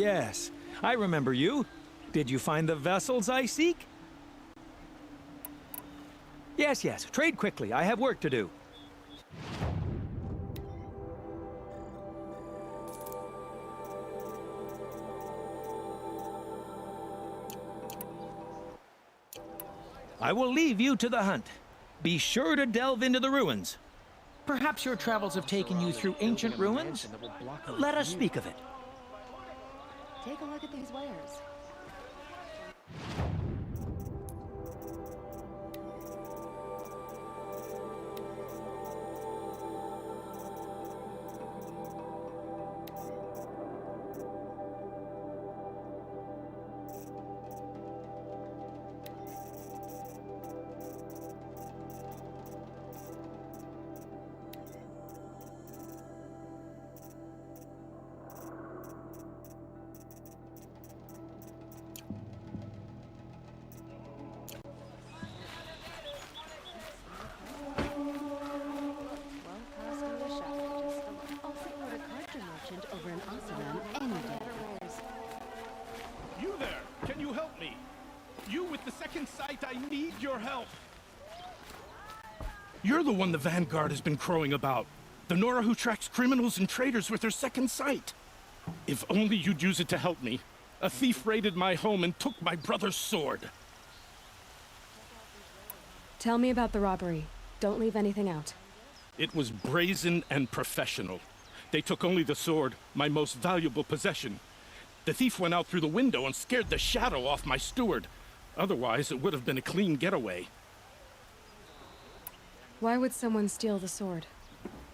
yes. I remember you. Did you find the vessels I seek? Yes, yes. Trade quickly. I have work to do. I will leave you to the hunt. Be sure to delve into the ruins. Perhaps your travels have taken you through ancient ruins? Let us speak of it. Take a look at these wares. You there! Can you help me? You with the second sight, I need your help! You're the one the Vanguard has been crowing about. The Nora who tracks criminals and traitors with her second sight. If only you'd use it to help me. A thief raided my home and took my brother's sword. Tell me about the robbery. Don't leave anything out. It was brazen and professional. They took only the sword, my most valuable possession. The thief went out through the window and scared the shadow off my steward. Otherwise, it would have been a clean getaway. Why would someone steal the sword?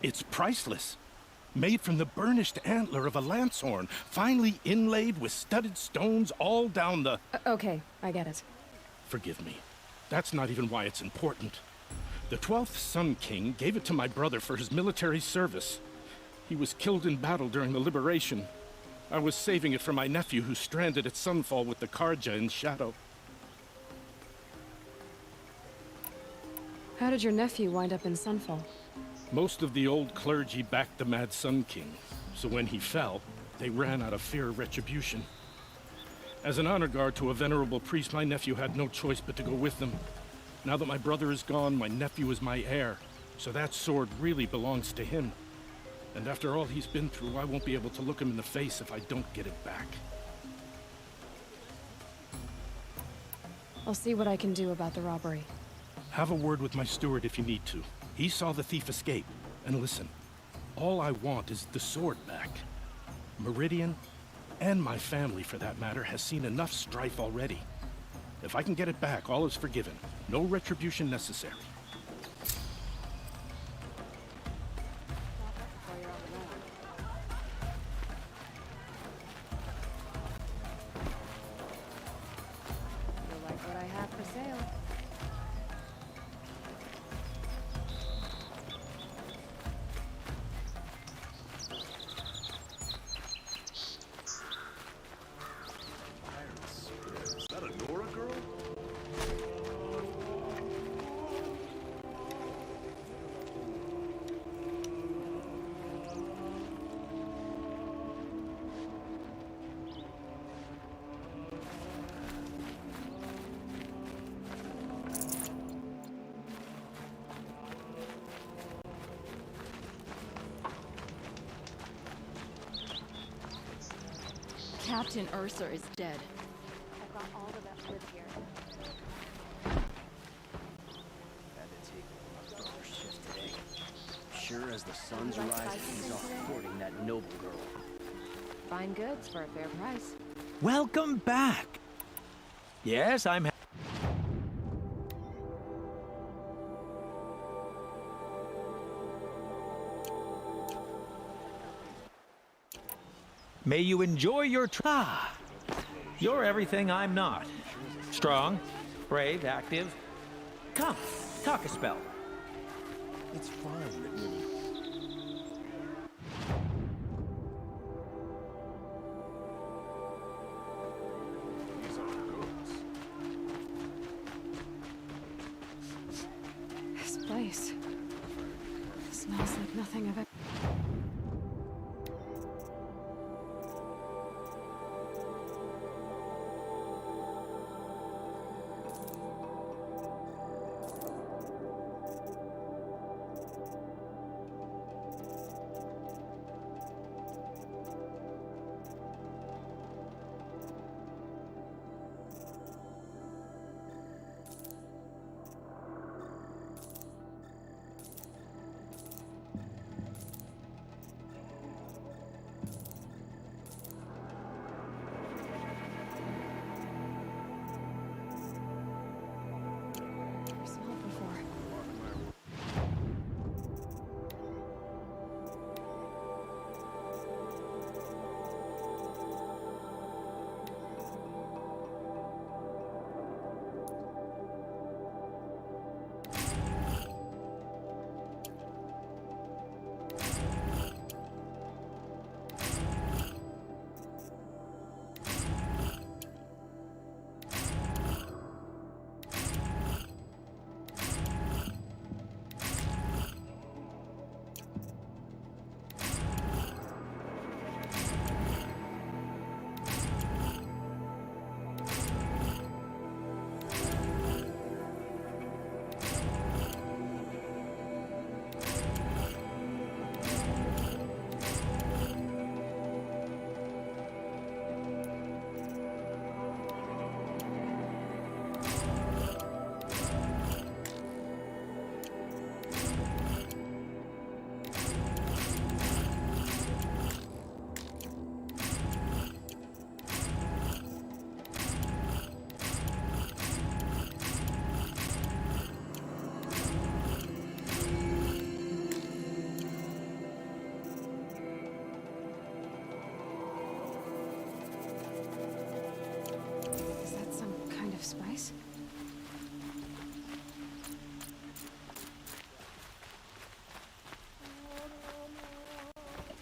It's priceless. Made from the burnished antler of a lancehorn, finely inlaid with studded stones all down the... Okay, I get it. Forgive me. That's not even why it's important. The 12th Sun King gave it to my brother for his military service. He was killed in battle during the liberation. I was saving it for my nephew who's stranded at Sunfall with the Karja in Shadow. How did your nephew wind up in Sunfall? Most of the old clergy backed the Mad Sun King, so when he fell, they ran out of fear of retribution. As an honor guard to a venerable priest, my nephew had no choice but to go with them. Now that my brother is gone, my nephew is my heir, so that sword really belongs to him. And after all he's been through, I won't be able to look him in the face if I don't get it back. I'll see what I can do about the robbery. Have a word with my steward if you need to. He saw the thief escape. And listen, all I want is the sword back. Meridian, and my family for that matter, has seen enough strife already. If I can get it back, all is forgiven. No retribution necessary. You'll like what I have for sale. Is that a Nora girl? Captain Ursa is dead. I've got all the best live here. Had to take my brother's shift today. Sure as the sun's rising, he's off courting that noble girl. Fine goods for a fair price. Welcome back. Yes, I'm... May you enjoy your You're everything I'm not. Strong, brave, active. Come, talk a spell. It's fine, Grimniaene. These are goods. This place smells like nothing I've ever... spice?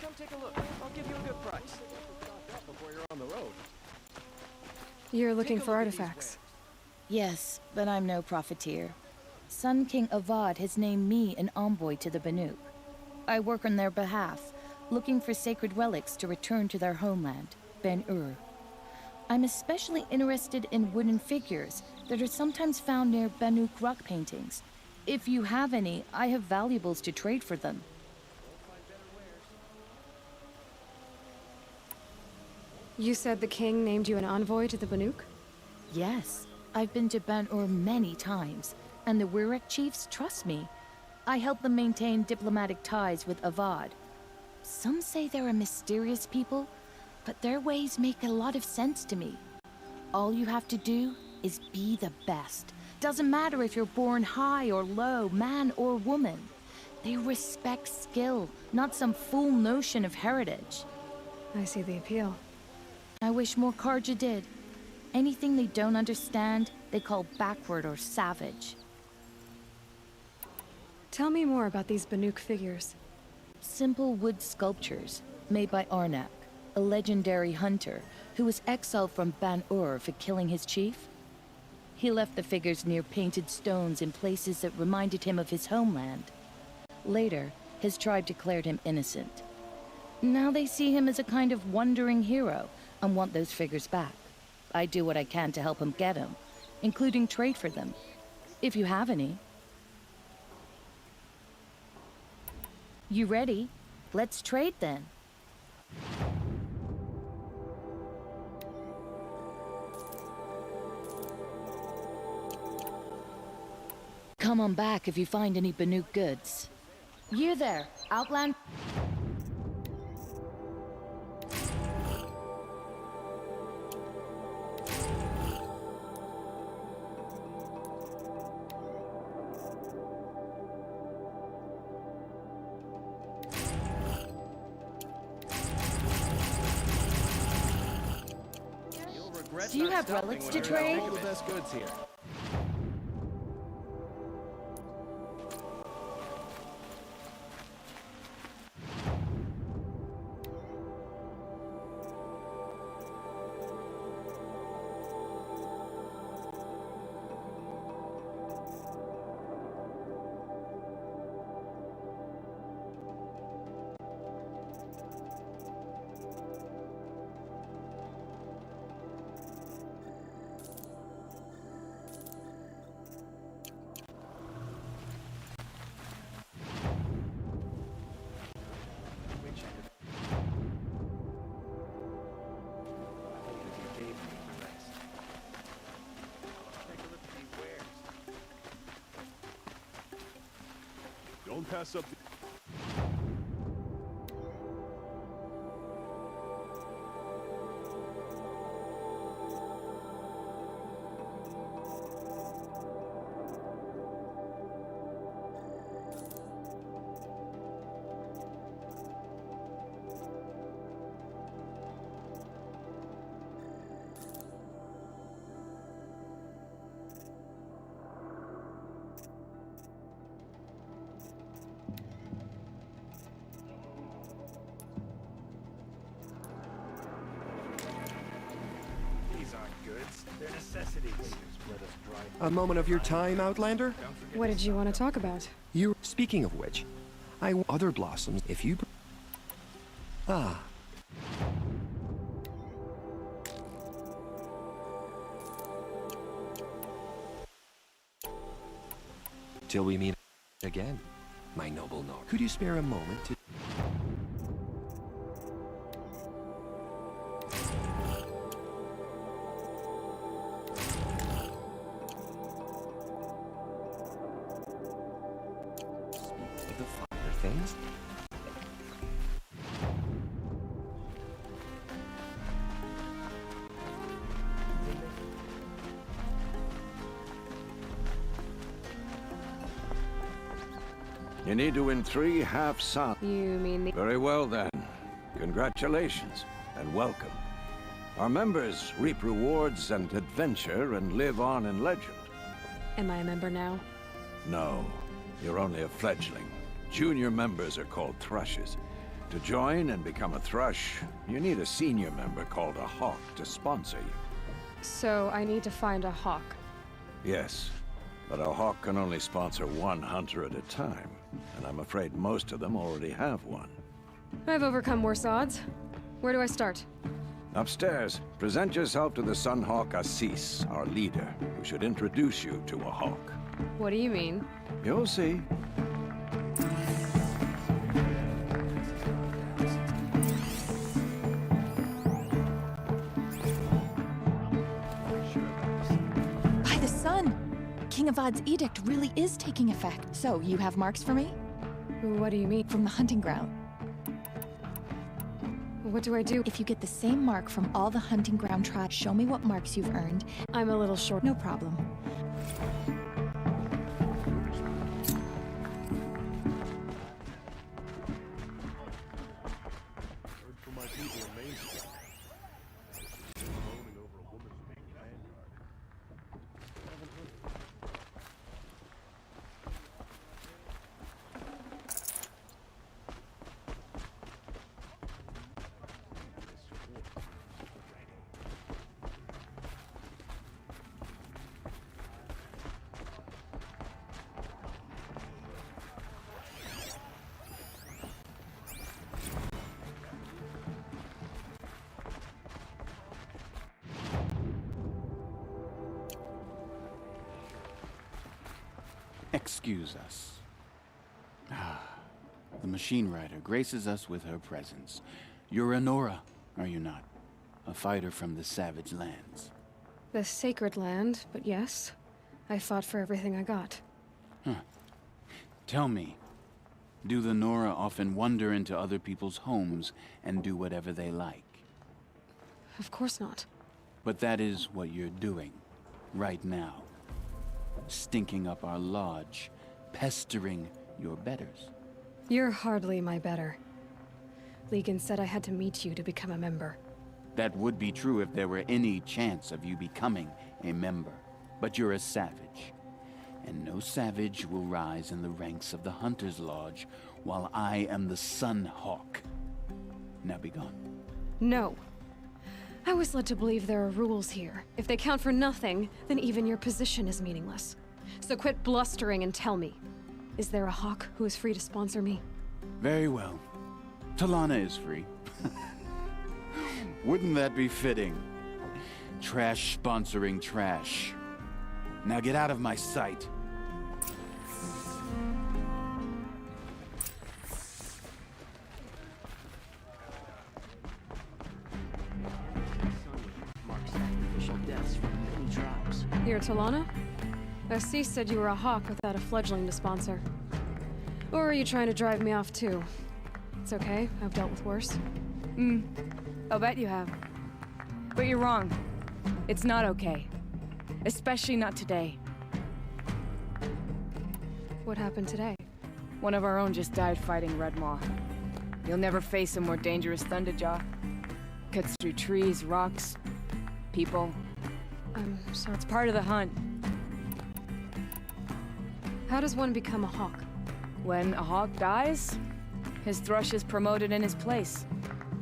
Come take a look. I'll give you a good price. Before you're on the road. You're looking for artifacts. Yes, but I'm no profiteer. Sun King Avad has named me an envoy to the Banuk. I work on their behalf, looking for sacred relics to return to their homeland, Ben-Ur. I'm especially interested in wooden figures that are sometimes found near Banuk rock paintings. If you have any, I have valuables to trade for them. You said the king named you an envoy to the Banuk? Yes, I've been to Ben-Ur many times, and the Wirek chiefs trust me. I help them maintain diplomatic ties with Avad. Some say they're a mysterious people, but their ways make a lot of sense to me. All you have to do is be the best. Doesn't matter if you're born high or low, man or woman. They respect skill, not some fool notion of heritage. I see the appeal. I wish more Karja did. Anything they don't understand, they call backward or savage. Tell me more about these Banuk figures. Simple wood sculptures made by Arnak, a legendary hunter who was exiled from Ban-Ur for killing his chief. He left the figures near painted stones in places that reminded him of his homeland. Later, his tribe declared him innocent. Now they see him as a kind of wandering hero and want those figures back. I do what I can to help him get them, including trade for them, if you have any. You ready? Let's trade then. Come on back if you find any Banuk goods. You there, Outland? Do you have relics to trade? Take the best goods here. Don't pass up the... A moment of your time, Outlander? What did you want to talk about? You. Speaking of which, other blossoms, if you... Ah. Till we meet again, my noble Nord. Could you spare a moment to... the finer things? You need to win 3 half-suns. You mean the... Very well then. Congratulations, and welcome. Our members reap rewards and adventure and live on in legend. Am I a member now? No, you're only a fledgling. Junior members are called thrushes. To join and become a thrush, you need a senior member called a hawk to sponsor you. So I need to find a hawk. Yes, but a hawk can only sponsor one hunter at a time, and I'm afraid most of them already have one. I've overcome worse odds. Where do I start? Upstairs, present yourself to the Sunhawk Assis, our leader, who should introduce you to a hawk. What do you mean? You'll see. By the sun! King Avad's edict really is taking effect. So, you have marks for me? What do you mean? From the hunting ground. What do I do? If you get the same mark from all the hunting ground tribes, show me what marks you've earned. I'm a little short. No problem. Heard from my people in Main Street. Moaning over a woman's being vanguard. Haven't heard of it. Excuse us. The machine rider graces us with her presence. You're a Nora, are you not? A fighter from the savage lands. The sacred land, but yes. I fought for everything I got. Tell me, do the Nora often wander into other people's homes and do whatever they like? Of course not. But that is what you're doing, right now. Stinking up our lodge, pestering your betters. You're hardly my better. Legan said I had to meet you to become a member. That would be true if there were any chance of you becoming a member. But you're a savage. And no savage will rise in the ranks of the Hunter's Lodge while I am the Sun Hawk. Now be gone. No. I was led to believe there are rules here. If they count for nothing, then even your position is meaningless. So quit blustering and tell me. Is there a hawk who is free to sponsor me? Very well. Talana is free. Wouldn't that be fitting? Trash sponsoring trash. Now get out of my sight. Marks sacrificial deaths from many tribes. You're Talana? Assis said you were a hawk without a fledgling to sponsor. Or are you trying to drive me off too? It's okay, I've dealt with worse. I'll bet you have. But you're wrong. It's not okay. Especially not today. What happened today? One of our own just died fighting Red Maw. You'll never face a more dangerous Thunderjaw. Cuts through trees, rocks, people. So It's part of the hunt. how does one become a hawk? When a hawk dies, his thrush is promoted in his place.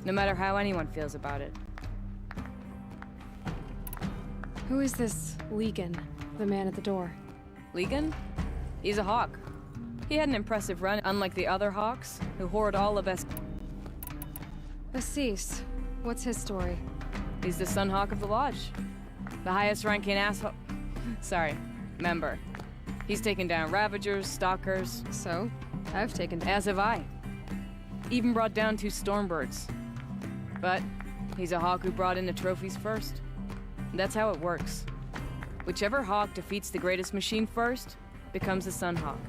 No matter how anyone feels about it. Who is this Legan, the man at the door? Legan? He's a hawk. He had an impressive run, unlike the other hawks, who hoard all the best. Assis, what's his story? He's the Sun Hawk of the Lodge. The highest ranking asshole. Sorry, member. He's taken down Ravagers, Stalkers. So, I've taken As have I. Even brought down 2 Stormbirds. But he's a hawk who brought in the trophies first. That's how it works. Whichever hawk defeats the greatest machine first becomes the Sun Hawk.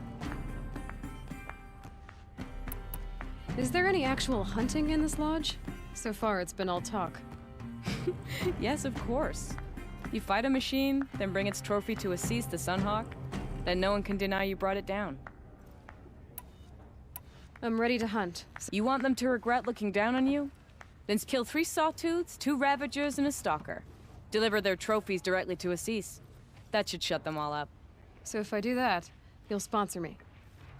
Is there any actual hunting in this lodge? So far, it's been all talk. Yes, of course. You fight a machine, then bring its trophy to Assis the Sunhawk, then no one can deny you brought it down. I'm ready to hunt. You want them to regret looking down on you? Then kill 3 sawtooths, 2 ravagers, and a stalker. Deliver their trophies directly to Assis. That should shut them all up. So if I do that, you'll sponsor me?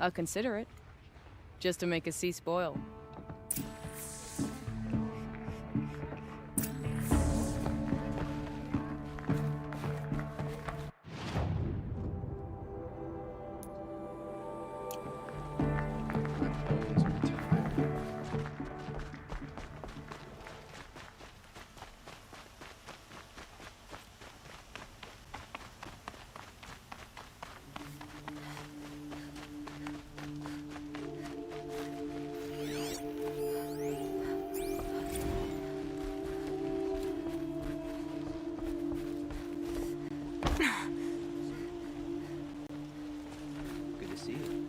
I'll consider it. Just to make Assis boil. Good to see you.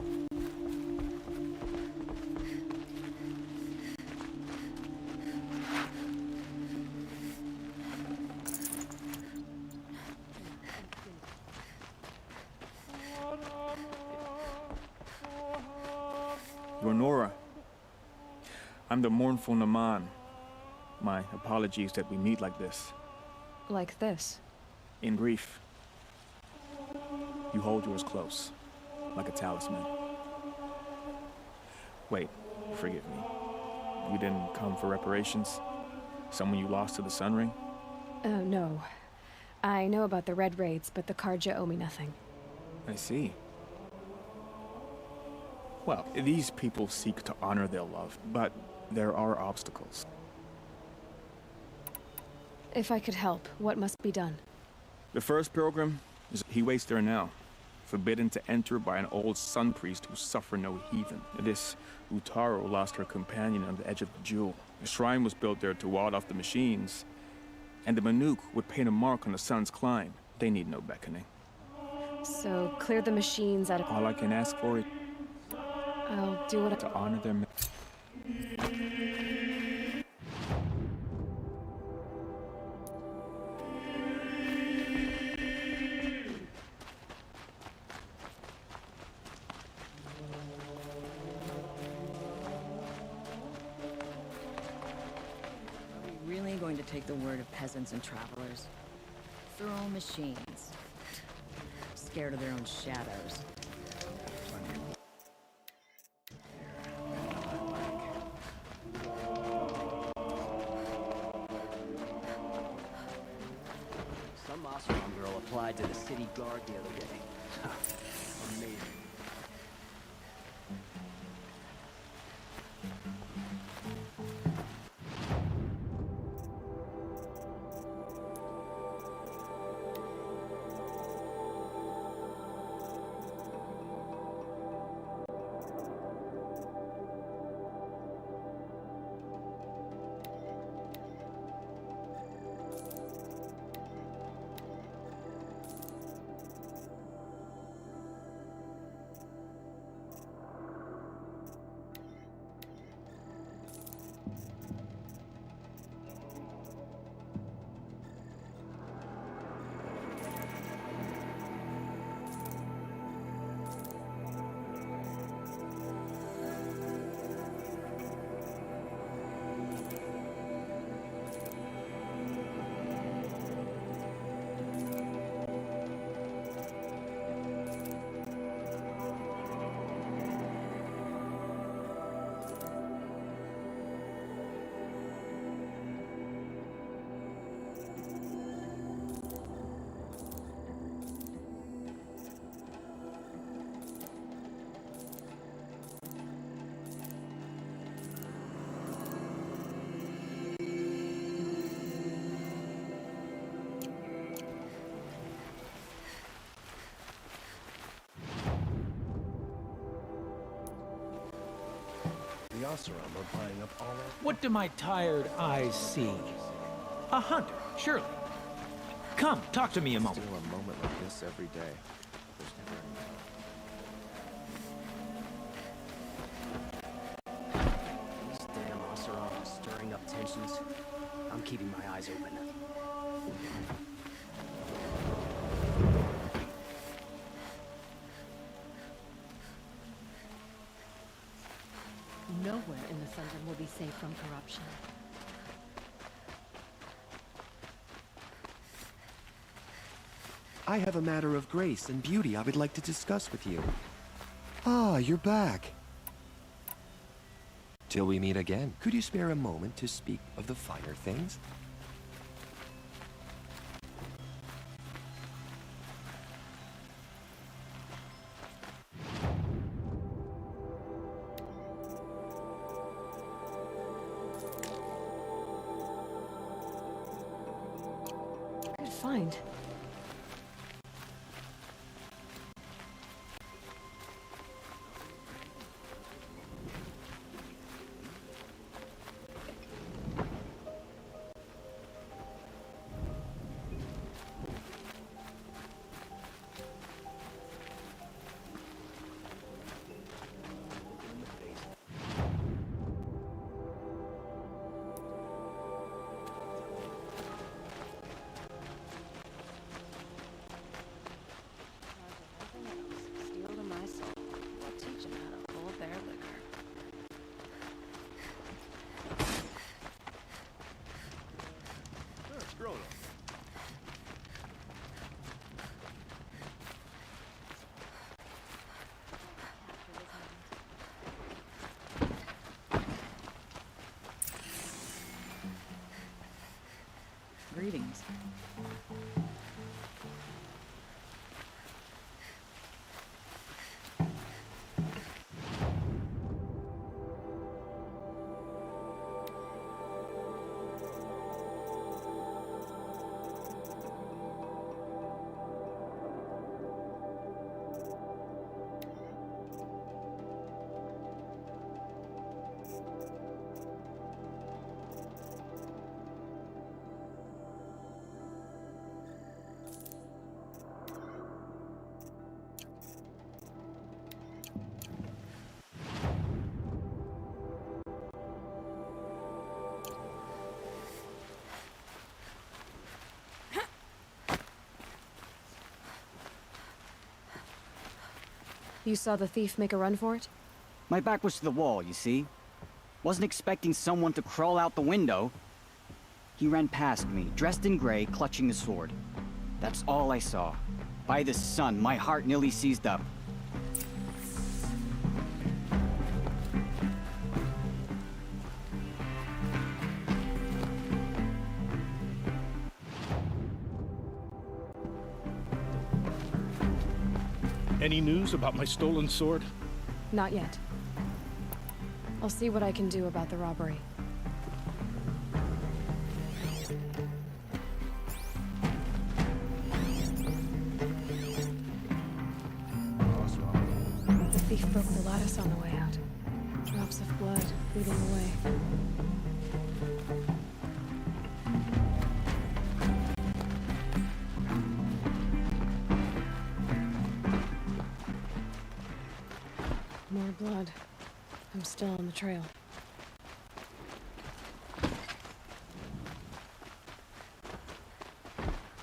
You're Nora. I'm the mournful Naman. My apologies that we meet like this. Like this? In grief. You hold yours close, like a talisman. Wait, forgive me. You didn't come for reparations? Someone you lost to the Sun Ring? No. I know about the Red Raids, but the Karja owe me nothing. I see. Well, these people seek to honor their love, but there are obstacles. If I could help, what must be done? The first pilgrim he waits there now, forbidden to enter by an old sun priest who suffer no heathen. This Utaro lost her companion on the edge of the jewel. A shrine was built there to ward off the machines, and the Manuk would paint a mark on the sun's climb. They need no beckoning. So, clear the machines out of... All I can ask for is... I'll do what to honor their... Really going to take the word of peasants and travelers? They're all machines. Scared of their own shadows. Some Oseram girl applied to the city guard the other day. Amazing. The Oseram are buying up all our... What do my tired eyes see? A hunter, surely. Come, talk to me a moment. Still a moment like this every day. There's never any... These damn Oseram are stirring up tensions. I'm keeping my eyes open. Nowhere in the Sunken will be safe from corruption. I have a matter of grace and beauty I would like to discuss with you. Ah, you're back. Till we meet again, could you spare a moment to speak of the finer things? Good find. Steal to my soul. I'll teach them how to hold their liquor. It's grown up. Greetings. You saw the thief make a run for it? My back was to the wall, you see? Wasn't expecting someone to crawl out the window. He ran past me, dressed in gray, clutching a sword. That's all I saw. By the sun, my heart nearly seized up. Any news about my stolen sword? Not yet. I'll see what I can do about the robbery. The thief broke the lattice on the way out. Drops of blood leading the way. More blood. I'm still on the trail.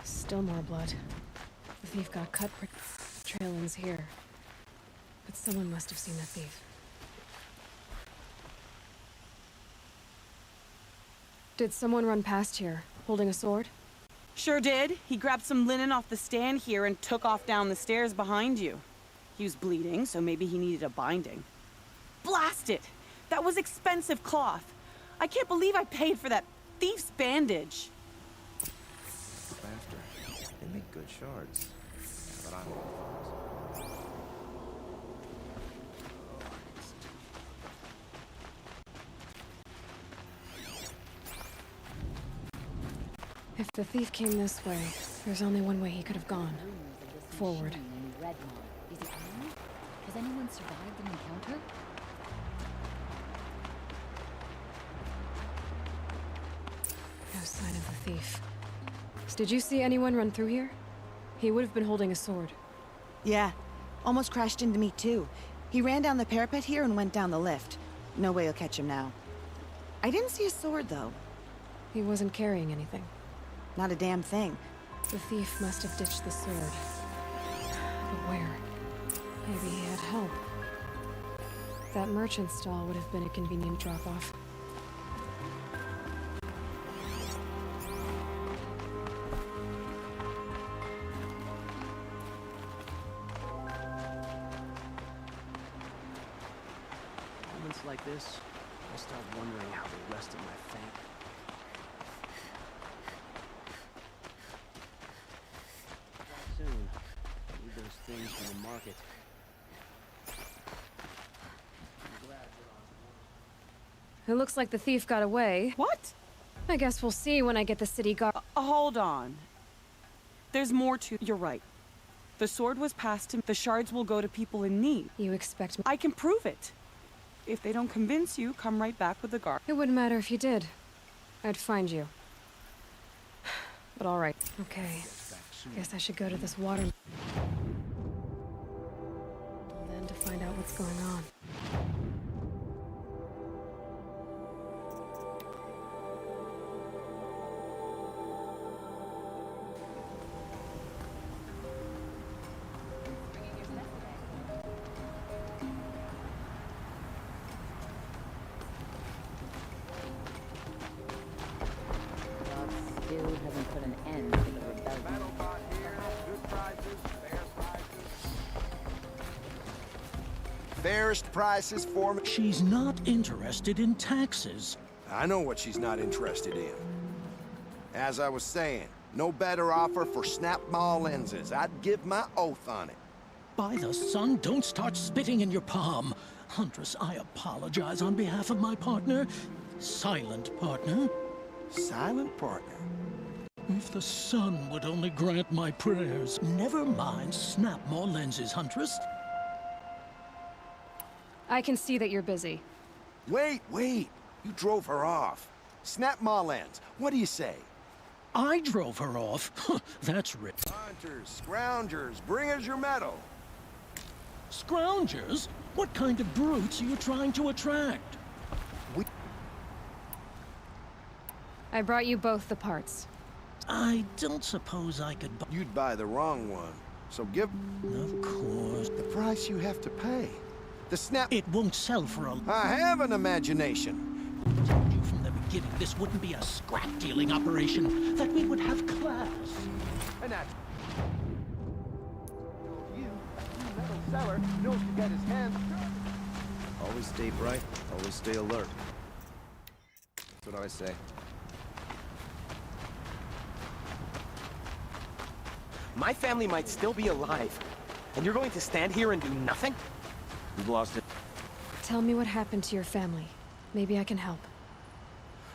Still more blood. The thief got cut. Trail ends here. But someone must have seen the thief. Did someone run past here, holding a sword? Sure did. He grabbed some linen off the stand here and took off down the stairs behind you. He was bleeding, so maybe he needed a binding. Blast it! That was expensive cloth. I can't believe I paid for that thief's bandage. Faster. They make good shards. But I don't know. If the thief came this way, there's only one way he could have gone. Forward. Is it new? Has anyone survived an encounter? No sign of the thief. Did you see anyone run through here? He would have been holding a sword. Yeah. Almost crashed into me, too. He ran down the parapet here and went down the lift. No way you'll catch him now. I didn't see a sword, though. He wasn't carrying anything. Not a damn thing. The thief must have ditched the sword. But where? Maybe he had help. That merchant stall would have been a convenient drop-off. like this, I start wondering how the rest of my family... Soon. Need those things from the market. It looks like the thief got away. What? I guess we'll see when I get the city guard. Hold on. There's more to... You're right. The sword was passed to... The shards will go to people in need. You expect me... I can prove it. If they don't convince you, come right back with the guard. It wouldn't matter if you did. I'd find you. But all right. Okay. Guess I should go to this water... then to find out what's going on. Still haven't put an end to the rebellion. Fairest prices for me. She's not interested in taxes. I know what she's not interested in. As I was saying, no better offer for snap-maw lenses. I'd give my oath on it. By the sun, don't start spitting in your palm. Huntress, I apologize on behalf of my partner. Silent partner. Silent partner? If the sun would only grant my prayers. Never mind snap-maw lenses, Huntress. I can see that you're busy. Wait. You drove her off. Snap-maw lens. What do you say? I drove her off? That's rich. Hunters, scroungers, bring us your metal. Scroungers? What kind of brutes are you trying to attract? I brought you both the parts. I don't suppose I could buy... You'd buy the wrong one. So give... Of course. The price you have to pay. The snap... It won't sell for a... I have an imagination. I told you from the beginning this wouldn't be a scrap-dealing operation. That we would have class. And that... You metal seller, knows to get his hands... Always stay bright. Always stay alert. That's what I say. My family might still be alive, and you're going to stand here and do nothing? We've lost it. Tell me what happened to your family. Maybe I can help.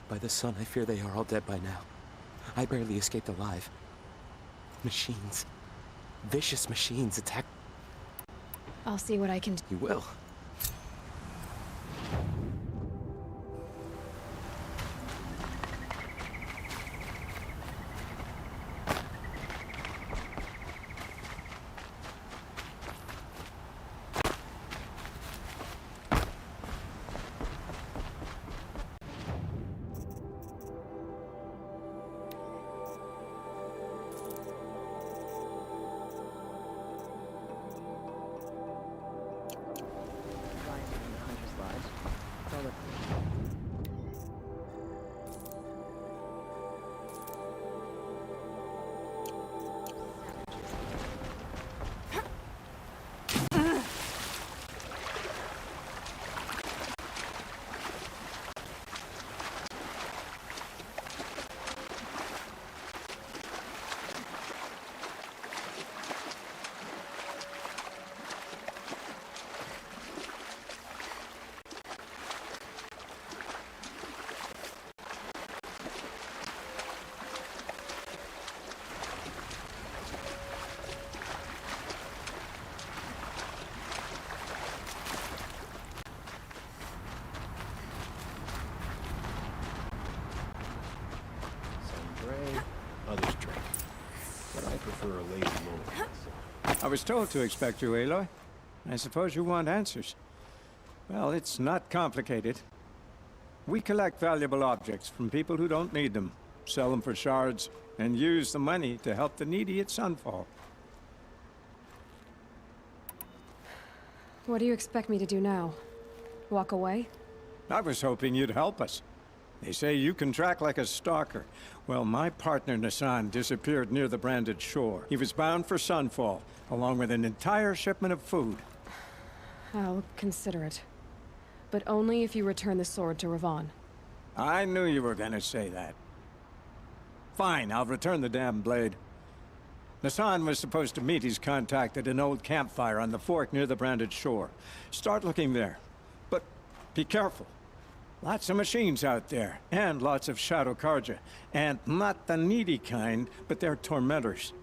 By the sun, I fear they are all dead by now. I barely escaped alive. Machines. Vicious machines attack... I'll see what I can do. You will. Others drink. But I prefer a lazy moment. I was told to expect you, Aloy. I suppose you want answers. Well, it's not complicated. We collect valuable objects from people who don't need them, sell them for shards, and use the money to help the needy at Sunfall. What do you expect me to do now? Walk away? I was hoping you'd help us. They say you can track like a stalker. Well, my partner, Nassan, disappeared near the branded shore. He was bound for Sunfall, along with an entire shipment of food. I'll consider it. but only if you return the sword to Ravon. I knew you were gonna say that. Fine, I'll return the damn blade. Nassan was supposed to meet his contact at an old campfire on the fork near the branded shore. Start looking there. But be careful. Lots of machines out there, and lots of Shadow Karja. And not the needy kind, but they're tormentors.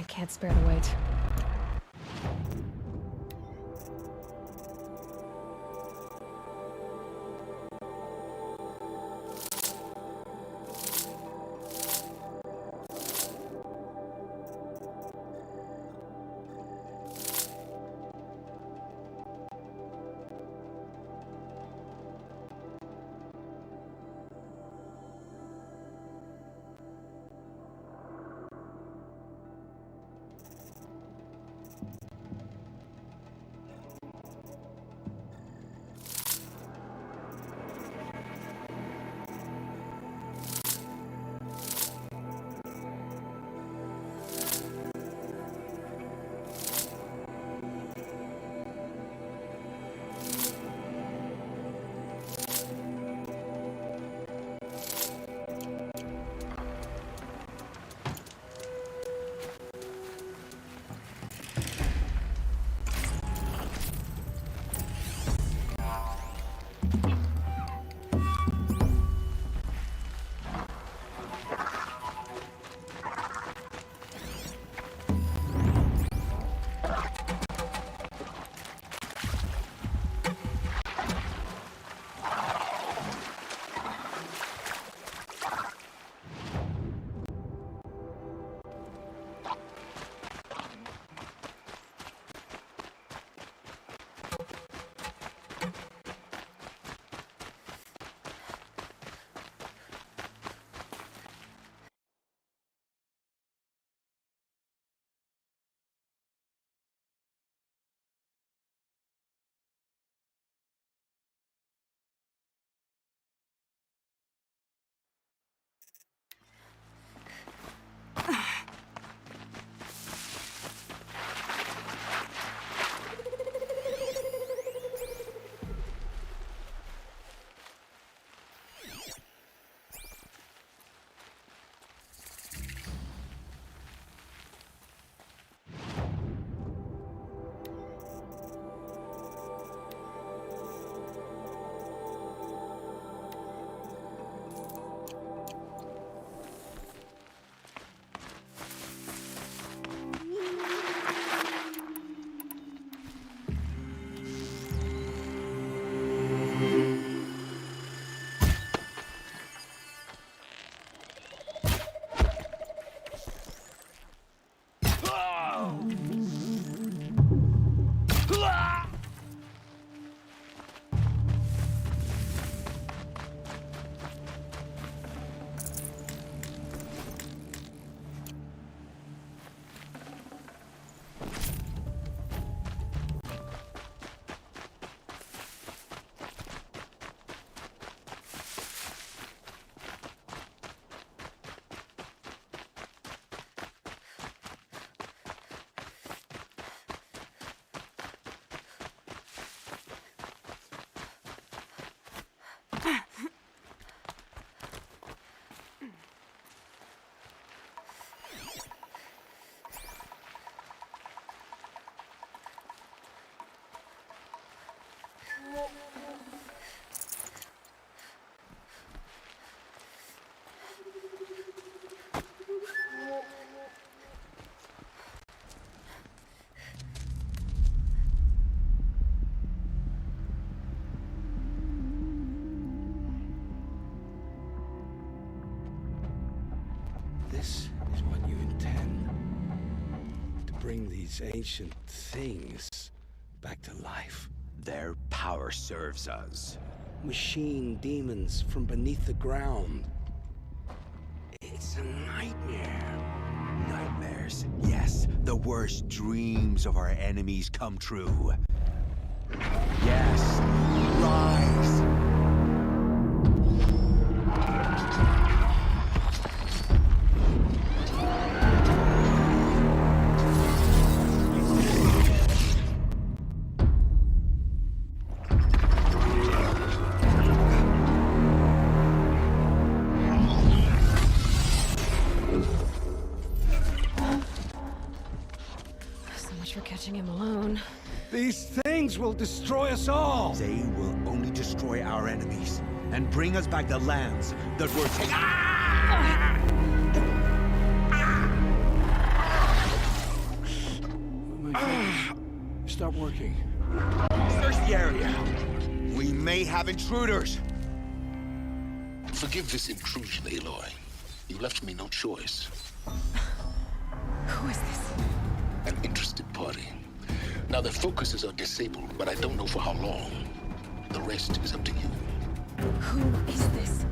Can't spare the wait. these ancient things back to life? Their power serves us. Machine demons from beneath the ground. It's a nightmare. Nightmares. Yes, the worst dreams of our enemies come true. Yes, rise! For catching him alone. These things will destroy us all! They will only destroy our enemies and bring us back the lands that were taken. My fingers stop working. Search the area. We may have intruders. Forgive this intrusion, Aloy. You left me no choice. Who is this? An interested party. Now their focuses are disabled, but I don't know for how long. The rest is up to you. Who is this?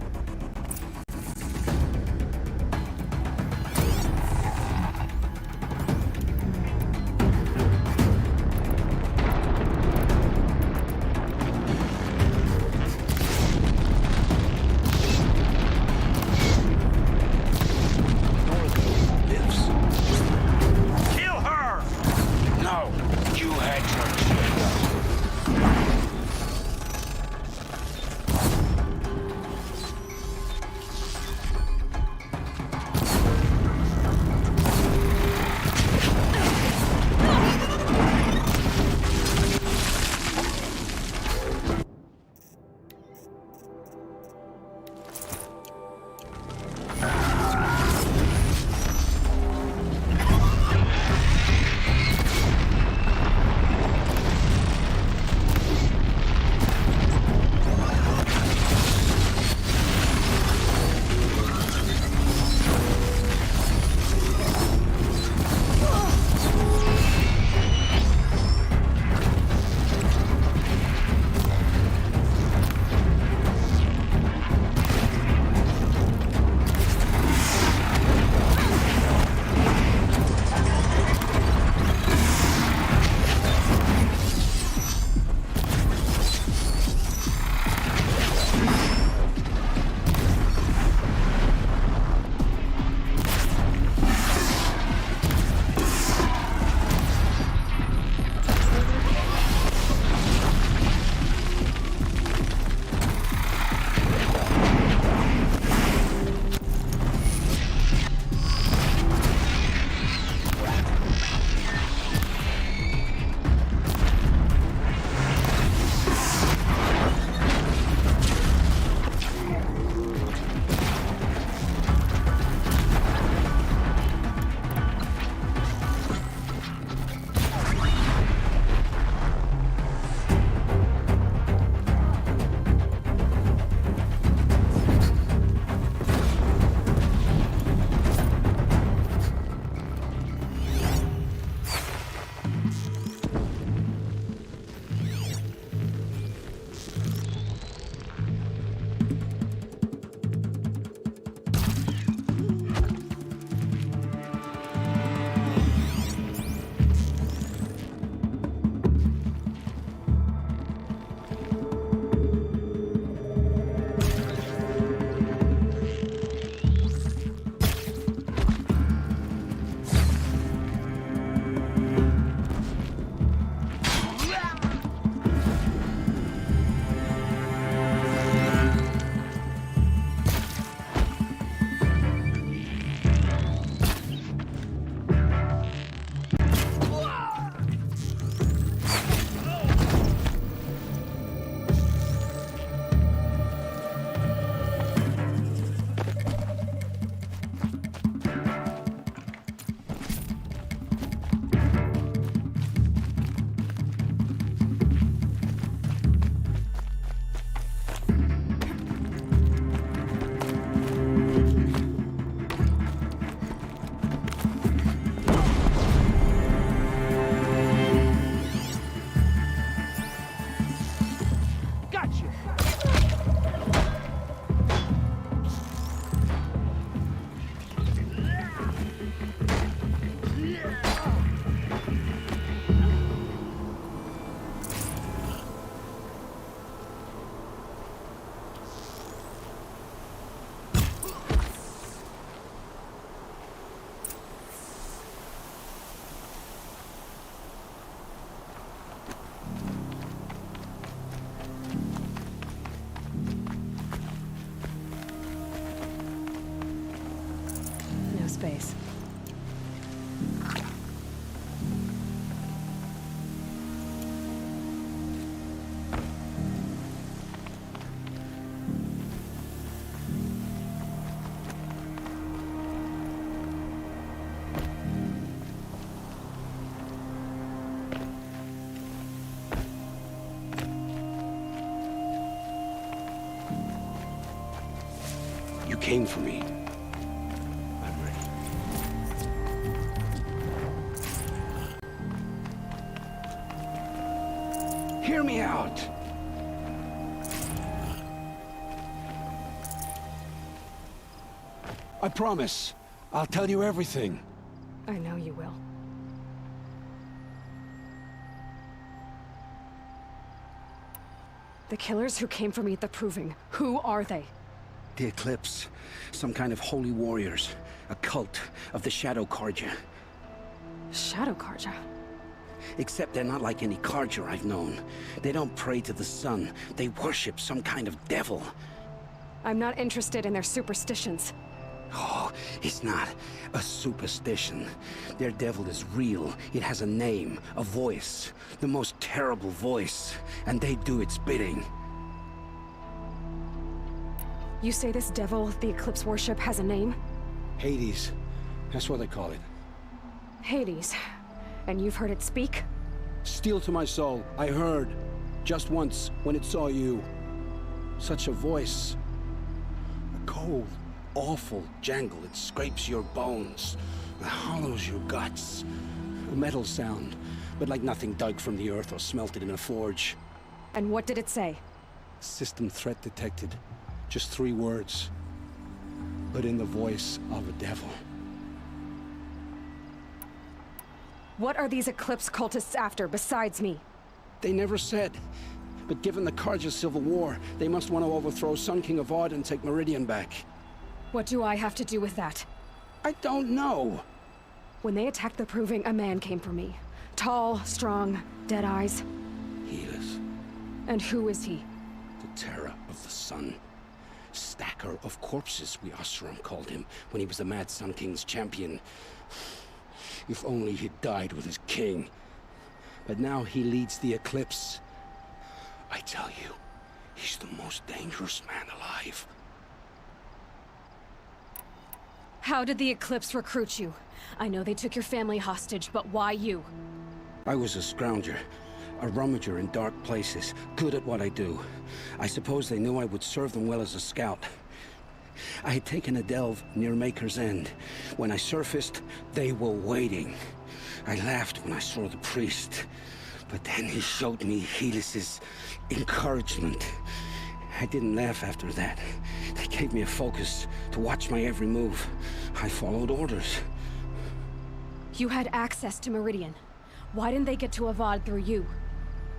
came for me. I'm ready. Hear me out! I promise. I'll tell you everything. I know you will. The killers who came for me at the Proving, who are they? The Eclipse. Some kind of holy warriors. A cult of the Shadow Carja. Shadow Carja? Except they're not like any Carja I've known. They don't pray to the sun. They worship some kind of devil. I'm not interested in their superstitions. Oh, it's not a superstition. Their devil is real. It has a name, a voice. The most terrible voice. And they do its bidding. You say this devil the Eclipse worship has a name? Hades. That's what they call it. Hades. And you've heard it speak? Steel to my soul. I heard. Just once, when it saw you. Such a voice. A cold, awful jangle. It scrapes your bones. It hollows your guts. A metal sound, but like nothing dug from the earth or smelted in a forge. And what did it say? System threat detected. Just 3 words. But in the voice of a devil. What are these Eclipse cultists after, besides me? They never said. But given the Carja civil war, they must want to overthrow Sun King Avad and take Meridian back. What do I have to do with that? I don't know. When they attacked the Proving, a man came for me. Tall, strong, dead eyes. He is. And who is he? The terror of the sun. Stacker of corpses, we Oseram called him, when he was the Mad Sun King's champion. If only he'd died with his king. But now he leads the Eclipse. I tell you, he's the most dangerous man alive. How did the Eclipse recruit you? I know they took your family hostage, but why you? I was a scrounger. A rummager in dark places, good at what I do. I suppose they knew I would serve them well as a scout. I had taken a delve near Maker's End. When I surfaced, they were waiting. I laughed when I saw the priest. But then he showed me Helis's encouragement. I didn't laugh after that. They gave me a focus to watch my every move. I followed orders. You had access to Meridian. Why didn't they get to Avad through you?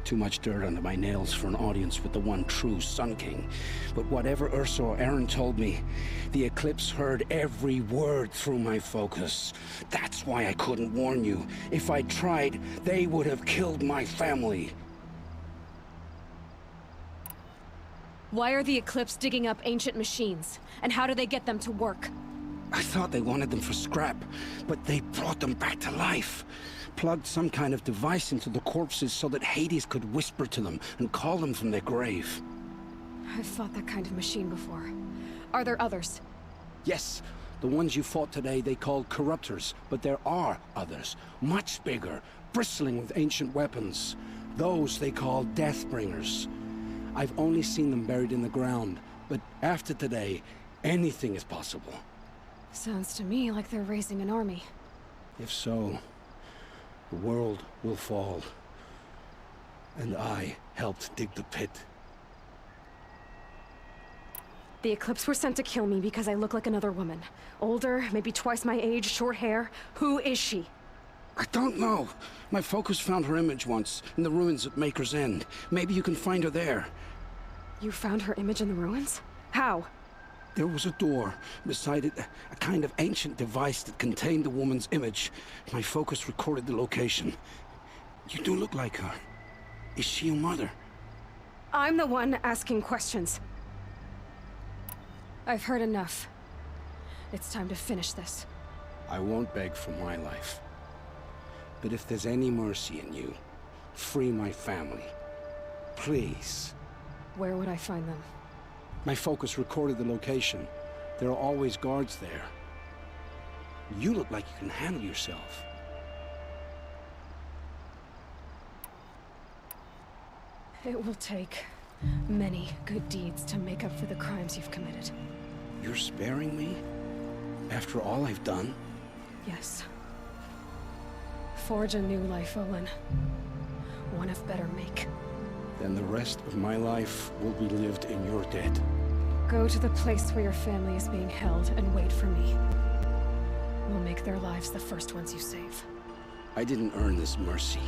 Too much dirt under my nails for an audience with the one true Sun King. But whatever Ursa or Aaron told me, the Eclipse heard every word through my focus. That's why I couldn't warn you. If I tried, they would have killed my family. Why are the Eclipse digging up ancient machines? And how do they get them to work? I thought they wanted them for scrap, but they brought them back to life. Plugged some kind of device into the corpses so that Hades could whisper to them and call them from their grave. I've fought that kind of machine before. Are there others? Yes, the ones you fought today they called corruptors, but there are others, much bigger, bristling with ancient weapons. Those they call Deathbringers. I've only seen them buried in the ground, but after today, anything is possible. Sounds to me like they're raising an army. If so, the world will fall. And I helped dig the pit. The Eclipse were sent to kill me because I look like another woman. Older, maybe twice my age, short hair. Who is she? I don't know. My focus found her image once, in the ruins at Maker's End. Maybe you can find her there. You found her image in the ruins? How? There was a door. Beside it, a kind of ancient device that contained the woman's image. My focus recorded the location. You do look like her. Is she your mother? I'm the one asking questions. I've heard enough. It's time to finish this. I won't beg for my life. But if there's any mercy in you, free my family. Please. Where would I find them? My focus recorded the location. There are always guards there. You look like you can handle yourself. It will take many good deeds to make up for the crimes you've committed. You're sparing me? After all I've done? Yes. Forge a new life, Olin. One of better make. Then the rest of my life will be lived in your debt. Go to the place where your family is being held and wait for me. We'll make their lives the first ones you save. I didn't earn this mercy,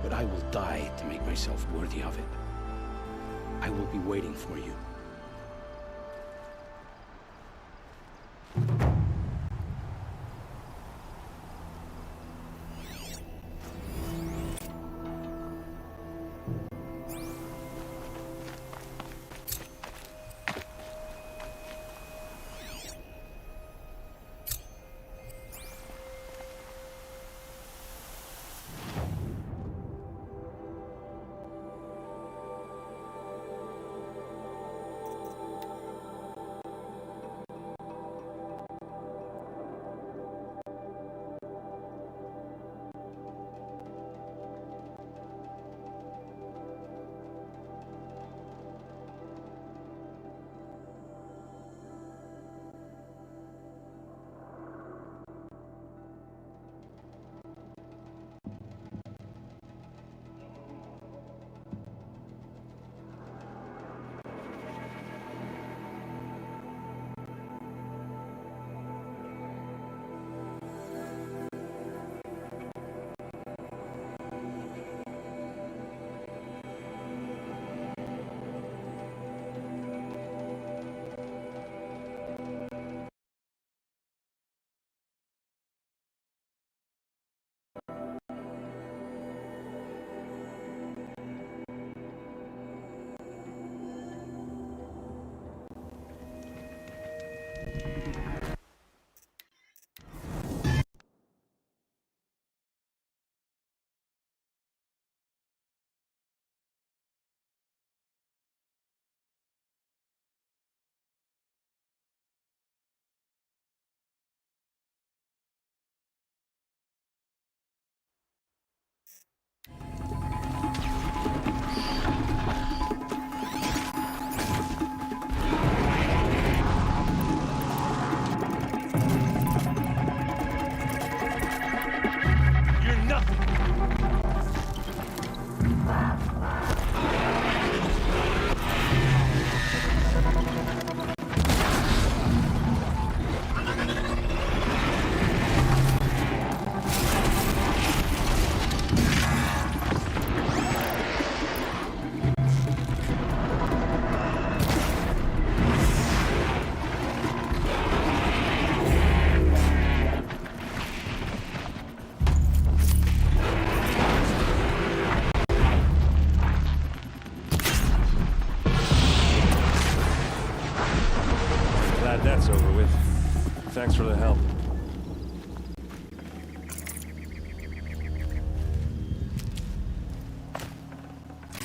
but I will die to make myself worthy of it. I will be waiting for you. That's over with. Thanks for the help.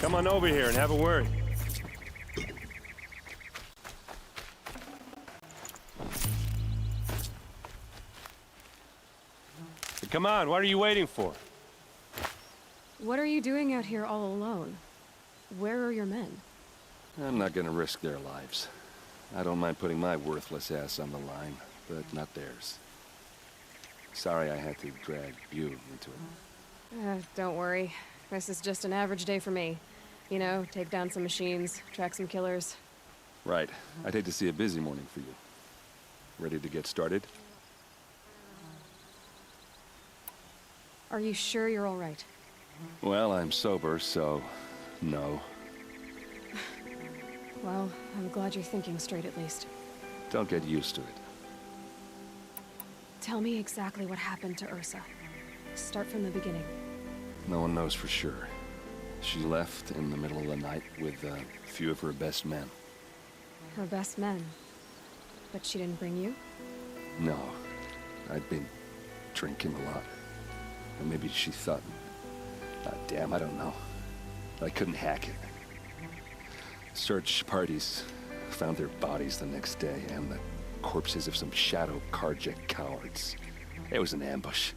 Come on over here and have a word. Come on, what are you waiting for? What are you doing out here all alone? Where are your men? I'm not gonna risk their lives. I don't mind putting my worthless ass on the line, but not theirs. Sorry I had to drag you into it. Don't worry. This is just an average day for me. You know, take down some machines, track some killers. Right. I'd hate to see a busy morning for you. Ready to get started? Are you sure you're all right? Well, I'm sober, so no. Well, I'm glad you're thinking straight at least. Don't get used to it. Tell me exactly what happened to Ursa. Start from the beginning. No one knows for sure. She left in the middle of the night with a few of her best men. Her best men? But she didn't bring you? No. I'd been drinking a lot. Or maybe she thought... damn, I don't know. I couldn't hack it. Search parties found their bodies the next day, and the corpses of some Shadow Carja cowards. It was an ambush.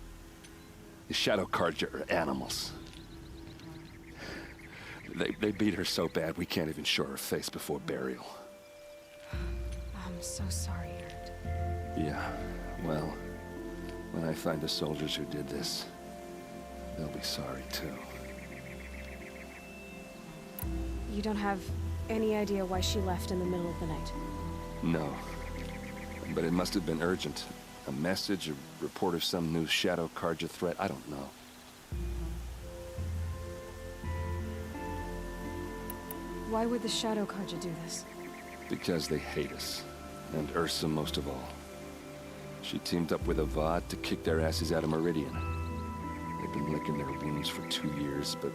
The Shadow Carja are animals. They beat her so bad we can't even show her face before burial. I'm so sorry, Erd. Yeah, well, when I find the soldiers who did this, they'll be sorry too. You don't have any idea why she left in the middle of the night? No. But it must have been urgent. A message, a report of some new Shadow Carja threat, I don't know. Why would the Shadow Carja do this? Because they hate us. And Ursa most of all. She teamed up with Avad to kick their asses out of Meridian. They've been licking their wounds for 2 years, but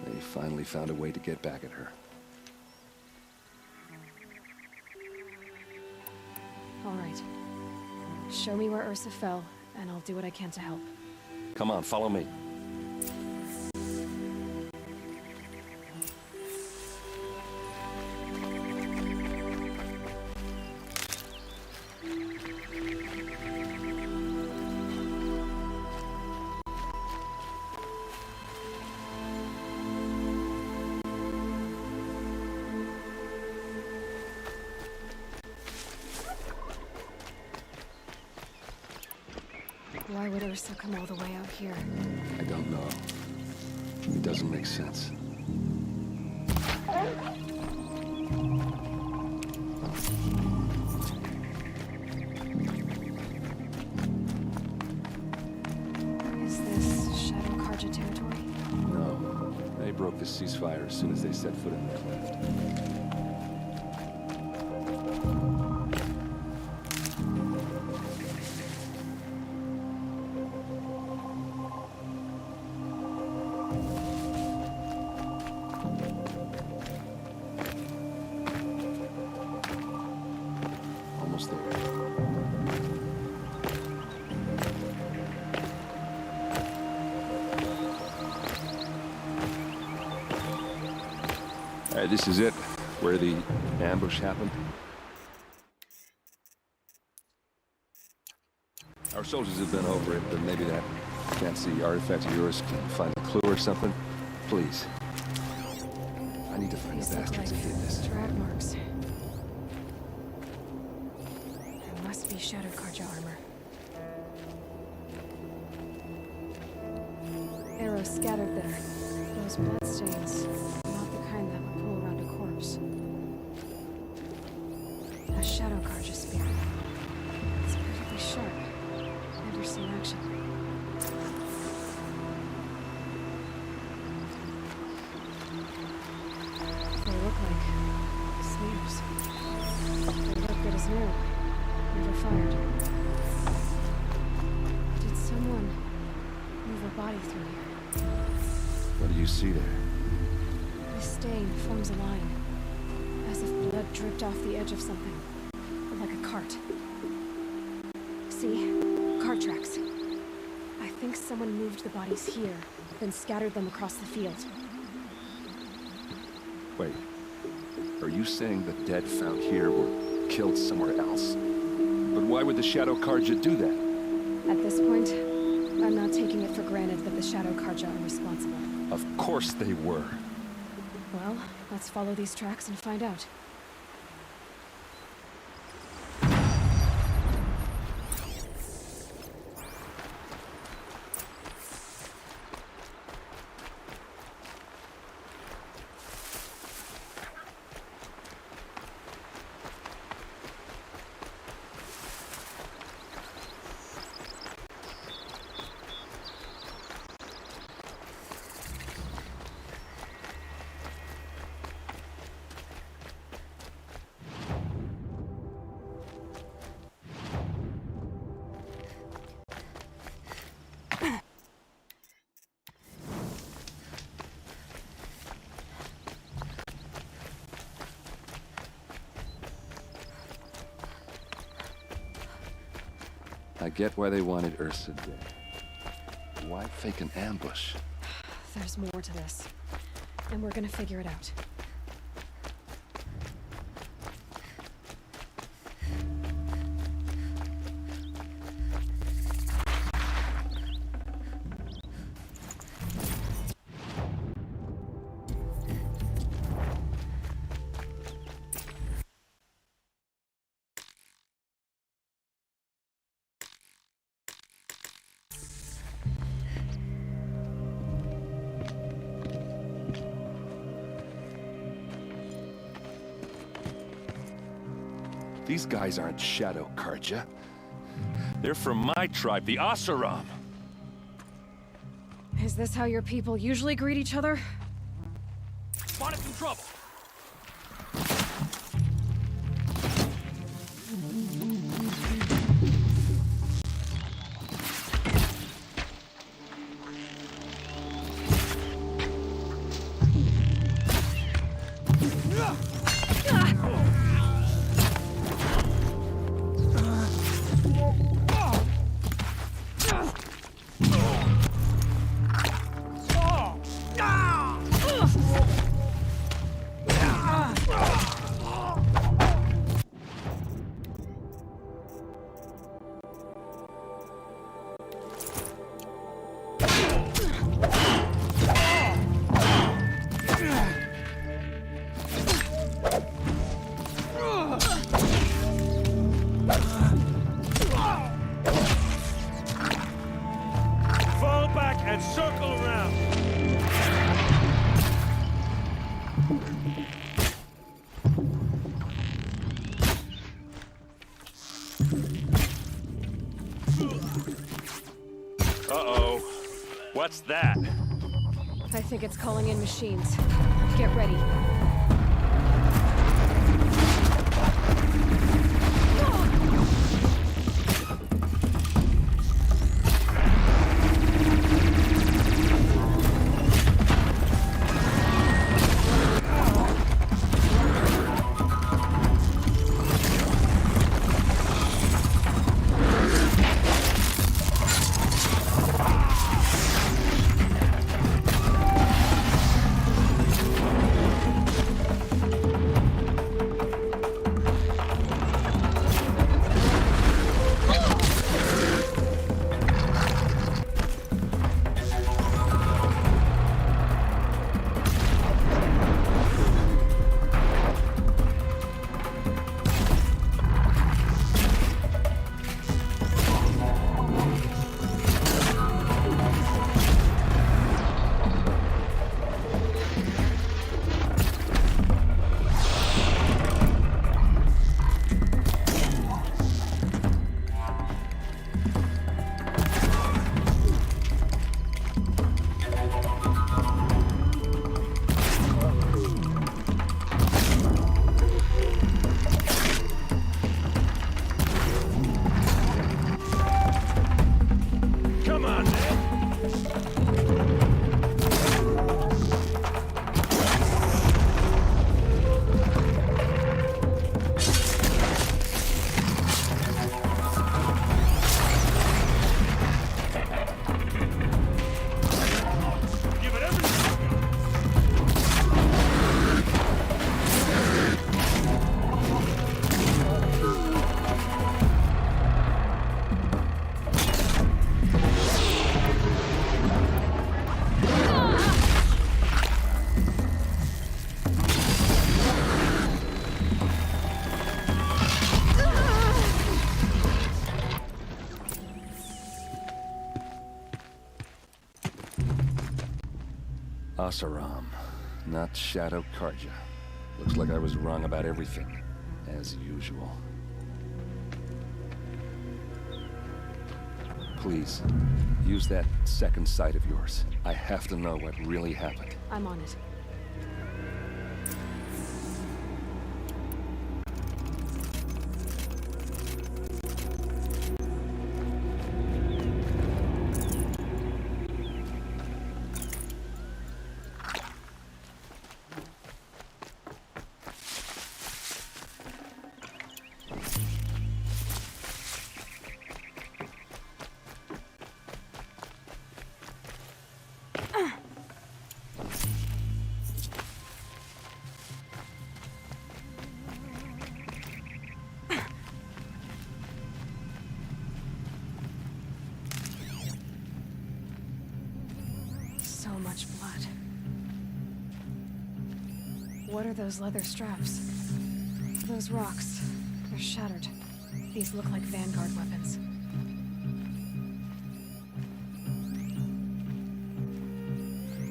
they finally found a way to get back at her. All right. Show me where Ursa fell, and I'll do what I can to help. Come on, follow me. Why would Ursa come all the way out here? I don't know. It doesn't make sense. Is this Shadow Carja territory? No. They broke the ceasefire as soon as they set foot in the cleft. Almost there. Alright, this is it, where the ambush happened. Our soldiers have been over it, but maybe that fancy artifact of yours can find a clue or something. Please. I need to find the bastards who did this. Drag marks. There must be Shadow Carja armor. Arrows scattered there. Those bloodstains. Not the kind that would pull around a corpse. A Shadow Carja spear. It's perfectly sharp. Never seen action. They look like spears. They look good as new. Never fired. Did someone move a body through here? What do you see there? This stain forms a line, as if blood dripped off the edge of something, like a cart. See? Cart tracks. I think someone moved the bodies here, then scattered them across the field. Wait. Are you saying the dead found here were killed somewhere else? But why would the Shadow Carja do that? At this point, I'm not taking it for granted that the Shadow Carja are responsible. Of course they were. Well, let's follow these tracks and find out. I get why they wanted Ursa dead. Why fake an ambush? There's more to this, and we're gonna figure it out. These guys aren't Shadow Karja. They're from my tribe, the Oseram. Is this how your people usually greet each other? Spotted some trouble. Fall back and circle around. Uh-oh. What's that? I think it's calling in machines. Get ready. Oseram, not Shadow Karja. Looks like I was wrong about everything, as usual. Please, use that second sight of yours. I have to know what really happened. I'm on it. So much blood. What are those leather straps? Those rocks. They're shattered. These look like Vanguard weapons.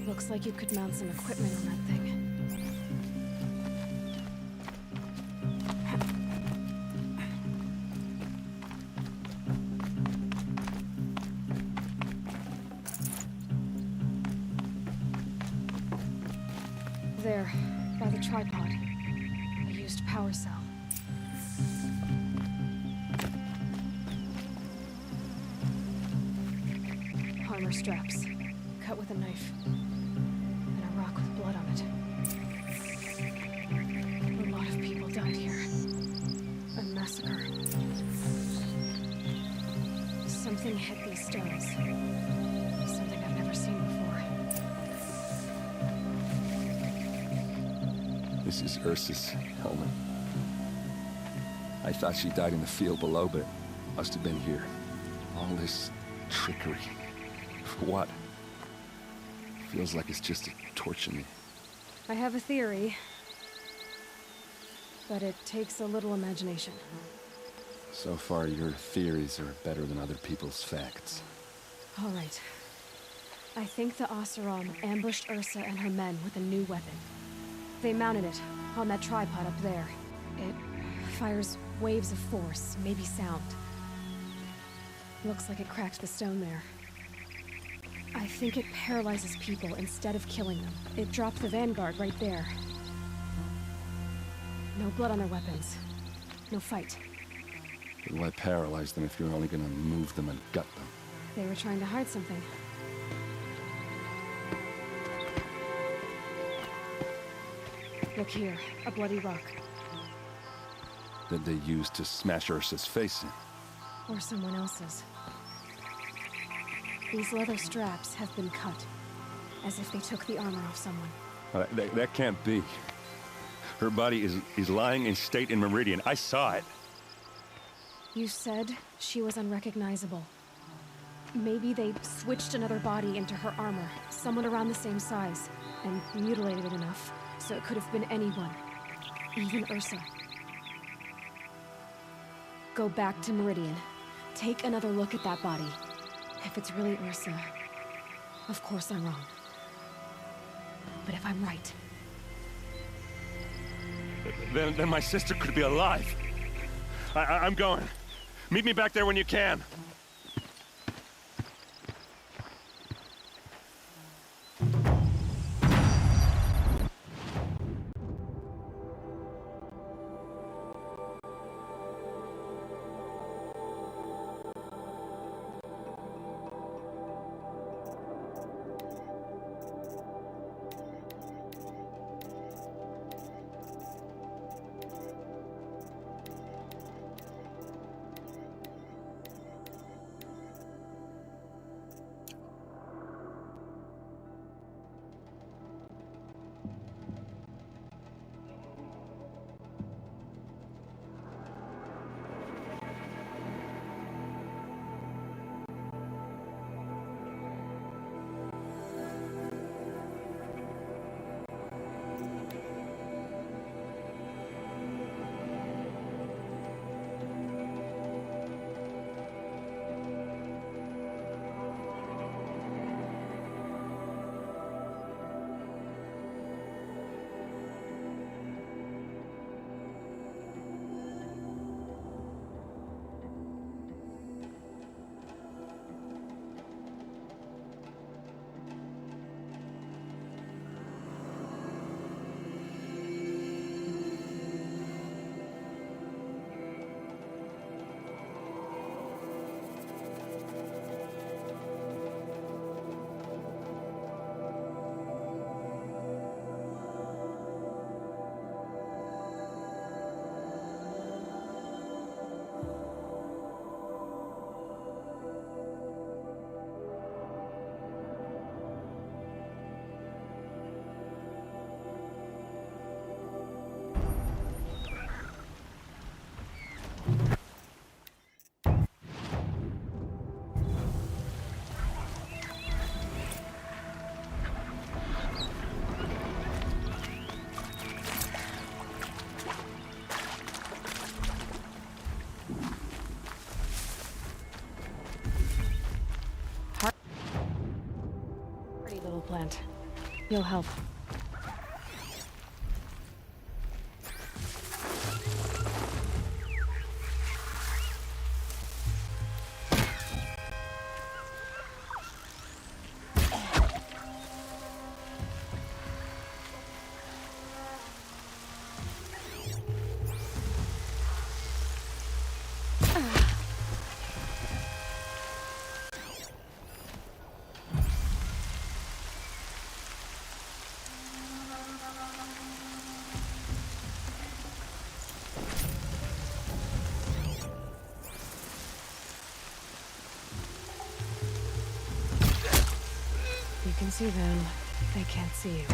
Looks like you could mount some equipment on that thing. there, by the tripod. A used power cell. Armor straps, cut with a knife. And a rock with blood on it. A lot of people died here. A massacre. Something hit these stones. Something I've never seen before. This is Ursa's helmet. I thought she died in the field below, but it must have been here. All this trickery. For what? Feels like it's just to torture me. I have a theory. But it takes a little imagination. So far, your theories are better than other people's facts. All right. I think the Oseram ambushed Ursa and her men with a new weapon. They mounted it on that tripod up there. It fires waves of force, maybe sound. Looks like it cracked the stone there. I think it paralyzes people instead of killing them. It dropped the vanguard right there. No blood on their weapons. No fight. But why paralyze them if you're only gonna move them and gut them? They were trying to hide something. Look here, a bloody rock. That they used to smash Ursa's face in. Or someone else's. These leather straps have been cut, as if they took the armor off someone. That can't be. Her body is lying in state in Meridian. I saw it. You said she was unrecognizable. Maybe they switched another body into her armor, someone around the same size, and mutilated it enough so it could have been anyone, even Ursa. Go back to Meridian. Take another look at that body. If it's really Ursa, of course I'm wrong. But if I'm right... Then my sister could be alive. I'm going. Meet me back there when you can. Plant. You'll help. Once you're them, they can't see you.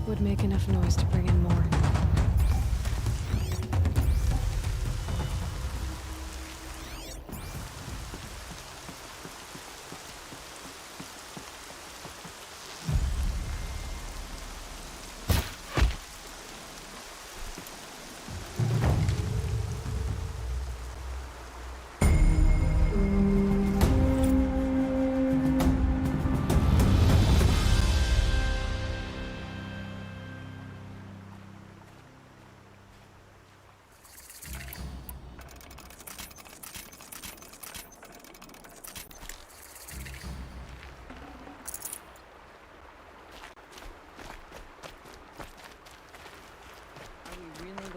Would make enough noise to bring in more.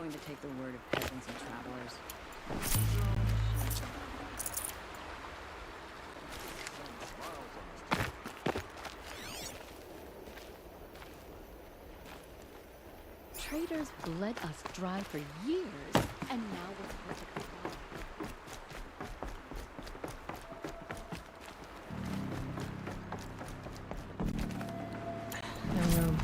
To take the word of peasants and travelers. Traders bled us dry for years, and now we're perfectly fine. No room.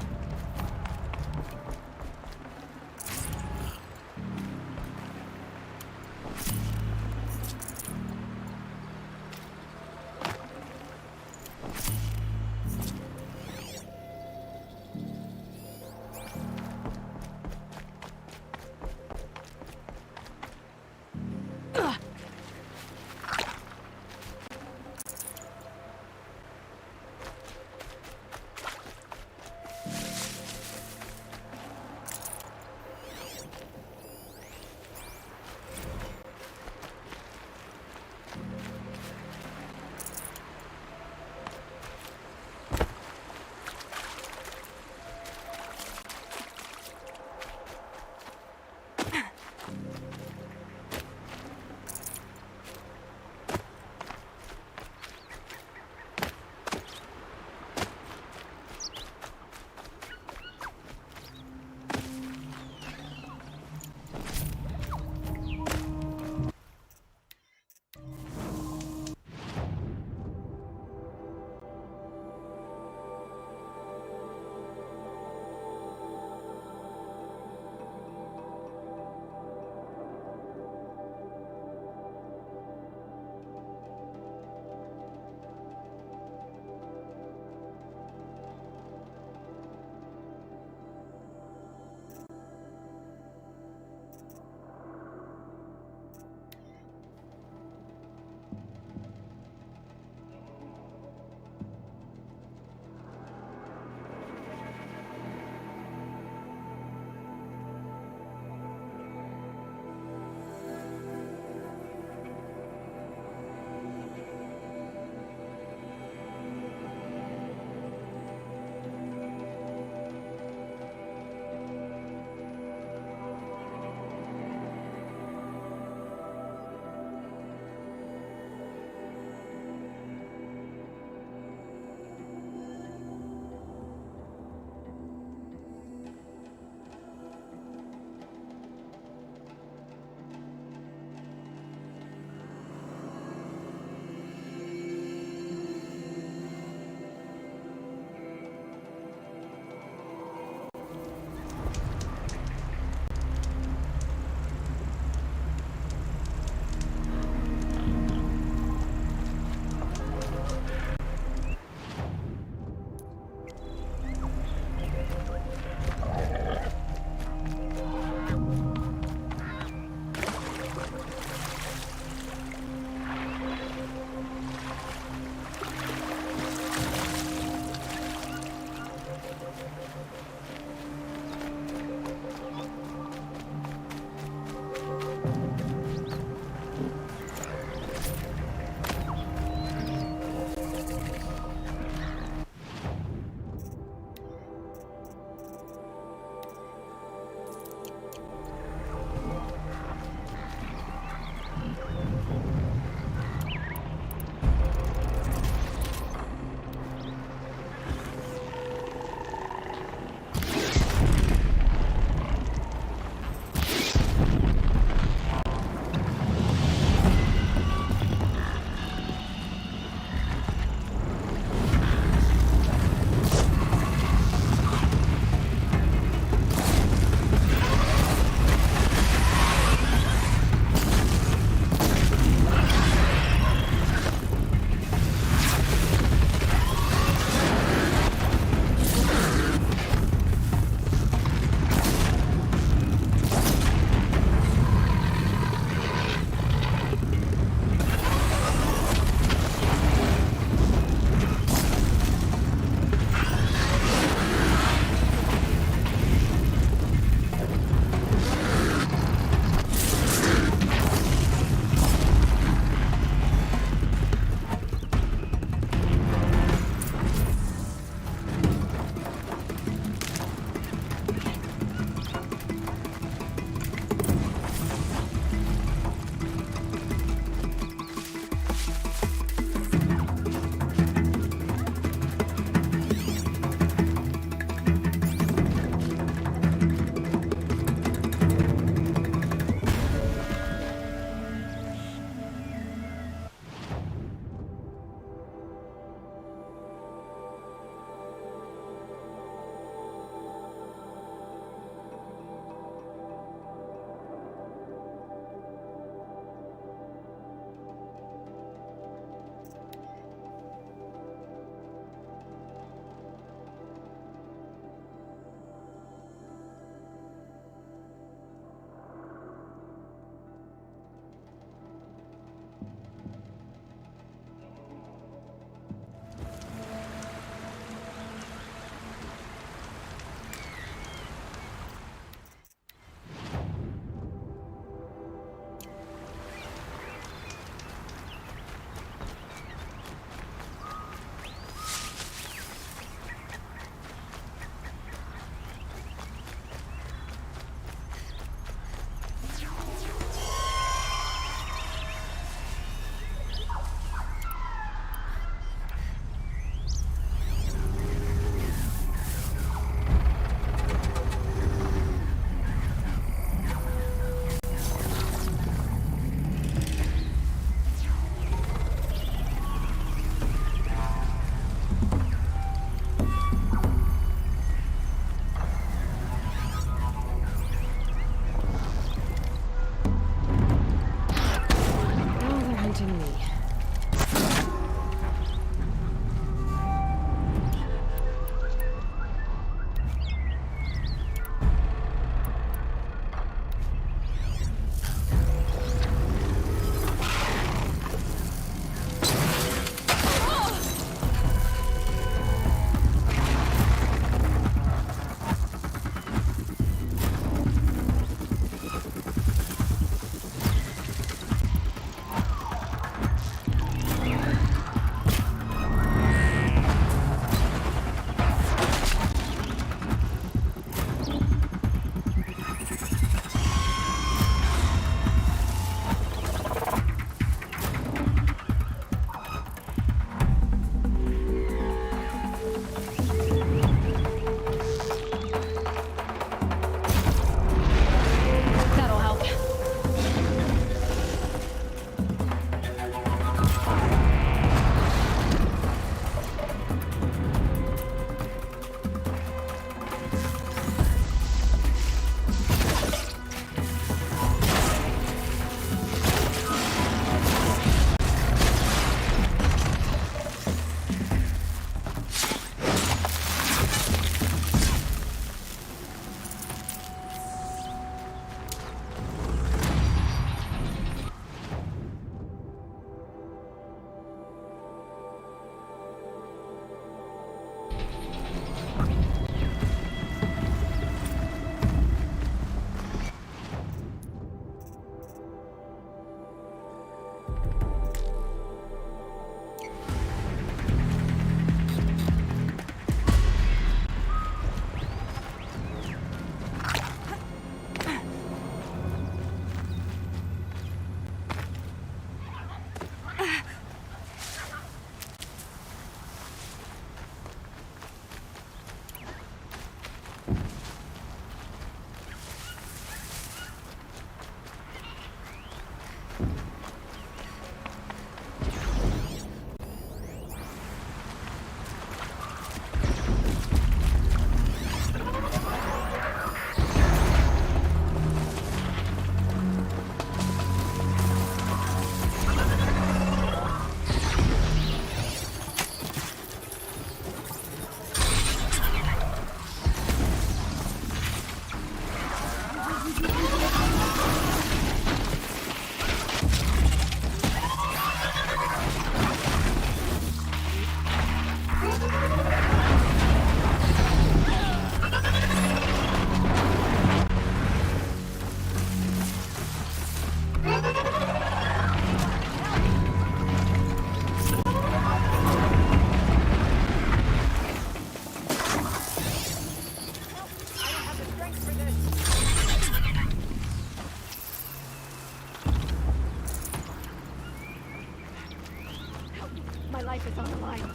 life is on the line.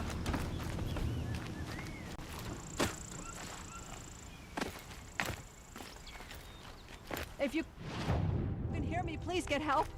If you can hear me, please get help.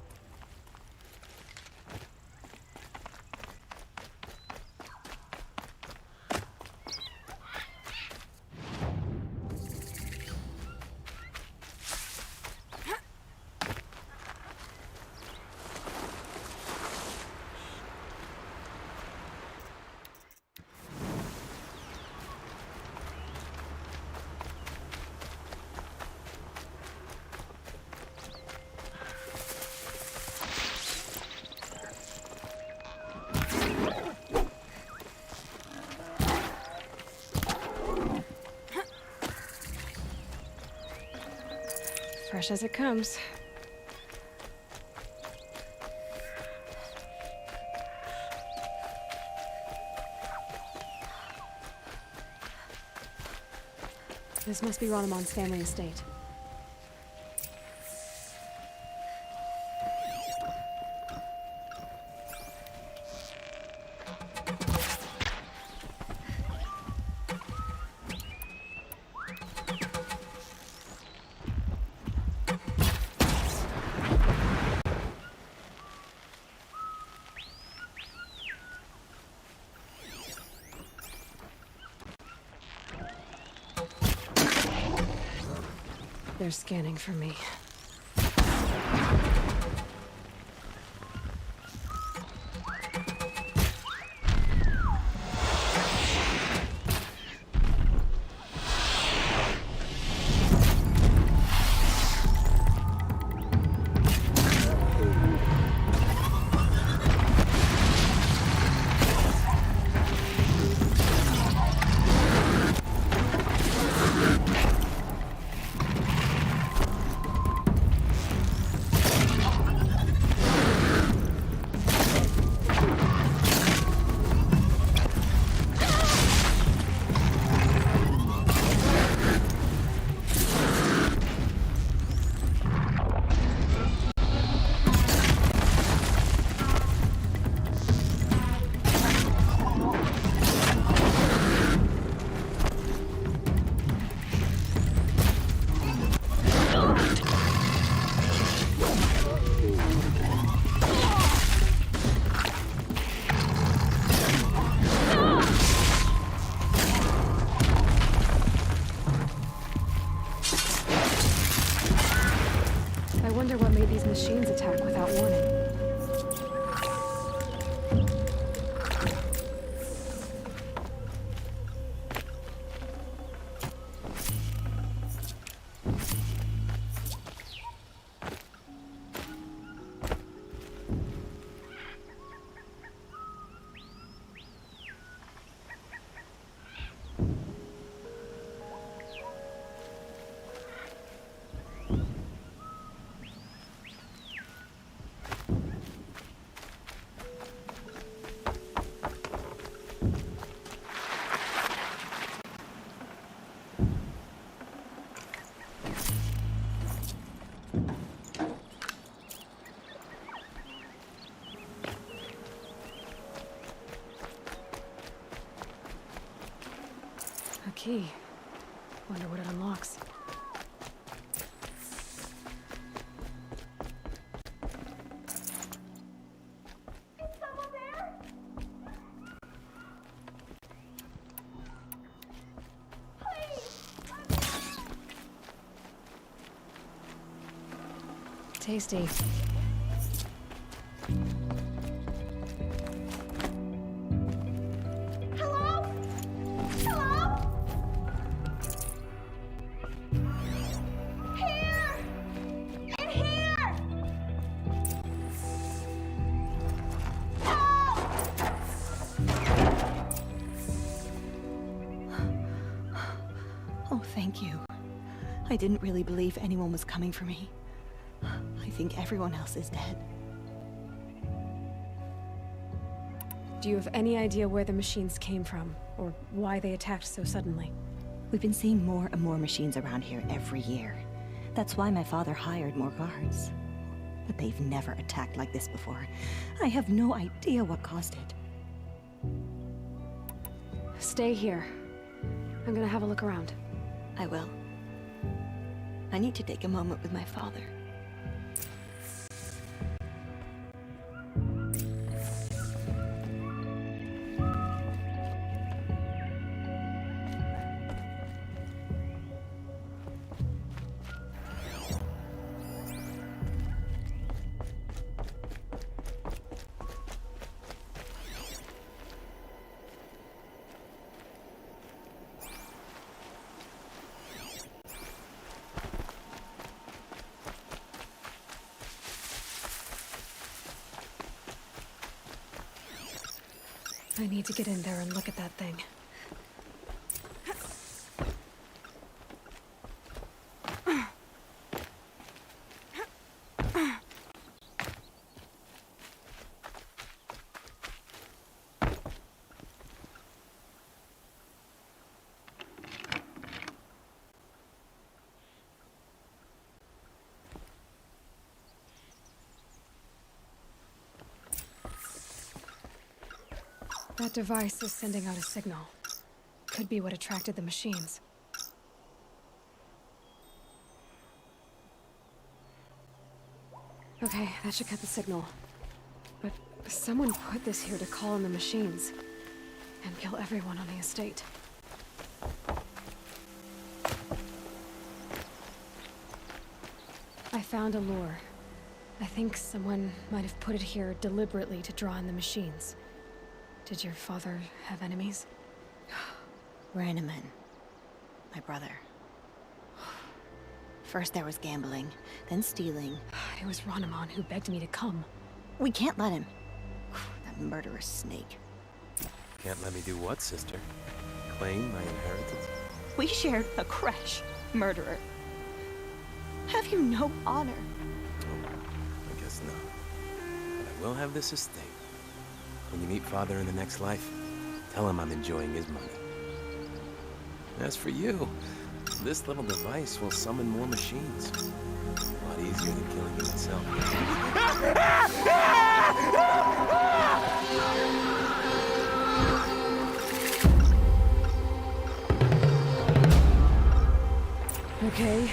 Fresh as it comes. This must be Ronamon's family estate. They're scanning for me. I wonder what made these machines attack without warning. A key. Wonder what it unlocks. Tasty. Oh, thank you. I didn't really believe anyone was coming for me. I think everyone else is dead. Do you have any idea where the machines came from, or why they attacked so suddenly? We've been seeing more and more machines around here every year. That's why my father hired more guards. But they've never attacked like this before. I have no idea what caused it. Stay here. I'm gonna have a look around. I will. I need to take a moment with my father. I need to get in there and look at that thing. That device is sending out a signal. Could be what attracted the machines. Okay, that should cut the signal. But someone put this here to call in the machines. And kill everyone on the estate. I found a lure. I think someone might have put it here deliberately to draw in the machines. Did your father have enemies? Grimniaene, my brother. First there was gambling, then stealing. It was Grimniaene who begged me to come. We can't let him. That murderous snake. Can't let me do what, sister? Claim my inheritance? We shared a creche, murderer. Have you no honor? Oh, I guess not. But I will have this estate. When you meet Father in the next life, tell him I'm enjoying his money. As for you, this little device will summon more machines. A lot easier than killing you myself. Okay.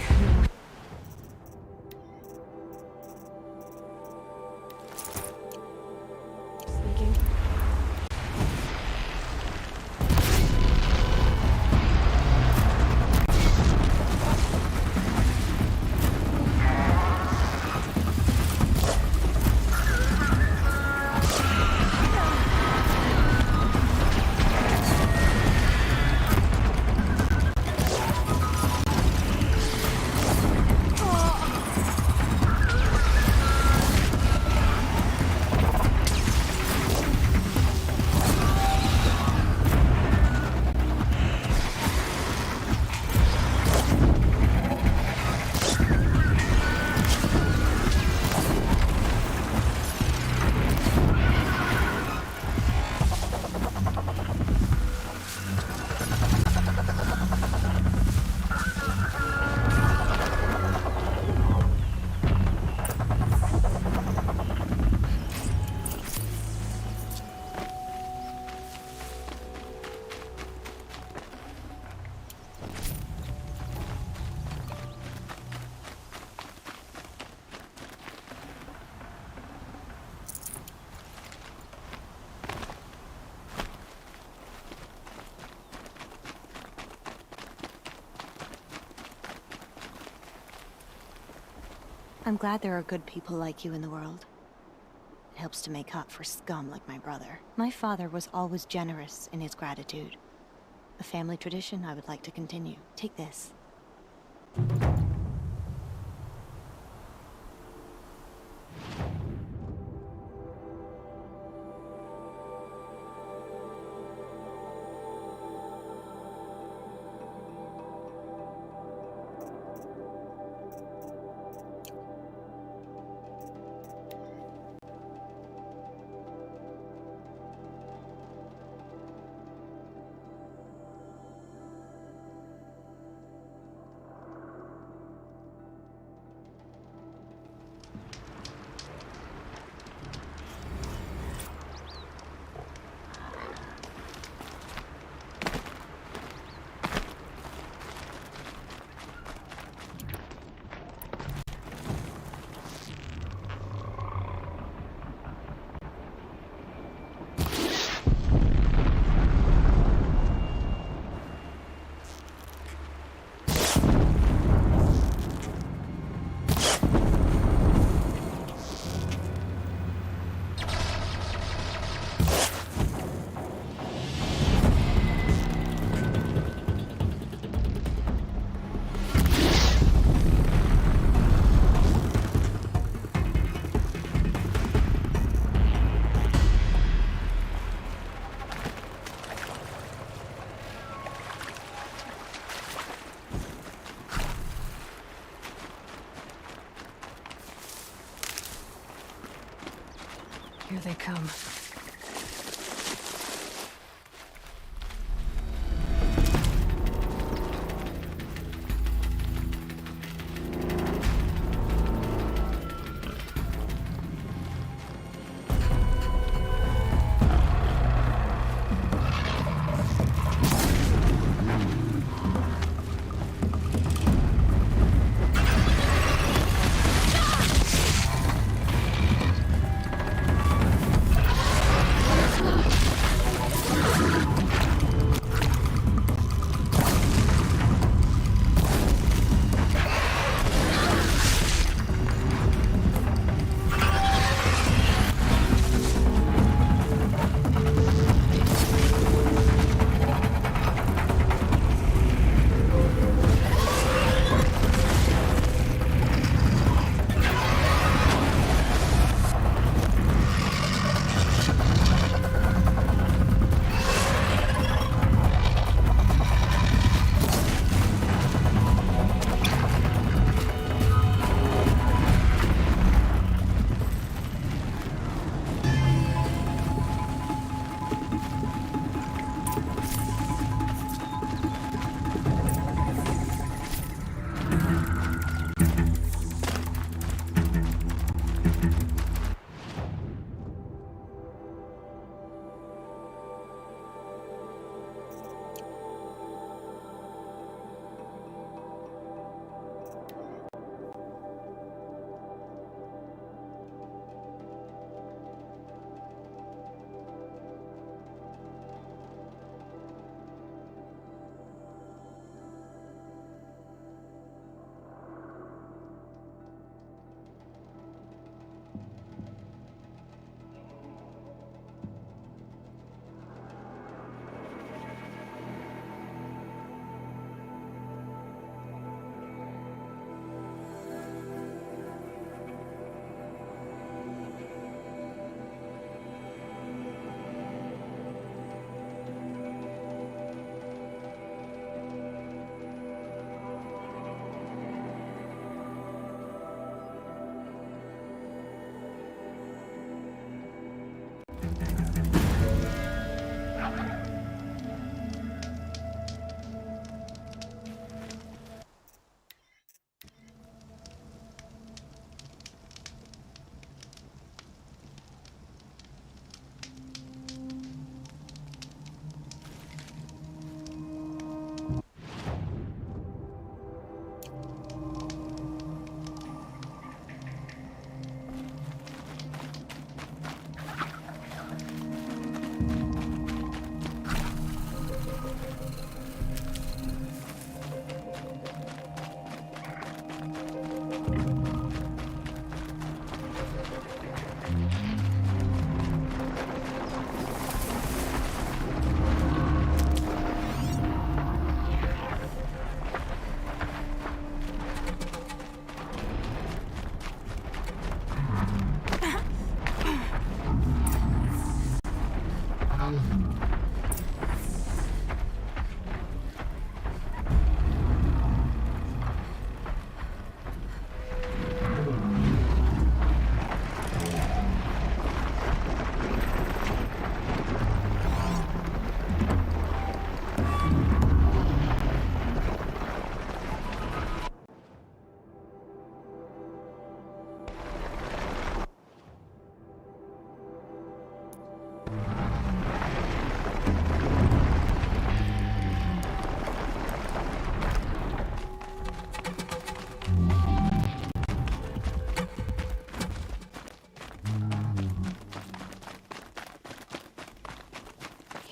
I'm glad there are good people like you in the world. It helps to make up for scum like my brother. My father was always generous in his gratitude. A family tradition I would like to continue. Take this. they come.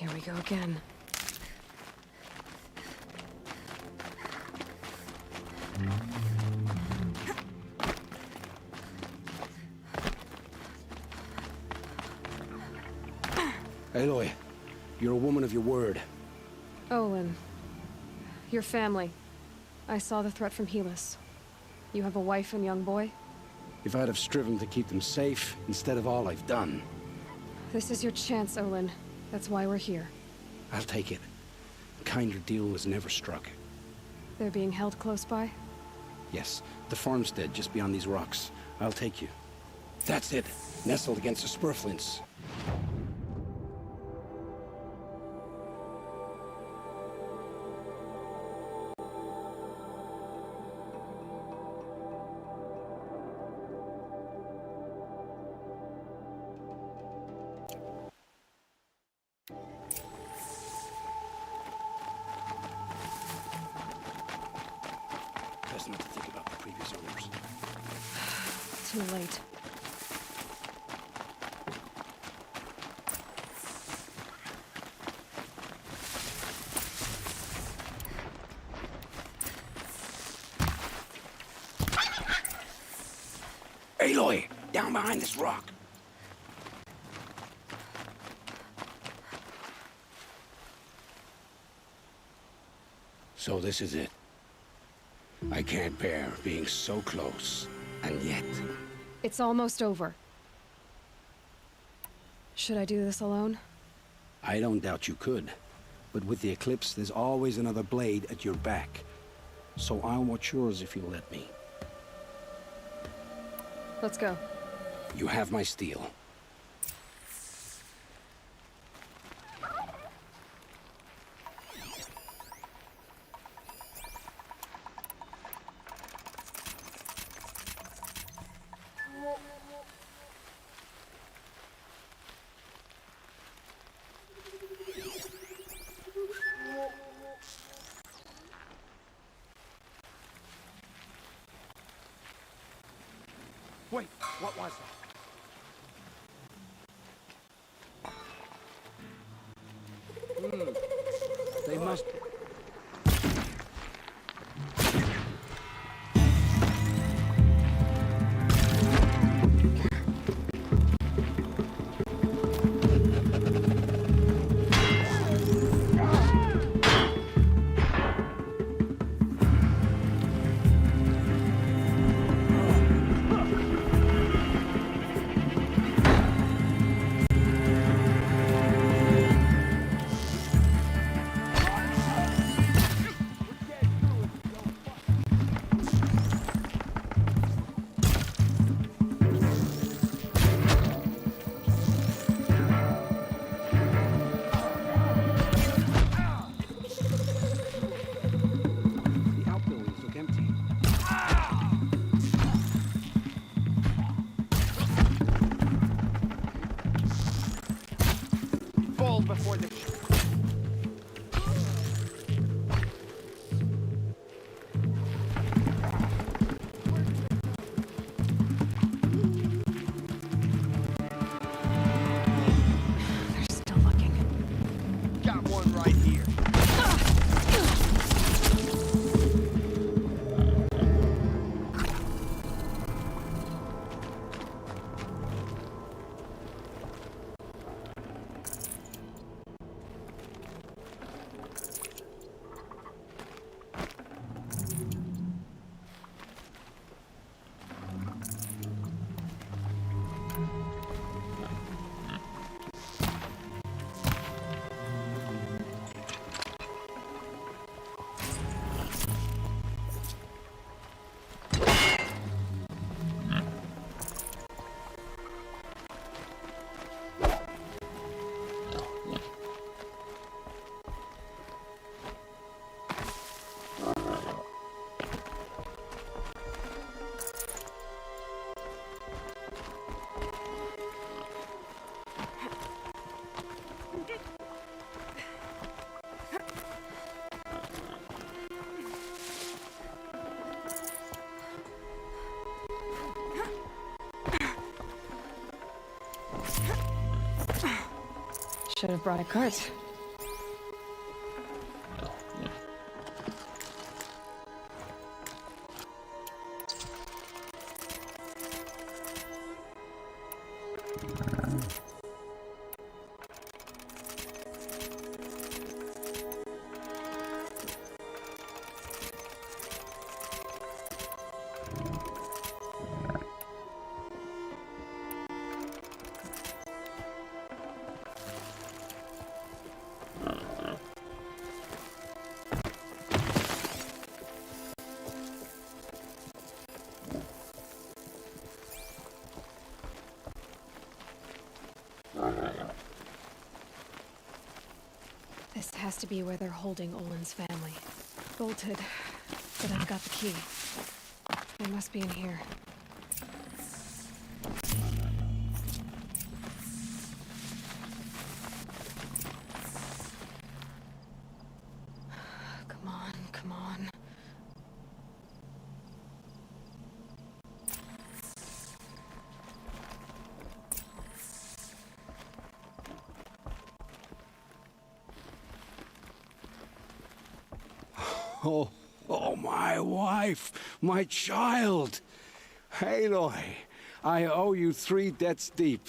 Here we go again. Aloy, you're a woman of your word. Olin. Your family. I saw the threat from Helis. You have a wife and young boy? If I'd have striven to keep them safe, instead of all I've done. This is your chance, Olin. That's why we're here. I'll take it. A kinder deal was never struck. They're being held close by? Yes, the farmstead just beyond these rocks. I'll take you. That's it. Nestled against the spurflints. best not to think about the previous owners. Too late. Aloy! Down behind this rock! So this is it. I can't bear being so close, and yet... It's almost over. Should I do this alone? I don't doubt you could. But with the Eclipse, there's always another blade at your back. So I'll watch yours if you'll let me. Let's go. You have my steel. Wait, what was that? They must... Before the... They're still looking. Got one right here. Should have brought a cart. This has to be where they're holding Olin's family. Bolted, but I've got the key. They must be in here. Come on, come on. Oh, oh, my wife, my child. Aloy, I owe you 3 debts deep.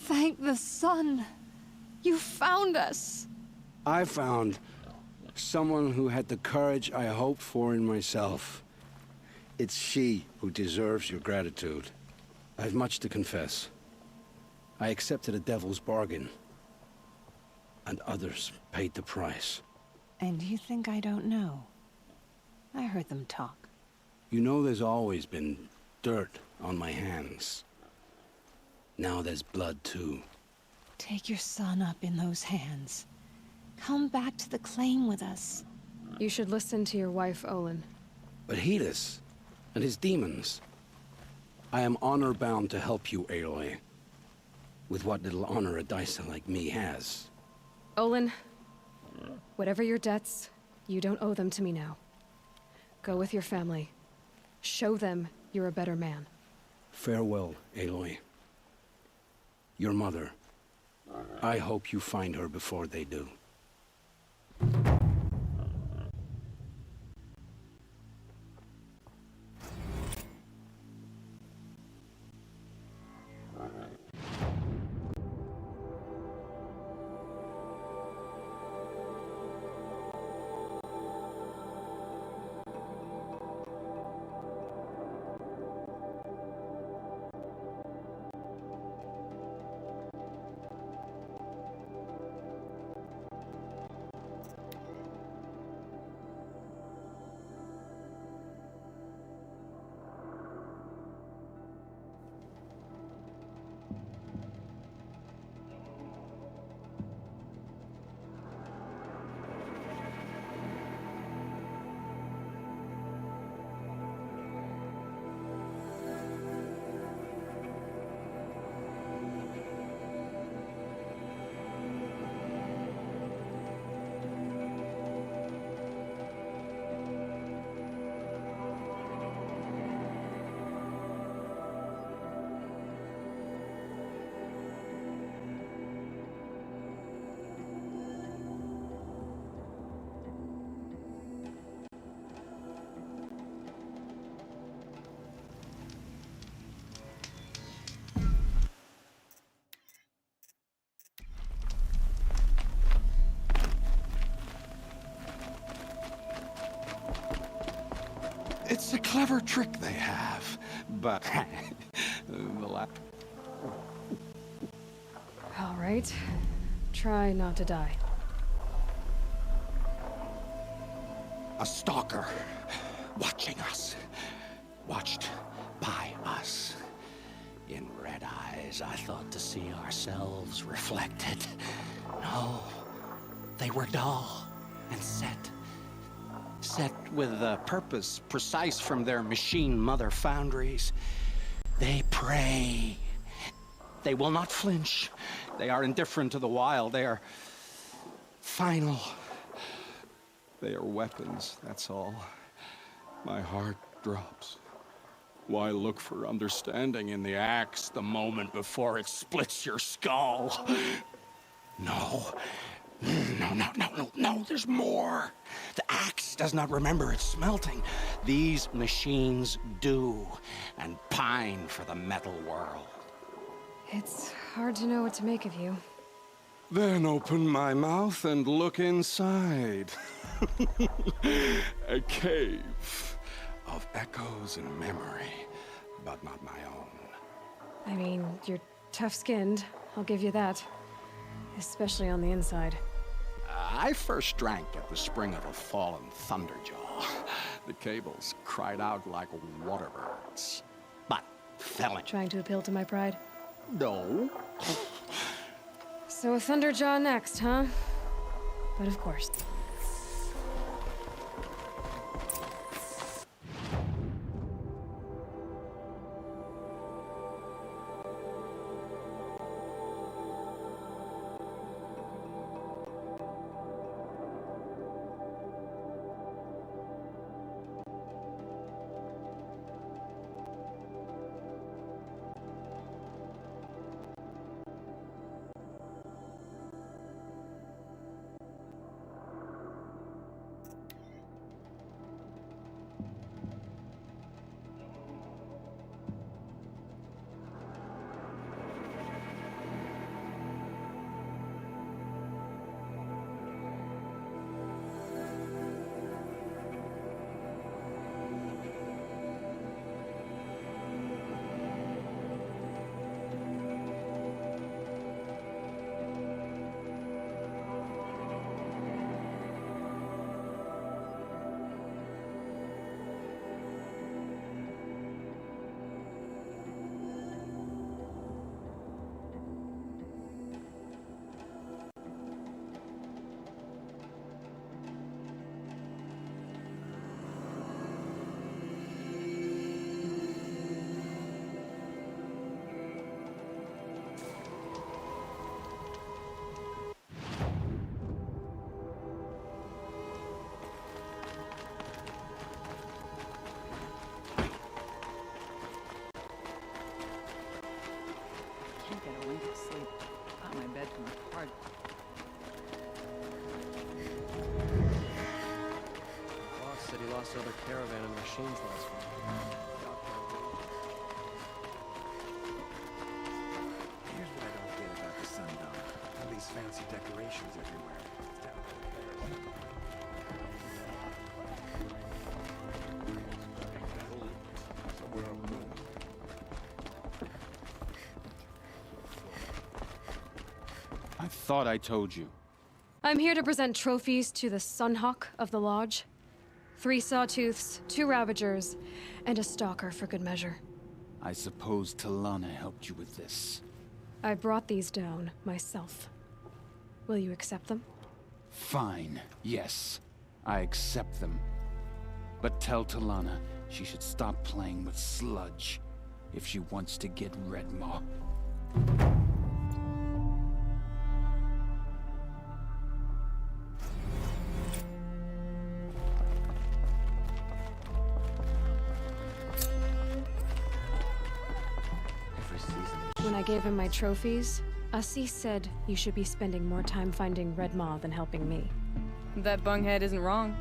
Thank the sun. You found us. I found someone who had the courage I hoped for in myself. It's she who deserves your gratitude. I've much to confess. I accepted a devil's bargain, and others paid the price. And you think I don't know? I heard them talk. You know there's always been dirt on my hands. Now there's blood too. Take your son up in those hands. Come back to the claim with us. You should listen to your wife, Olin. But Hedis and his demons. I am honor-bound to help you, Aloy. With what little honor a Dysa like me has. Olin, whatever your debts, you don't owe them to me now. Go with your family. Show them you're a better man. Farewell, Aloy. Your mother. I hope you find her before they do. It's a clever trick they have, but All right. Try not to die. a stalker watching us, watched by us. In red eyes, I thought to see ourselves reflected. No, they were dull and set with a purpose precise from their machine mother foundries. They prey. They will not flinch. They are indifferent to the wild. They are final. They are weapons, that's all. My heart drops. Why look for understanding in the axe the moment before it splits your skull? No, there's more. The axe does not remember its smelting. These machines do, and pine for the metal world. It's hard to know what to make of you. Then open my mouth and look inside. A cave of echoes and memory, but not my own. I mean, you're tough-skinned, I'll give you that. Especially on the inside. I first drank at the spring of a fallen thunderjaw. The cables cried out like waterbirds, but fell in. Trying to appeal to my pride? No. So a thunderjaw next, huh? But of course. this other caravan of machines last week. Here's what I don't get about the Sundom. All these fancy decorations everywhere. I thought I told you. I'm here to present trophies to the Sunhawk of the Lodge. 3 Sawtooths, 2 Ravagers, and a Stalker for good measure. I suppose Talana helped you with this. I brought these down myself. Will you accept them? Fine, yes. I accept them. But tell Talana she should stop playing with sludge if she wants to get Redmaw. When I gave him my trophies, Assis said you should be spending more time finding Redmaw than helping me. That bunghead isn't wrong.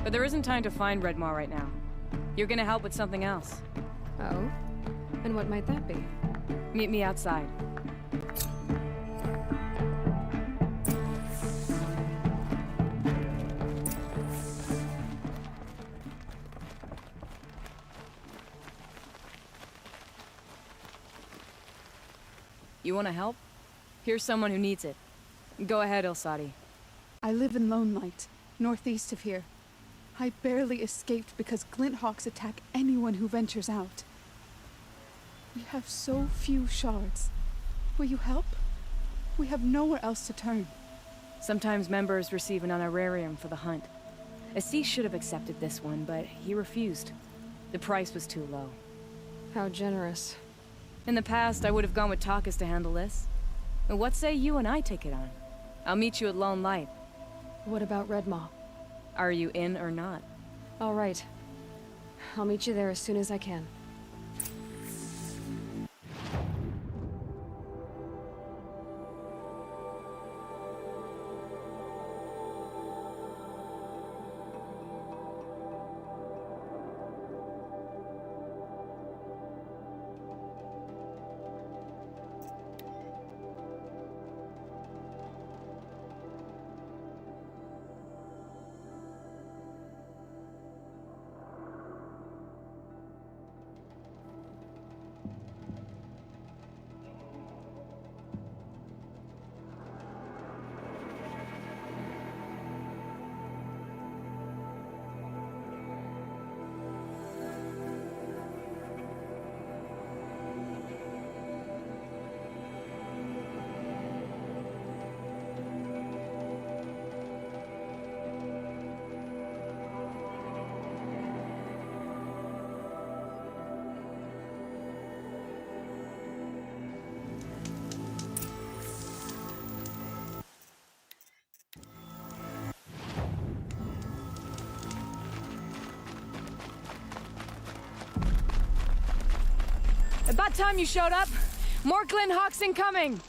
But there isn't time to find Redmaw right now. You're gonna help with something else. Oh? And what might that be? Meet me outside. You wanna help? Here's someone who needs it. Go ahead, Ilsati. I live in Lone Light, northeast of here. I barely escaped because Glinthawks attack anyone who ventures out. We have so few shards. Will you help? We have nowhere else to turn. Sometimes members receive an honorarium for the hunt. Assis should have accepted this one, but he refused. The price was too low. How generous. In the past, I would have gone with Takas to handle this. But what say you and I take it on? I'll meet you at Lone Light. What about Redmaw? Are you in or not? All right. I'll meet you there as soon as I can. About time you showed up! More Glinthawks incoming!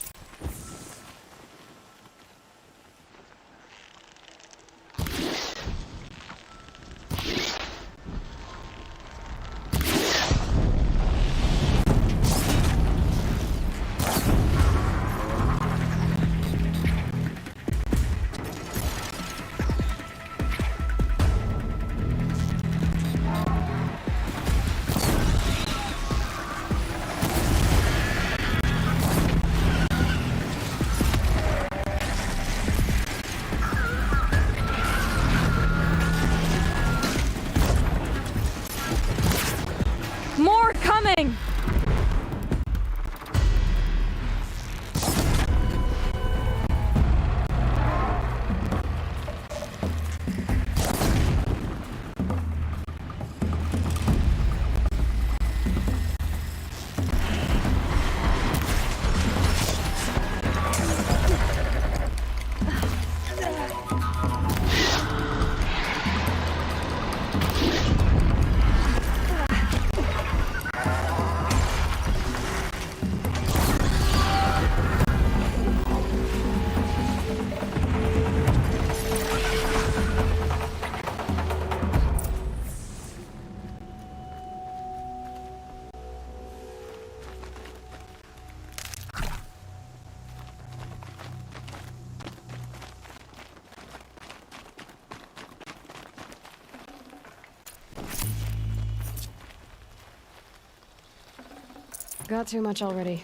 Got too much already.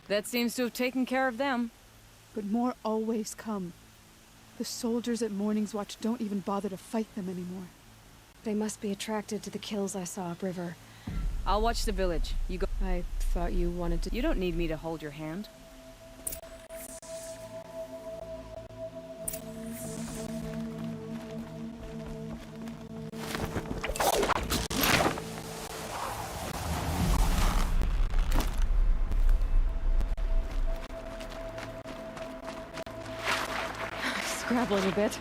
That seems to have taken care of them. But more always come. The soldiers at Morning's Watch don't even bother to fight them anymore. They must be attracted to the kills I saw upriver. I'll watch the village. You go. I thought you wanted to. You don't need me to hold your hand. Scrabbling a bit.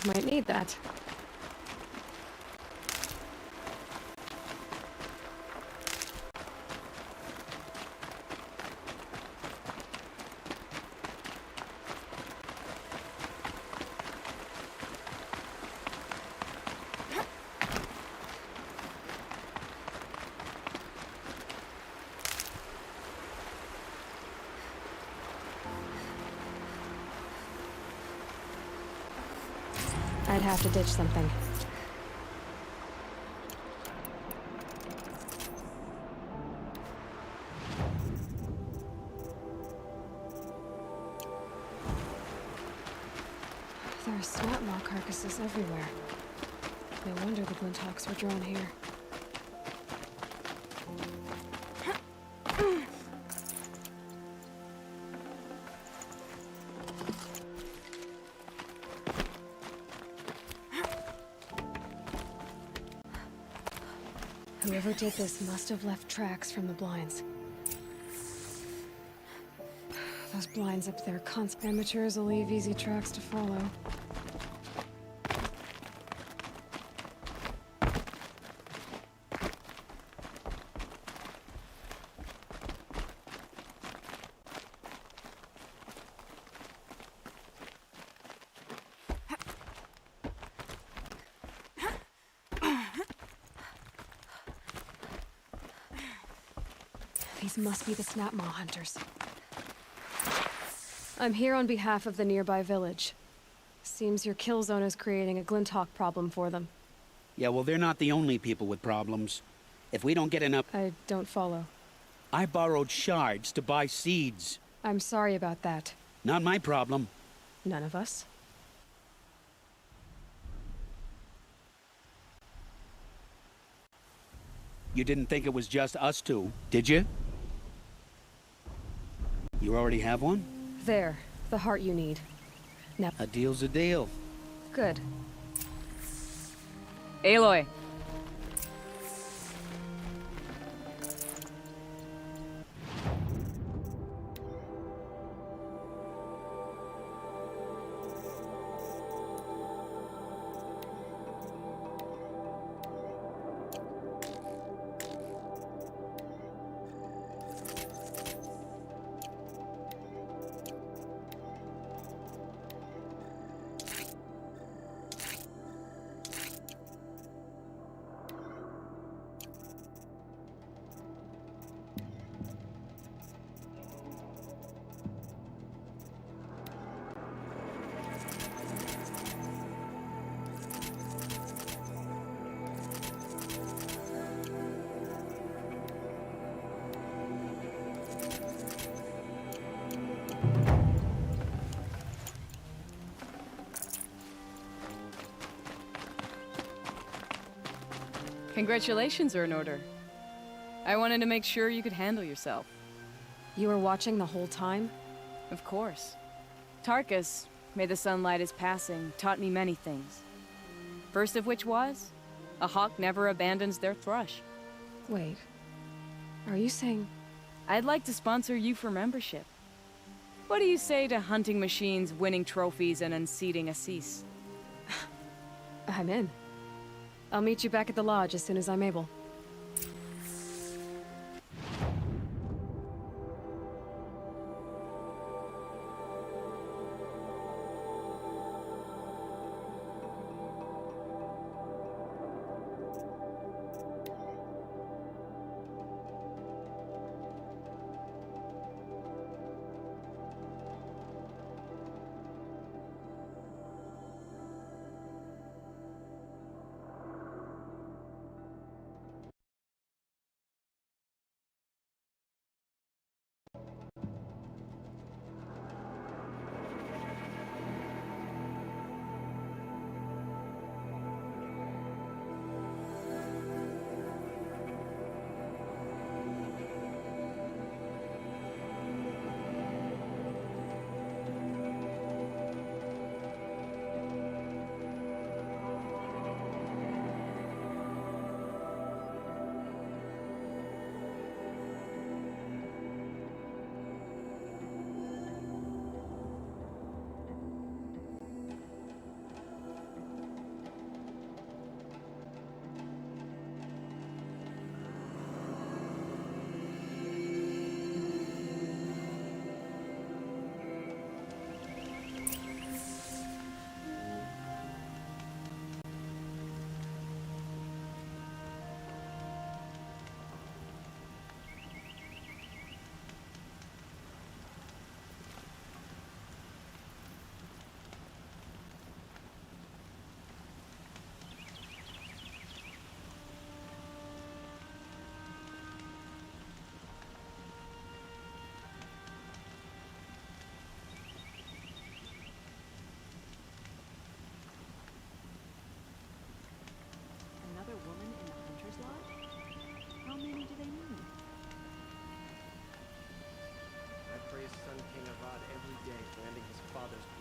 Might need that. I'd have to ditch something. There are snot-maw carcasses everywhere. No wonder the Glinthawks were drawn here. Whoever did this must have left tracks from the blinds. Those blinds up there, amateurs will leave easy tracks to follow. Must be the Snapmaw hunters. I'm here on behalf of the nearby village. Seems your kill zone is creating a Glinthawk problem for them. Yeah, well, they're not the only people with problems. If we don't get enough... I don't follow. I borrowed shards to buy seeds. I'm sorry about that. Not my problem. None of us. You didn't think it was just us two, did you? You already have one? There. The heart you need. Now... A deal's a deal. Good. Aloy. Congratulations are in order. I wanted to make sure you could handle yourself. You were watching the whole time? Of course. Tarkus, may the sunlight is passing, taught me many things. First of which was, a hawk never abandons their thrush. Wait. Are you saying... I'd like to sponsor you for membership. What do you say to hunting machines, winning trophies, and unseating Assis? I'm in. I'll meet you back at the lodge as soon as I'm able.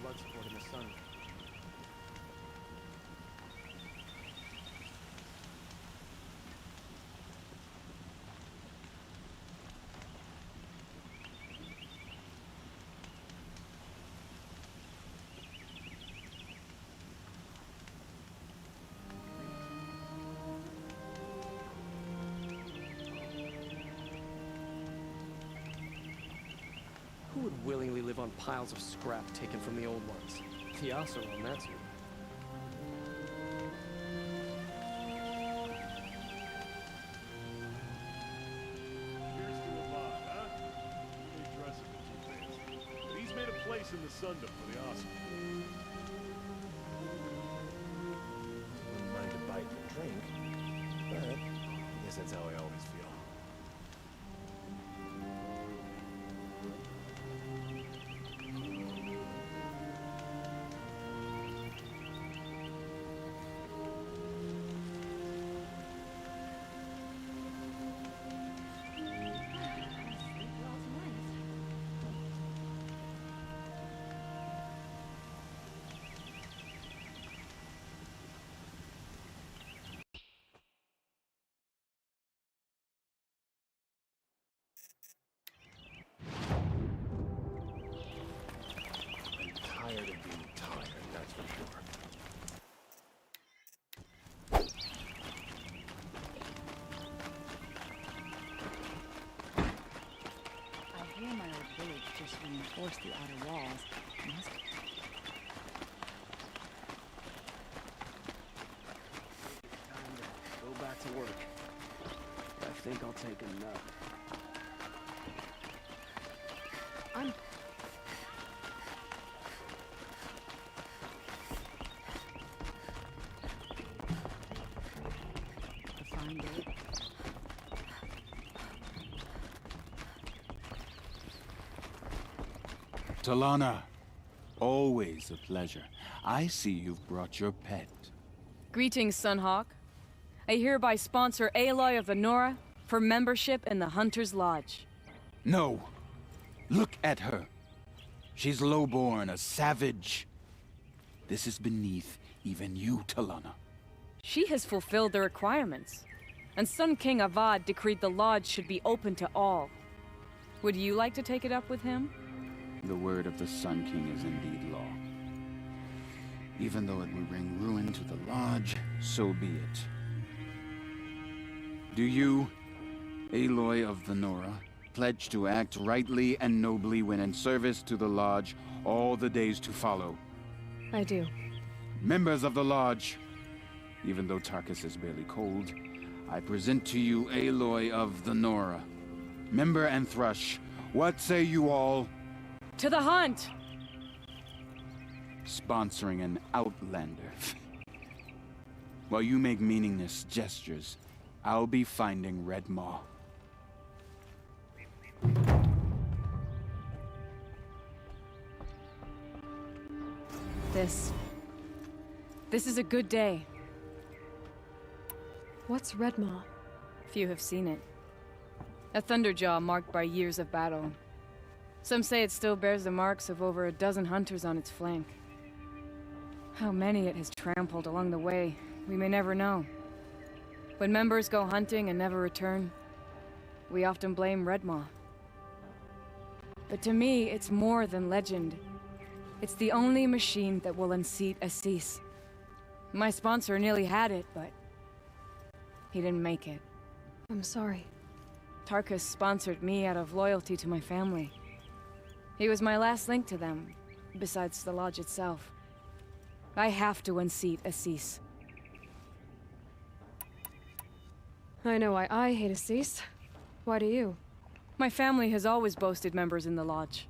blood sport in the sun. Who would willingly live on piles of scrap taken from the old ones? The Oseram, that's who. Here's to a lot, huh? Sunda for the arsenal. Wouldn't mind a bite and a drink, but I guess that's how I always feel. Tired of being tired, that's for sure. I hear my old village just reinforced the outer walls. Must Time to go back to work. I think I'll take a nap. I'm... A fine day. Talana, always a pleasure. I see you've brought your pet. Greetings, Sunhawk. I hereby sponsor Aloy of the Nora for membership in the Hunter's Lodge. No. Look at her. She's lowborn, a savage. This is beneath even you, Talana. She has fulfilled the requirements, and Sun King Avad decreed the Lodge should be open to all. Would you like to take it up with him? The word of the Sun King is indeed law. Even though it would bring ruin to the Lodge, so be it. Do you, Aloy of the Nora, pledge to act rightly and nobly when in service to the Lodge all the days to follow? I do. Members of the Lodge, even though Tarkus is barely cold, I present to you Aloy of the Nora. Member and Thrush, what say you all? To the hunt! Sponsoring an outlander. While you make meaningless gestures, I'll be finding Red Maw. This is a good day. What's Redmaw? Few have seen it. A thunderjaw marked by years of battle. Some say it still bears the marks of over a dozen hunters on its flank. How many it has trampled along the way, we may never know. When members go hunting and never return, we often blame Redmaw. But to me, it's more than legend. It's the only machine that will unseat Assis. My sponsor nearly had it, but he didn't make it. I'm sorry. Tarkus sponsored me out of loyalty to my family. He was my last link to them, besides the Lodge itself. I have to unseat Assis. I know why I hate Assis. Why do you? My family has always boasted members in the Lodge.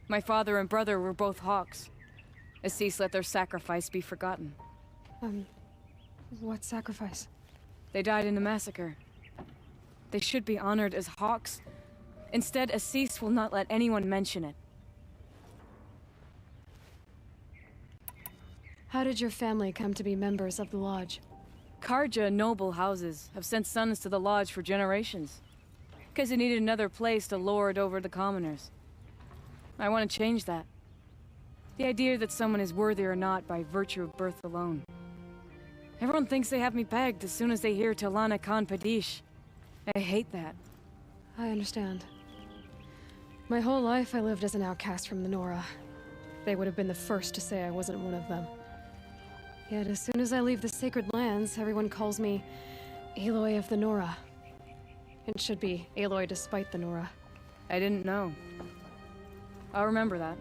My father and brother were both Hawks. Assis let their sacrifice be forgotten. What sacrifice? They died in the massacre. They should be honored as Hawks. Instead, Assis will not let anyone mention it. How did your family come to be members of the Lodge? Karja noble houses have sent sons to the Lodge for generations. Because they needed another place to lord over the commoners. I want to change that. The idea that someone is worthy or not by virtue of birth alone. Everyone thinks they have me pegged as soon as they hear Talana Khan Padish. I hate that. I understand. My whole life I lived as an outcast from the Nora. They would have been the first to say I wasn't one of them. Yet as soon as I leave the sacred lands, everyone calls me Aloy of the Nora. It should be Aloy despite the Nora. I didn't know. I'll remember that.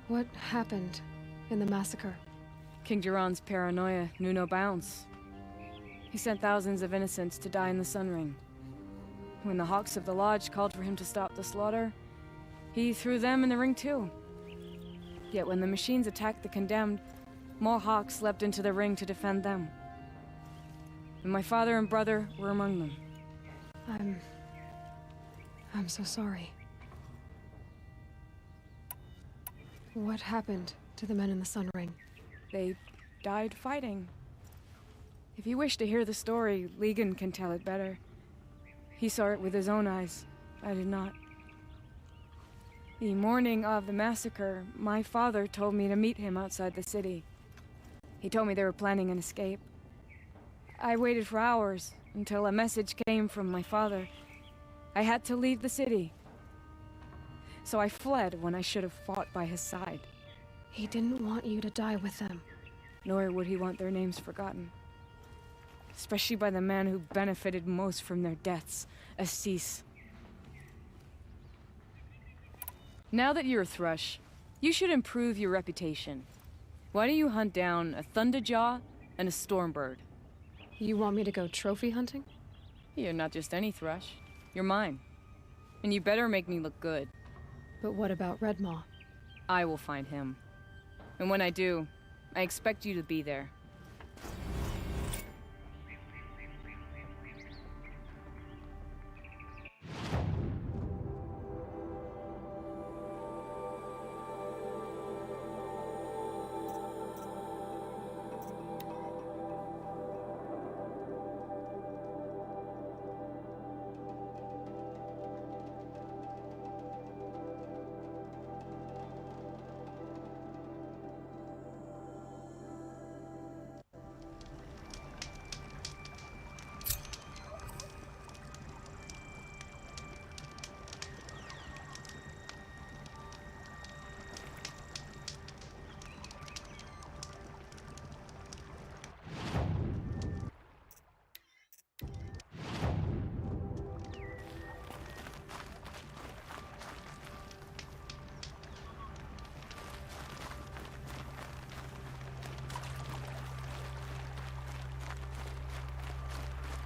What happened in the massacre? King Duran's paranoia knew no bounds. He sent thousands of innocents to die in the Sun Ring. When the Hawks of the Lodge called for him to stop the slaughter, He threw them in the ring too. Yet when the machines attacked the condemned, more hawks leapt into the ring to defend them. And my father and brother were among them. I'm so sorry. What happened to the men in the Sun Ring? They died fighting. If you wish to hear the story, Legan can tell it better. He saw it with his own eyes. I did not. The morning of the massacre, my father told me to meet him outside the city. He told me they were planning an escape. I waited for hours until a message came from my father. I had to leave the city. So I fled when I should have fought by his side. He didn't want you to die with them. Nor would he want their names forgotten. Especially by the man who benefited most from their deaths, Assis. Now that you're a Thrush, you should improve your reputation. Why don't you hunt down a Thunderjaw and a Stormbird? You want me to go trophy hunting? You're not just any Thrush. You're mine. And you better make me look good. But what about Redmaw? I will find him. And when I do, I expect you to be there.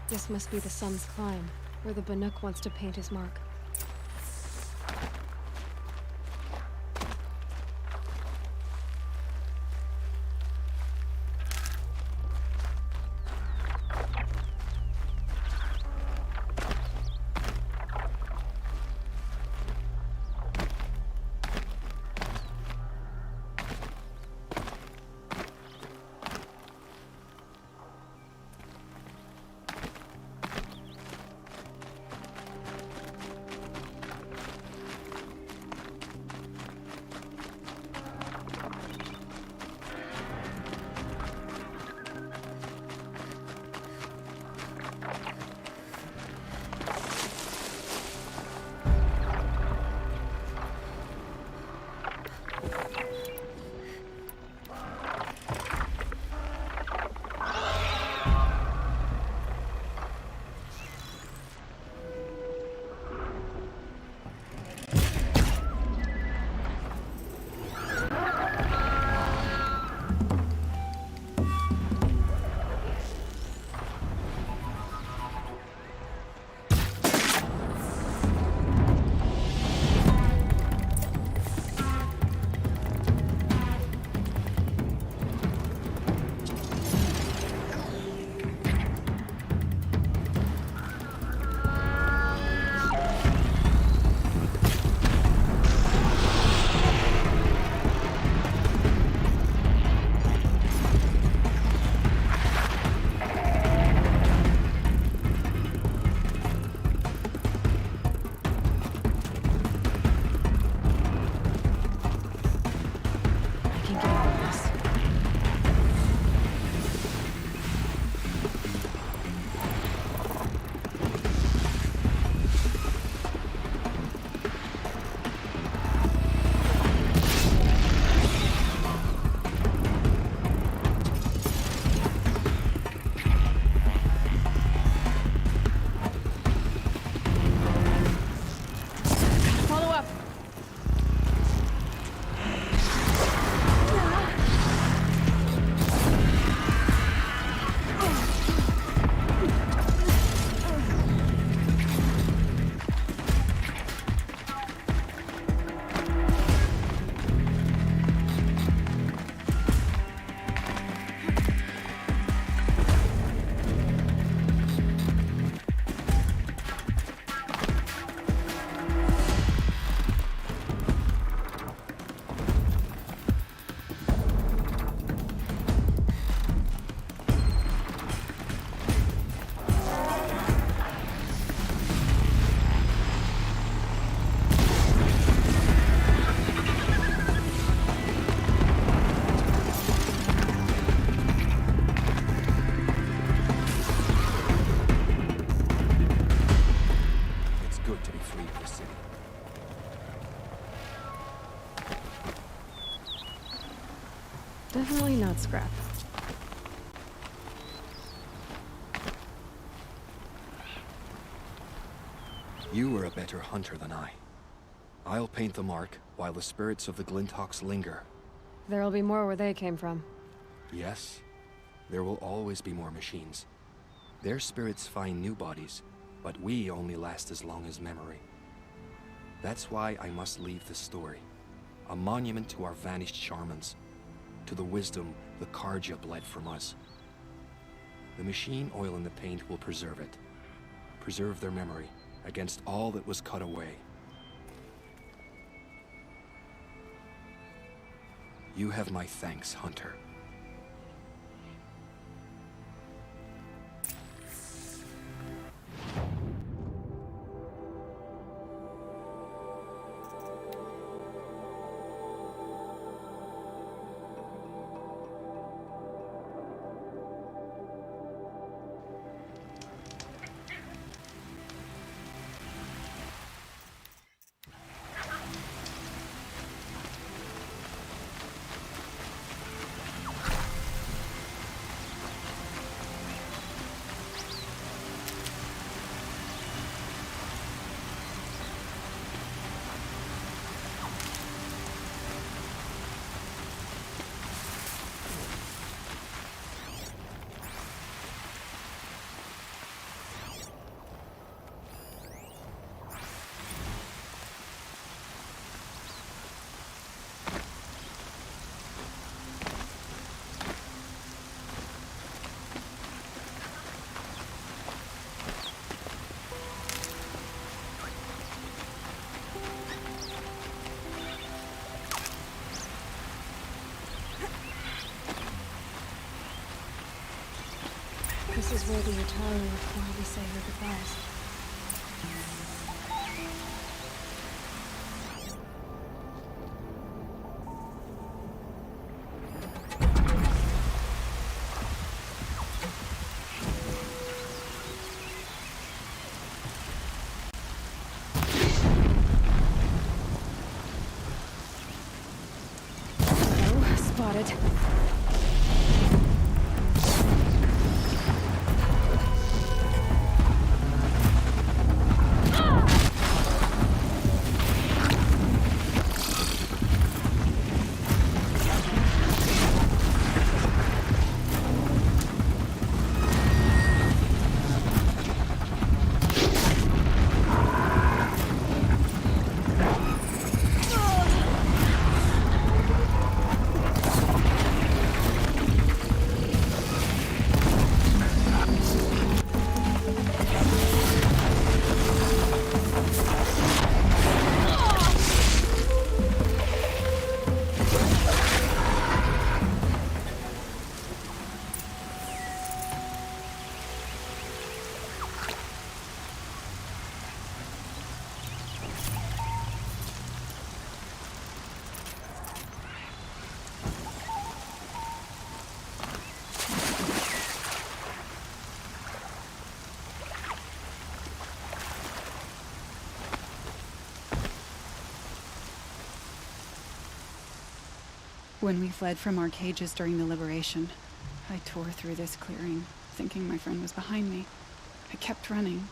This must be the Sun's Climb, where the Banuk wants to paint his mark. Definitely not scrap. You were a better hunter than I. I'll paint the mark while the spirits of the Glinthawks linger. There'll be more where they came from. Yes, there will always be more machines. Their spirits find new bodies, but we only last as long as memory. That's why I must leave this story. A monument to our vanished shamans, to the wisdom the Karja bled from us. The machine oil in the paint will preserve it. Preserve their memory against all that was cut away. You have my thanks, Hunter. This is where the Atari will quietly say her goodbyes. Oh, spotted. When we fled from our cages during the liberation, I tore through this clearing, thinking my friend was behind me. I kept running,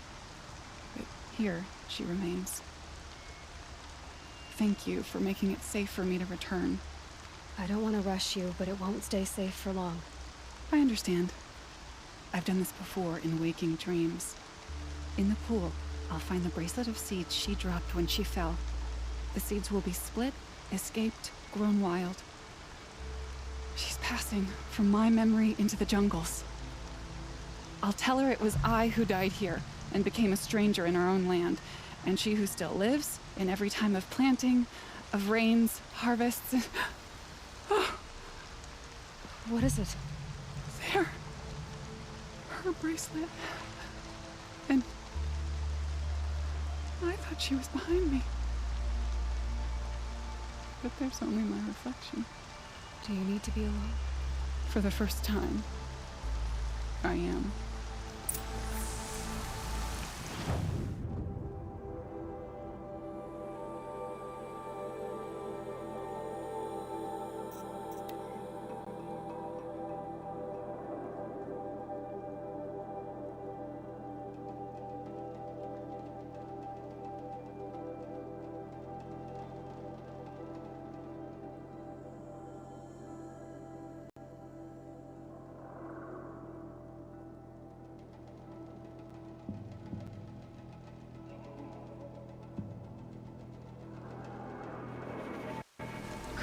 but here she remains. Thank you for making it safe for me to return. I don't want to rush you, but it won't stay safe for long. I understand. I've done this before in waking dreams. In the pool, I'll find the bracelet of seeds she dropped when she fell. The seeds will be split, escaped, grown wild. She's passing from my memory into the jungles. I'll tell her it was I who died here and became a stranger in our own land, and she who still lives in every time of planting, of rains, harvests. What is it? There. Her bracelet. And I thought she was behind me. But there's only my reflection. Do you need to be alone? For the first time, I am.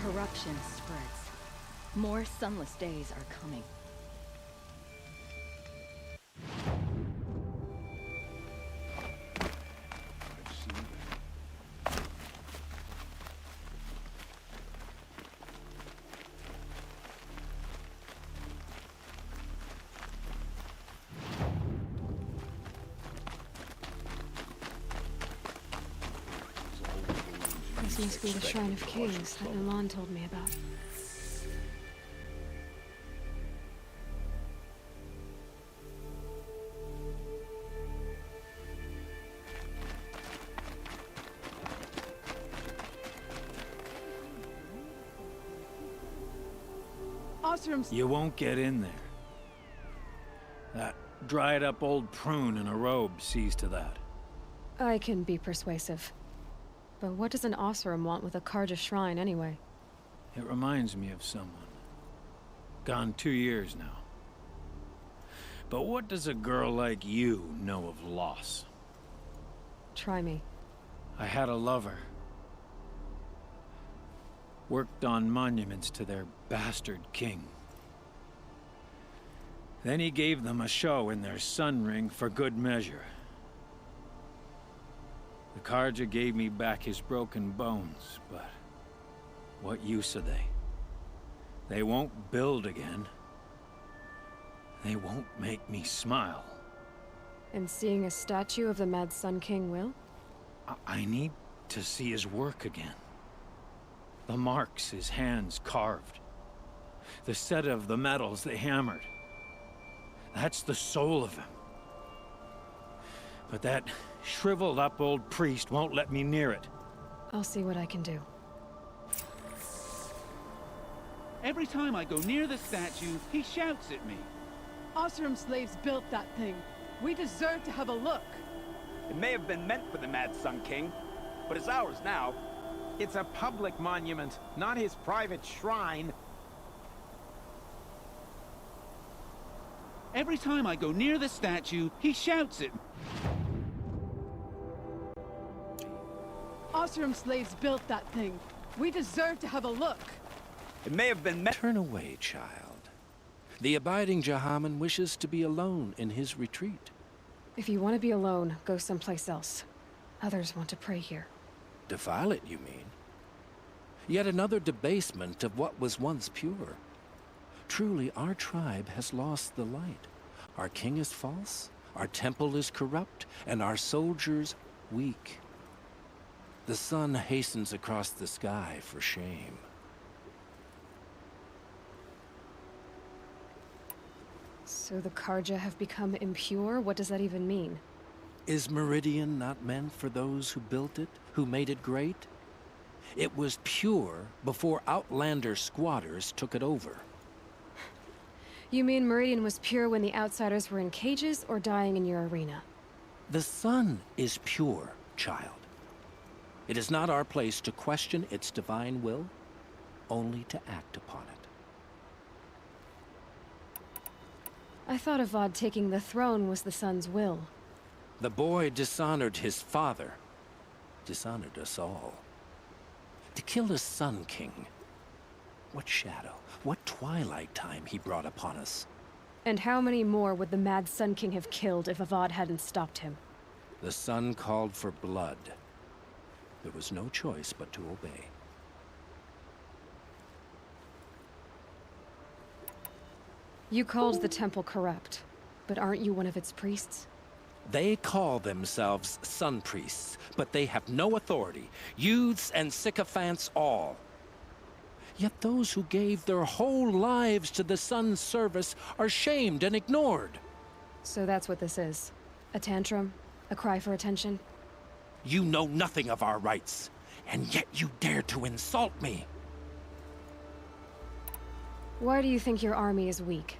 corruption spreads. More sunless days are coming. This must be the Shrine of Kings that Milan told me about. Osram's... You won't get in there. That dried-up old prune in a robe sees to that. I can be persuasive. But what does an Osram want with a Karja shrine, anyway? It reminds me of someone. Gone 2 years now. But what does a girl like you know of loss? Try me. I had a lover. Worked on monuments to their bastard king. Then he gave them a show in their sun ring for good measure. The Karja gave me back his broken bones, but what use are they? They won't build again. They won't make me smile. And seeing a statue of the Mad Sun King will? I need to see his work again. The marks his hands carved. The set of the metals they hammered. That's the soul of him. But that shriveled up old priest won't let me near it. I'll see what I can do. Every time I go near the statue, he shouts at me. Osram slaves built that thing. We deserve to have a look. It may have been meant for the Mad Sun King, but it's ours now. It's a public monument, not his private shrine. Every time I go near the statue, he shouts at me. Osram slaves built that thing. We deserve to have a look. It may have been meant... Turn away, child. The abiding Jahaman wishes to be alone in his retreat. If you want to be alone, go someplace else. Others want to pray here. Defile it, you mean? Yet another debasement of what was once pure. Truly, our tribe has lost the light. Our king is false, our temple is corrupt, and our soldiers weak. The sun hastens across the sky for shame. So the Karja have become impure? What does that even mean? Is Meridian not meant for those who built it, who made it great? It was pure before outlander squatters took it over. You mean Meridian was pure when the outsiders were in cages or dying in your arena? The sun is pure, child. It is not our place to question its divine will, only to act upon it. I thought Avad taking the throne was the sun's will. The boy dishonored his father, dishonored us all. To kill a Sun King. What shadow, what twilight time he brought upon us. And how many more would the Mad Sun King have killed if Avad hadn't stopped him? The sun called for blood. There was no choice but to obey. You called the temple corrupt, but aren't you one of its priests? They call themselves sun priests, but they have no authority. Youths and sycophants all. Yet those who gave their whole lives to the sun's service are shamed and ignored. So that's what this is. A tantrum? A cry for attention? You know nothing of our rights, and yet you dare to insult me. Why do you think your army is weak?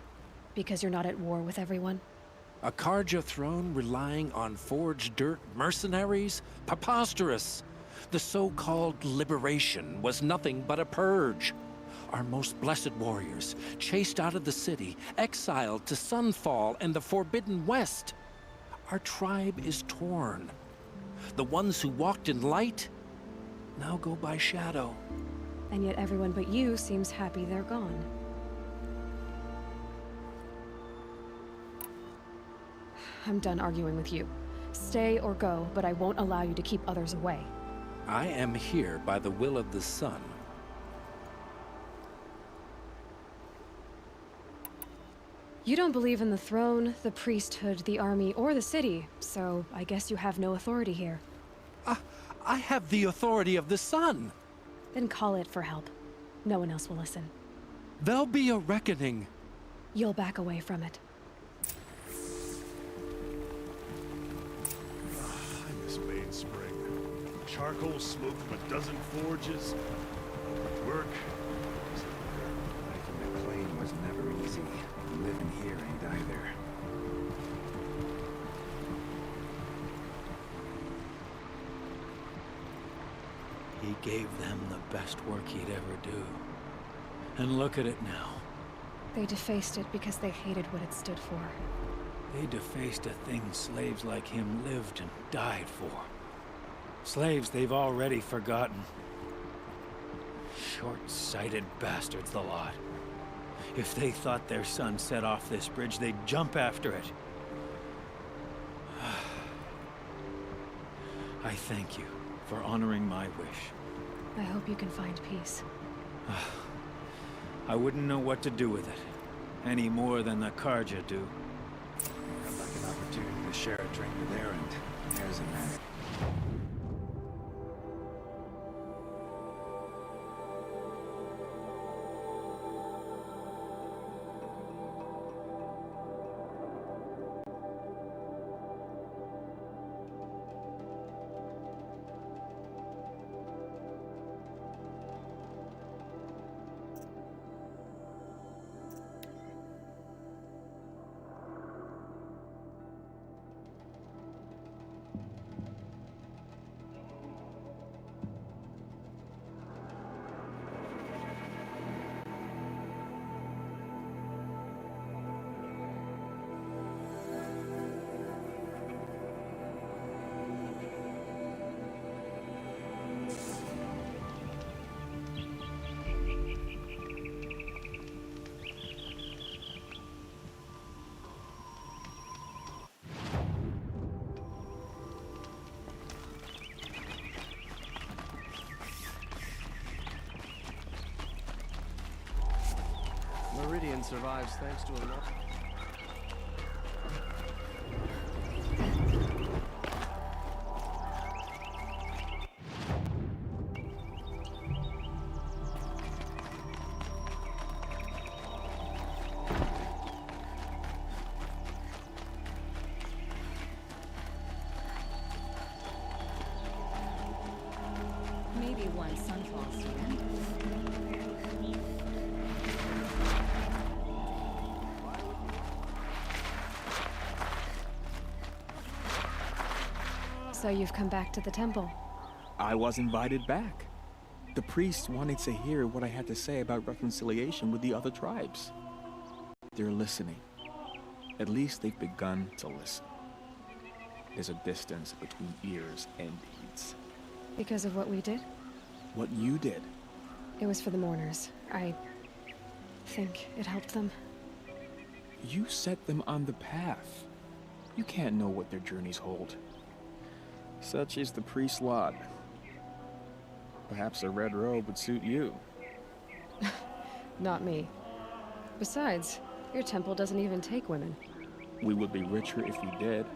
Because you're not at war with everyone? A Karja throne relying on forged dirt mercenaries? Preposterous! The so-called liberation was nothing but a purge. Our most blessed warriors, chased out of the city, exiled to Sunfall and the Forbidden West. Our tribe is torn. The ones who walked in light now go by shadow. And yet everyone but you seems happy they're gone. I'm done arguing with you. Stay or go, but I won't allow you to keep others away. I am here by the will of the sun. You don't believe in the throne, the priesthood, the army, or the city, so I guess you have no authority here. I have the authority of the sun. Then call it for help. No one else will listen. There'll be a reckoning. You'll back away from it. I miss Main Spring. Charcoal smoke from a dozen forges. Work. Life in McLean was never easy. Living here ain't either. He gave them the best work he'd ever do. And look at it now. They defaced it because they hated what it stood for. They defaced a thing slaves like him lived and died for. Slaves they've already forgotten. Short-sighted bastards, the lot. If they thought their son set off this bridge, they'd jump after it. I thank you for honoring my wish. I hope you can find peace. I wouldn't know what to do with it, any more than the Karja do. I'd like an opportunity to share a drink with Erend. There's a man. Meridian survives thanks to a lot. Maybe one sunfall student. So you've come back to the temple. I was invited back. The priests wanted to hear what I had to say about reconciliation with the other tribes. They're listening. At least they've begun to listen. There's a distance between ears and deeds. Because of what we did? What you did. It was for the mourners. I think it helped them. You set them on the path. You can't know what their journeys hold. Such is the priest's lot. Perhaps a red robe would suit you. Not me. Besides, your temple doesn't even take women. We would be richer if we did.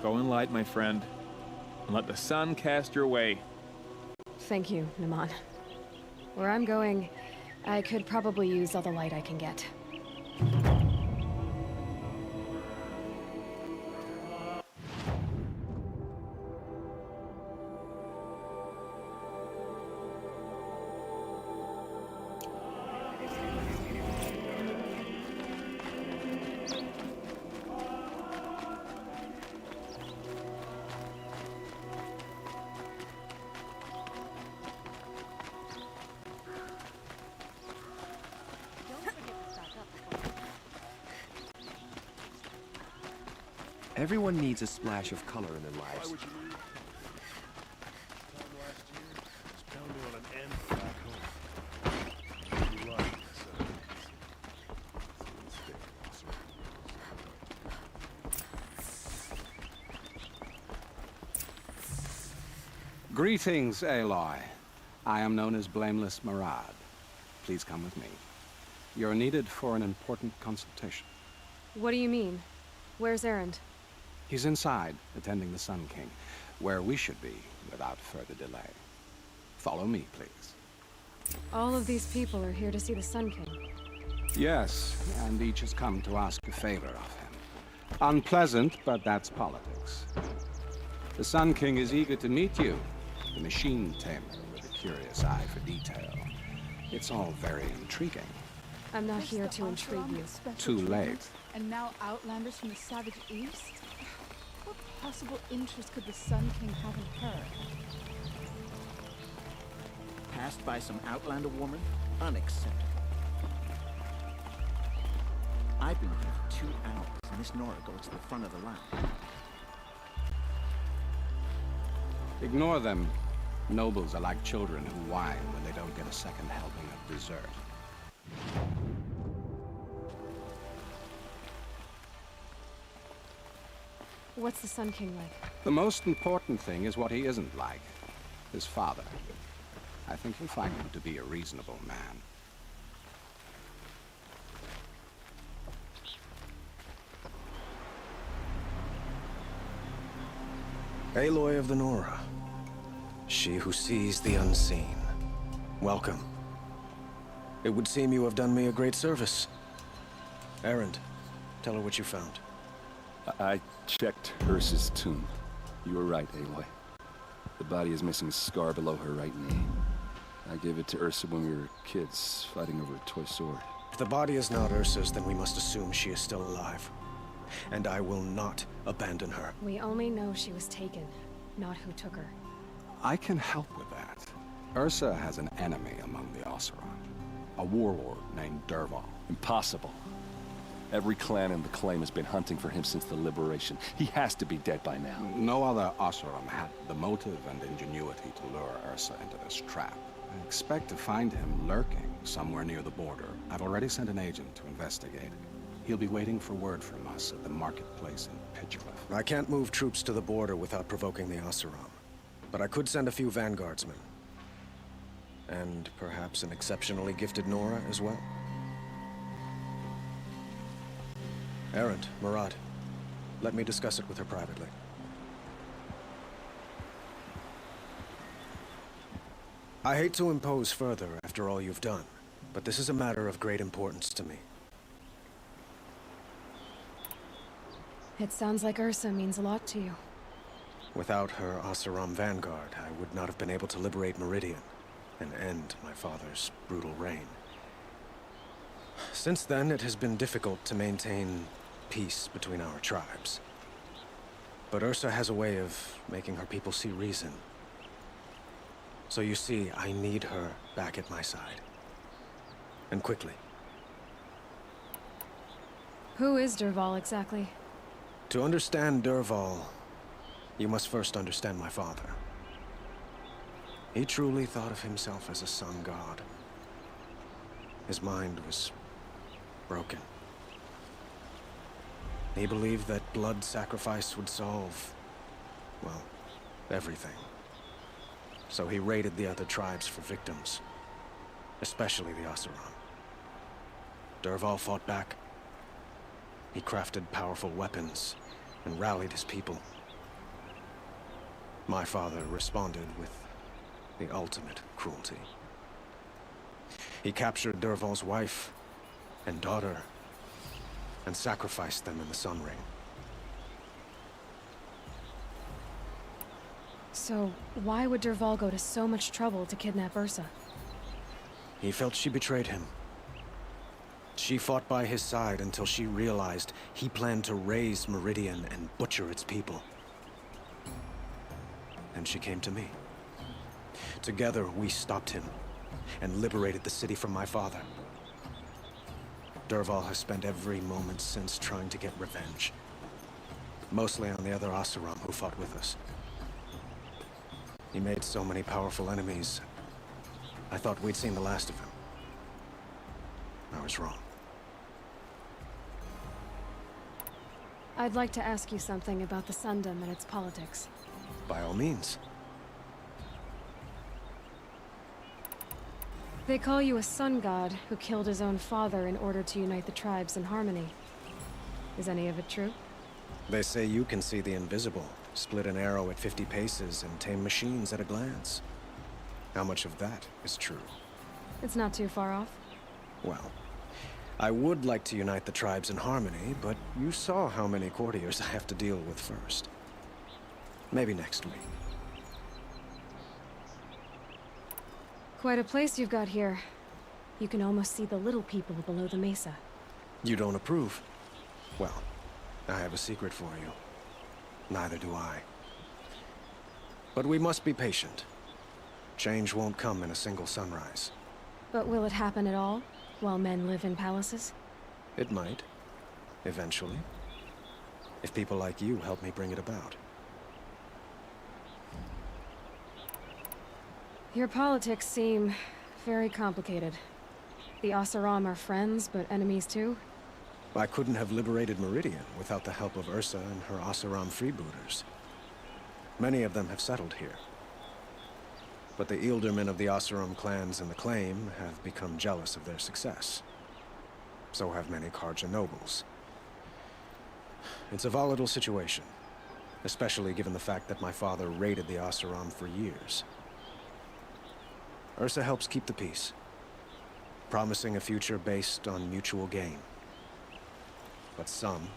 Go in light, my friend, and let the sun cast your way. Thank you, Naman. Where I'm going, I could probably use all the light I can get. Everyone needs a splash of color in their lives. Why would you leave? Time last year, was bound to run an end Greetings, Aloy. I am known as Blameless Murad. Please come with me. You're needed for an important consultation. What do you mean? Where's Erend? He's inside, attending the Sun King, where we should be without further delay. Follow me, please. All of these people are here to see the Sun King. Yes, and each has come to ask a favor of him. Unpleasant, but that's politics. The Sun King is eager to meet you, the machine tamer with a curious eye for detail. It's all very intriguing. I'm not here to intrigue you. Too late. And now outlanders from the savage east? What possible interest could the Sun King have in her? Passed by some outlander woman? Unacceptable. I've been here for 2 hours, and Miss Nora goes to the front of the line. Ignore them. Nobles are like children who whine when they don't get a second helping of dessert. What's the Sun King like? The most important thing is what he isn't like. His father. I think you'll find him to be a reasonable man. Aloy of the Nora. She who sees the unseen. Welcome. It would seem you have done me a great service. Erend, tell her what you found. I checked Ursa's tomb. You were right, Aloy. The body is missing a scar below her right knee. I gave it to Ursa when we were kids, fighting over a toy sword. If the body is not Ursa's, then we must assume she is still alive. And I will not abandon her. We only know she was taken, not who took her. I can help with that. Ursa has an enemy among the Oseram. A warlord named Dervahl. Impossible. Every clan in the claim has been hunting for him since the liberation. He has to be dead by now. No other Oseram had the motive and ingenuity to lure Ursa into this trap. I expect to find him lurking somewhere near the border. I've already sent an agent to investigate. He'll be waiting for word from us at the marketplace in Pitchcliff. I can't move troops to the border without provoking the Oseram. But I could send a few vanguardsmen. And perhaps an exceptionally gifted Nora as well. Erend, Murad, let me discuss it with her privately. I hate to impose further after all you've done, but this is a matter of great importance to me. It sounds like Ursa means a lot to you. Without her Oseram vanguard, I would not have been able to liberate Meridian and end my father's brutal reign. Since then, it has been difficult to maintain peace between our tribes. But Ursa has a way of making her people see reason. So you see, I need her back at my side. And quickly. Who is Dervahl exactly? To understand Dervahl, you must first understand my father. He truly thought of himself as a sun god. His mind was broken. He believed that blood sacrifice would solve, well, everything. So he raided the other tribes for victims, especially the Oseram. Dervahl fought back. He crafted powerful weapons and rallied his people. My father responded with the ultimate cruelty. He captured Dervahl's wife and daughter and sacrificed them in the Sun Ring. So, why would Dervahl go to so much trouble to kidnap Ursa? He felt she betrayed him. She fought by his side until she realized he planned to raise Meridian and butcher its people. And she came to me. Together, we stopped him and liberated the city from my father. Dervahl has spent every moment since trying to get revenge. Mostly on the other Oseram who fought with us. He made so many powerful enemies, I thought we'd seen the last of him. I was wrong. I'd like to ask you something about the Sundom and its politics. By all means. They call you a sun god who killed his own father in order to unite the tribes in harmony. Is any of it true? They say you can see the invisible, split an arrow at 50 paces, and tame machines at a glance. How much of that is true? It's not too far off. Well, I would like to unite the tribes in harmony, but you saw how many courtiers I have to deal with first. Maybe next week. Quite a place you've got here. You can almost see the little people below the mesa. You don't approve? Well, I have a secret for you. Neither do I. But we must be patient. Change won't come in a single sunrise. But will it happen at all, while men live in palaces? It might. Eventually. If people like you help me bring it about. Your politics seem very complicated. The Oseram are friends, but enemies too? I couldn't have liberated Meridian without the help of Ursa and her Oseram freebooters. Many of them have settled here. But the Ealdormen of the Oseram clans in the Claim have become jealous of their success. So have many Karja nobles. It's a volatile situation, especially given the fact that my father raided the Oseram for years. Ursa helps keep the peace, promising a future based on mutual gain. But some,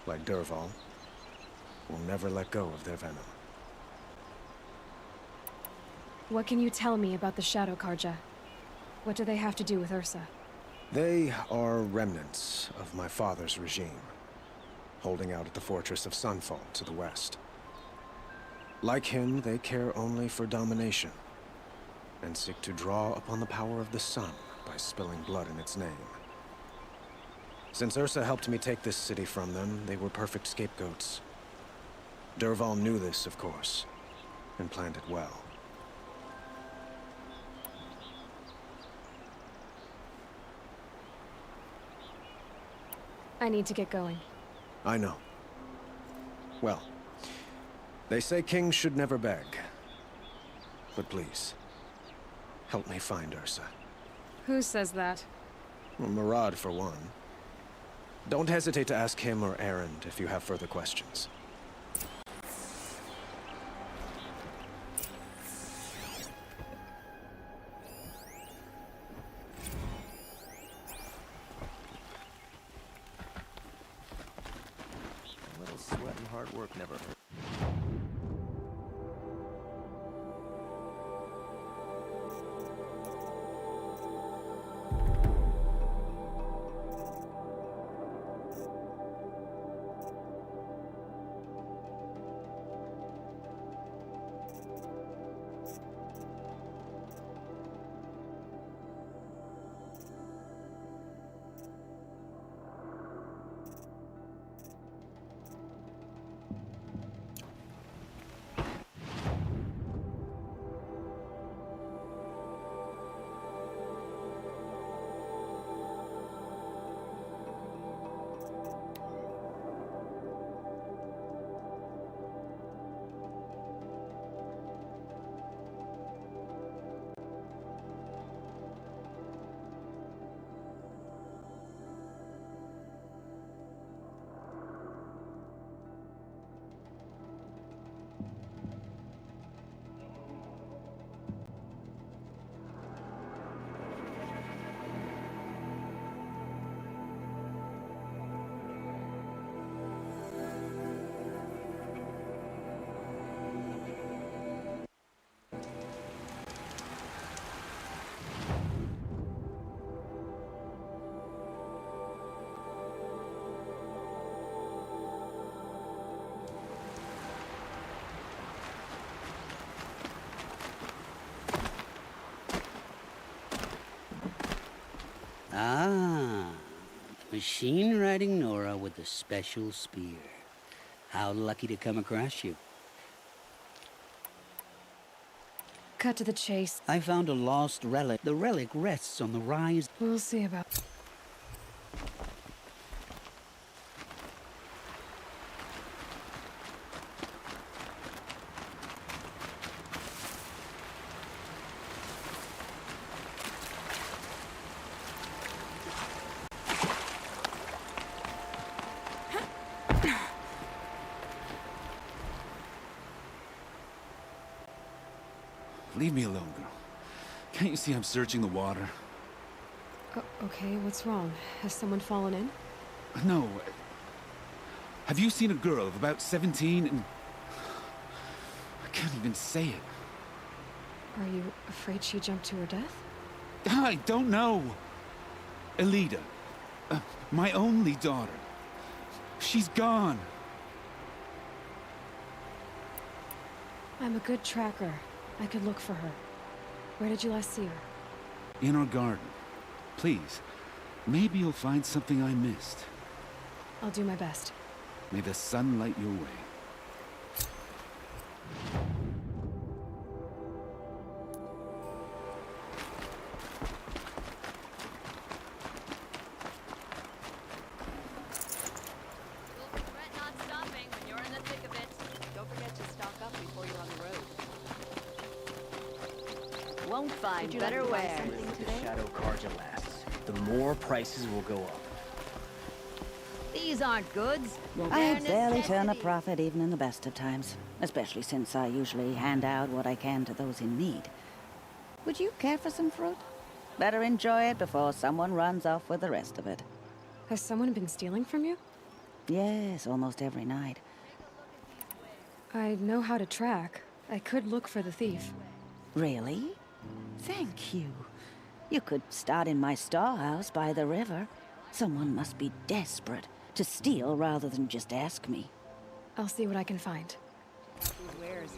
like Dervahl, will never let go of their venom. What can you tell me about the Shadow Karja? What do they have to do with Ursa? They are remnants of my father's regime, holding out at the fortress of Sunfall to the west. Like him, they care only for domination, and seek to draw upon the power of the sun by spilling blood in its name. Since Ursa helped me take this city from them, they were perfect scapegoats. Dervahl knew this, of course, and planned it well. I need to get going. I know. Well, they say kings should never beg. But please, help me find Ursa. Who says that? Well, Murad, for one. Don't hesitate to ask him or Erend if you have further questions. A little sweat and hard work never hurt. Ah, machine-riding Nora with the special spear. How lucky to come across you. Cut to the chase. I found a lost relic. The relic rests on the rise. We'll see about... Leave me alone, girl. Can't you see I'm searching the water? Okay, what's wrong? Has someone fallen in? No. Have you seen a girl of about 17 and... I can't even say it. Are you afraid she jumped to her death? I don't know. Elida. My only daughter. She's gone. I'm a good tracker. I could look for her. Where did you last see her? In our garden. Please. Maybe you'll find something I missed. I'll do my best. May the sun light your way. Won't find better wear. The Shadow Carja lasts, the more prices will go up. These aren't goods. I barely turn a profit even in the best of times, especially since I usually hand out what I can to those in need. Would you care for some fruit? Better enjoy it before someone runs off with the rest of it. Has someone been stealing from you? Yes, almost every night. I know how to track. I could look for the thief. Really? Thank you. You could start in my storehouse by the river. Someone must be desperate to steal rather than just ask me. I'll see what I can find. Who wears?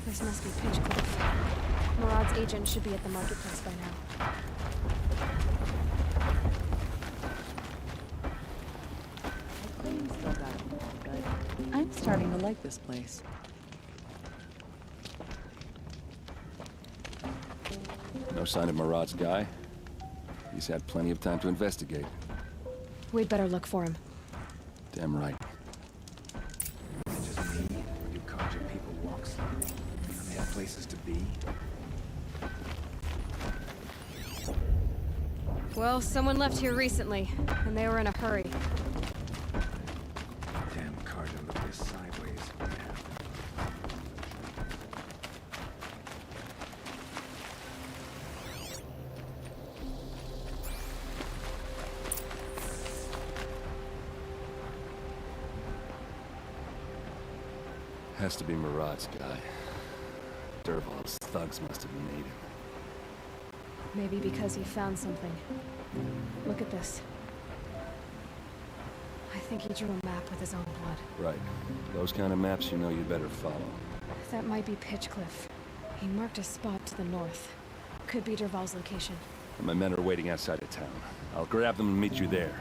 This must be Pitchcliff. Murad's agent should be at the marketplace by now. The queen still got it, but I'm starting to like this place. No sign of Murad's guy? He's had plenty of time to investigate. We'd better look for him. Damn right. Just me, or do Carja people walk slowly? Do they have places to be? Well, someone left here recently, and they were in a hurry. Damn Carja looked this sideways when it happened. Has to be Murad's guy. Dervahl's thugs must have made him. Maybe because he found something. Look at this. think he drew a map with his own blood. Right. Those kind of maps you know you better follow. That might be Pitchcliff. He marked a spot to the north. Could be Derval's location. My men are waiting outside of town. I'll grab them and meet you there.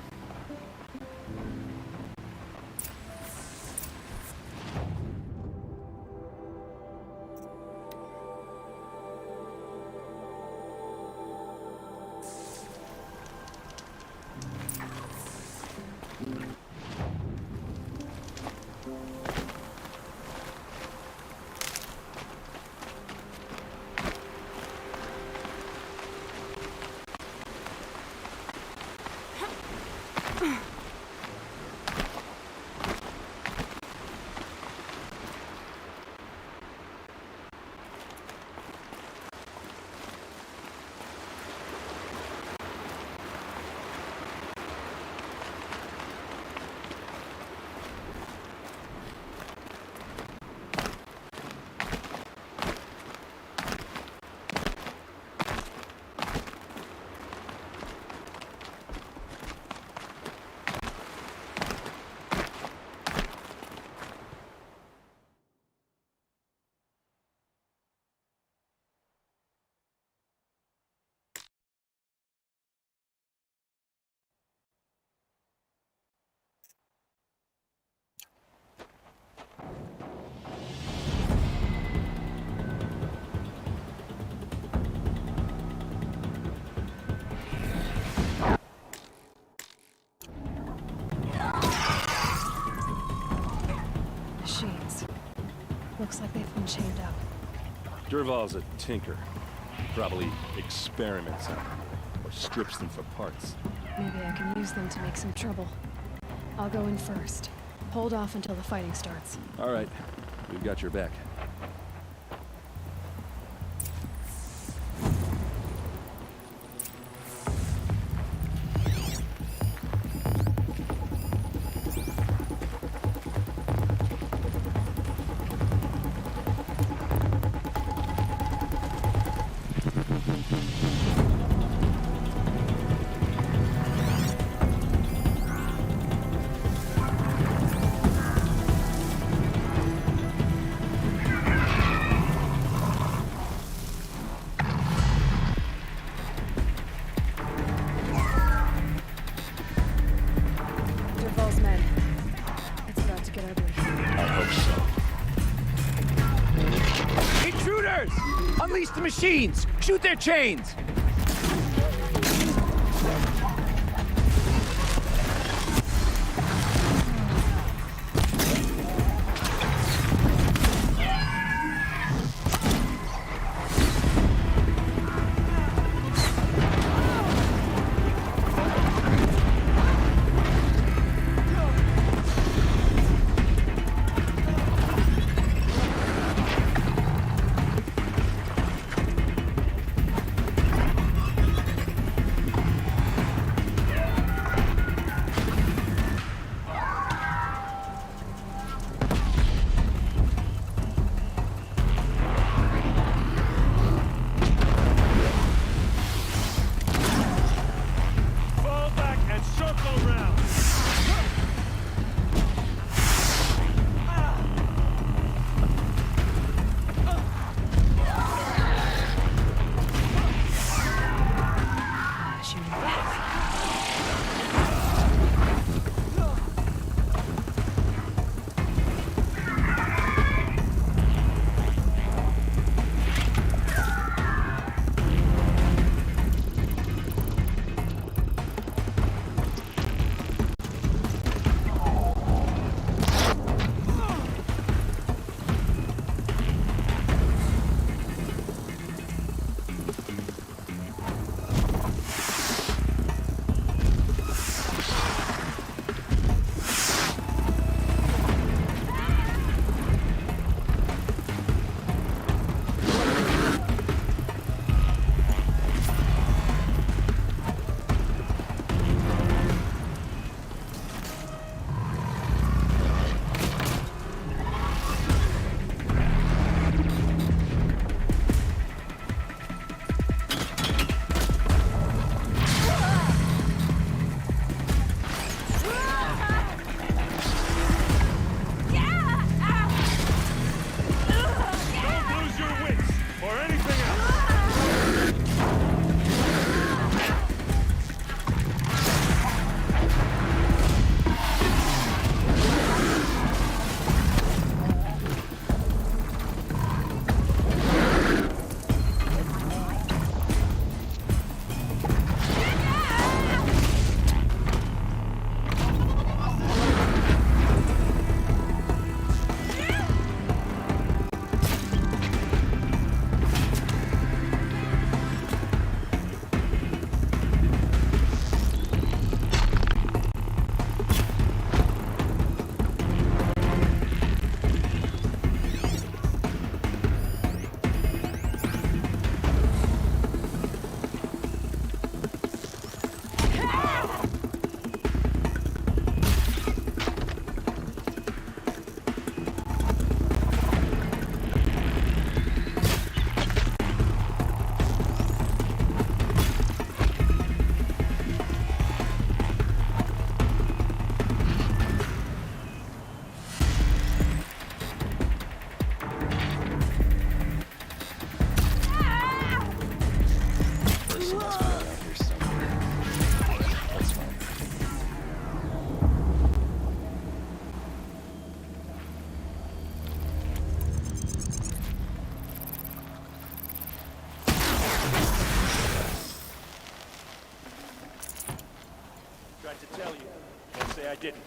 Machines. Looks like they've been chained up. Derval's a tinker. Probably experiments on them, or strips them for parts. Maybe I can use them to make some trouble. I'll go in first. Hold off until the fighting starts. All right. We've got your back. Derval's men. It's about to get ugly. I hope so. Intruders! Unleash the machines! Shoot their chains! didn't.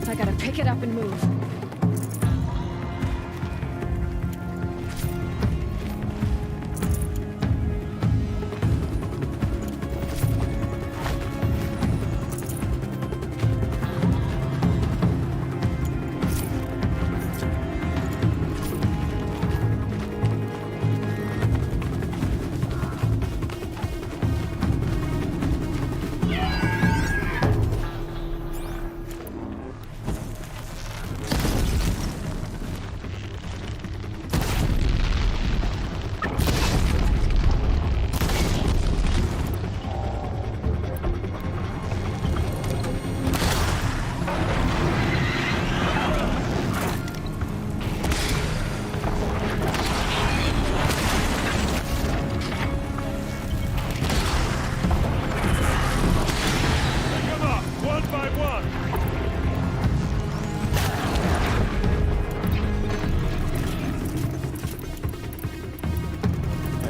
I gotta pick it up and move.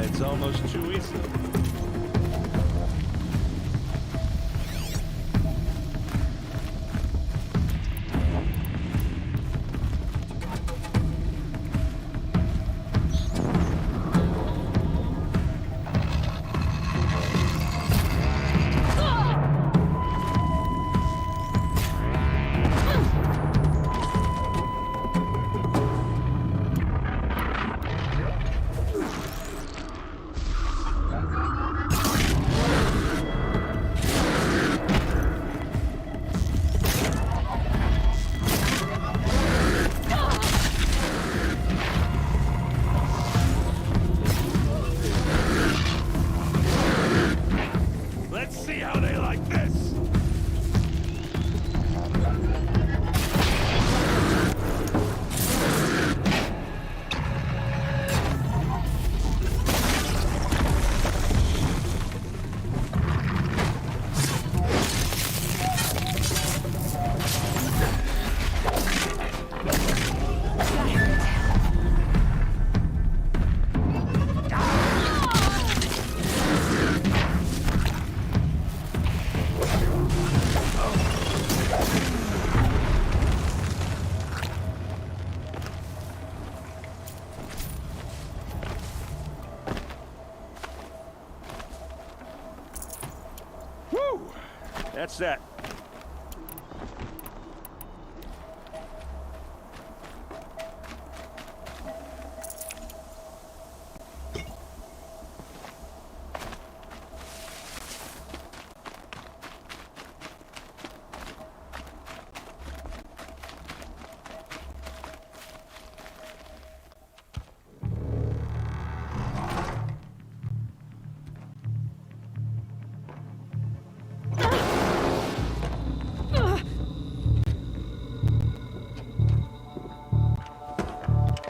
It's almost too easy. Let's see how they like this! Whew! That's that.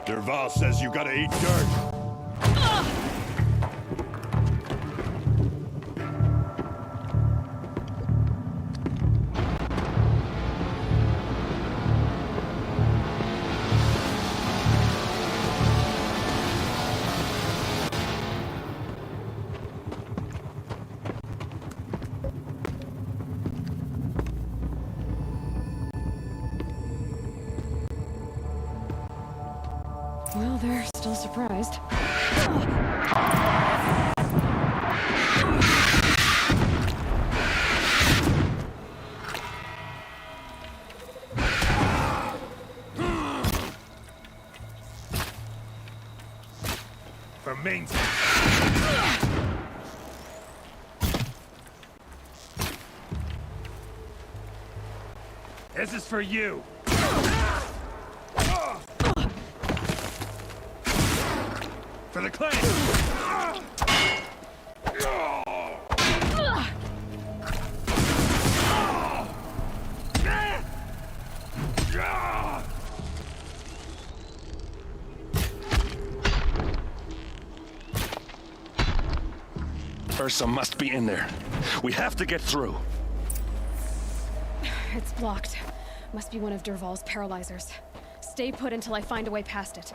Derval says you gotta eat dirt. Well, they're still surprised. For mains. This is for you. For the clan! Ursa must be in there. We have to get through. It's blocked. Must be one of Dervahl's paralyzers. Stay put until I find a way past it.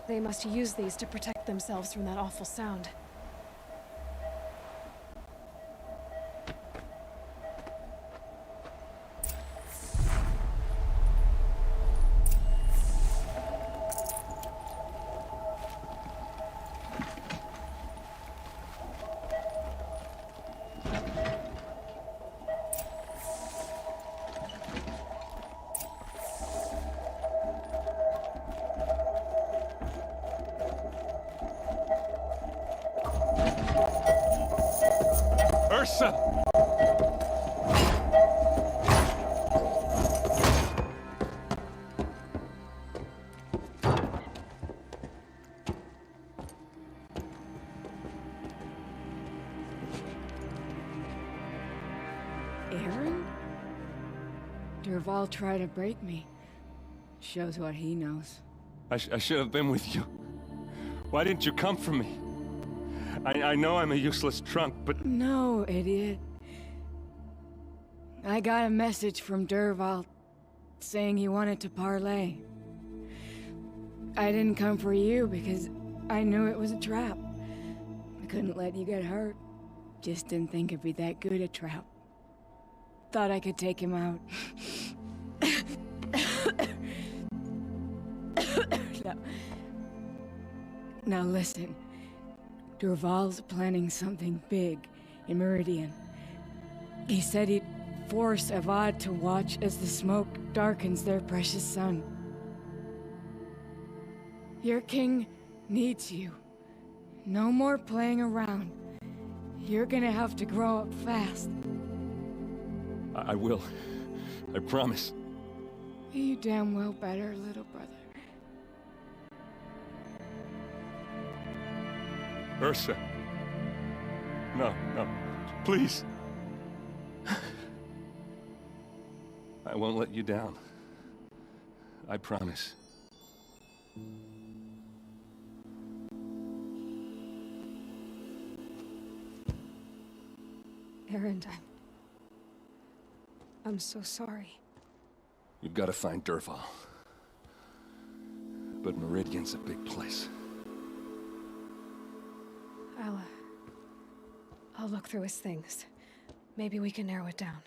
They must use these to protect themselves from that awful sound. Ursa! Aaron? Dervahl tried to break me. Shows what he knows. I should have been with you. Why didn't you come for me? I know I'm a useless trunk, but... No, idiot. I got a message from Dervahl saying he wanted to parlay. I didn't come for you because I knew it was a trap. I couldn't let you get hurt. Just didn't think it'd be that good a trap. Thought I could take him out. Now listen. Dervahl's planning something big in Meridian. He said he'd force Avad to watch as the smoke darkens their precious sun. Your king needs you. No more playing around. You're gonna have to grow up fast. I will. I promise. You damn well better, little brother. Ursa. No, no. Please. I won't let you down. I promise. Aaron, I'm so sorry. You've got to find Dervahl. But Meridian's a big place. I'll look through his things. Maybe we can narrow it down.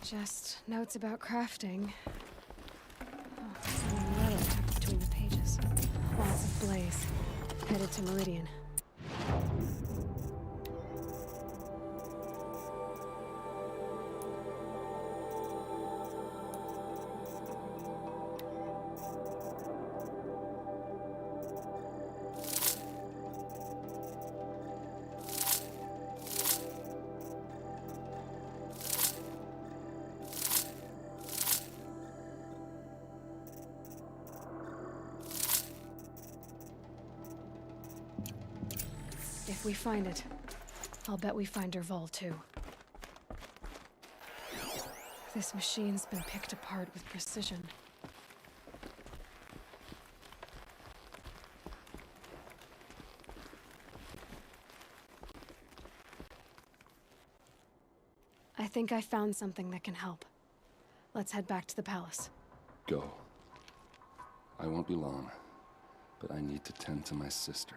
Just notes about crafting. Oh, some metal tucked between the pages. Lots of blaze. Headed to Meridian. If we find it, I'll bet we find Dervahl too. This machine's been picked apart with precision. I think I found something that can help. Let's head back to the palace. Go. I won't be long, but I need to tend to my sister.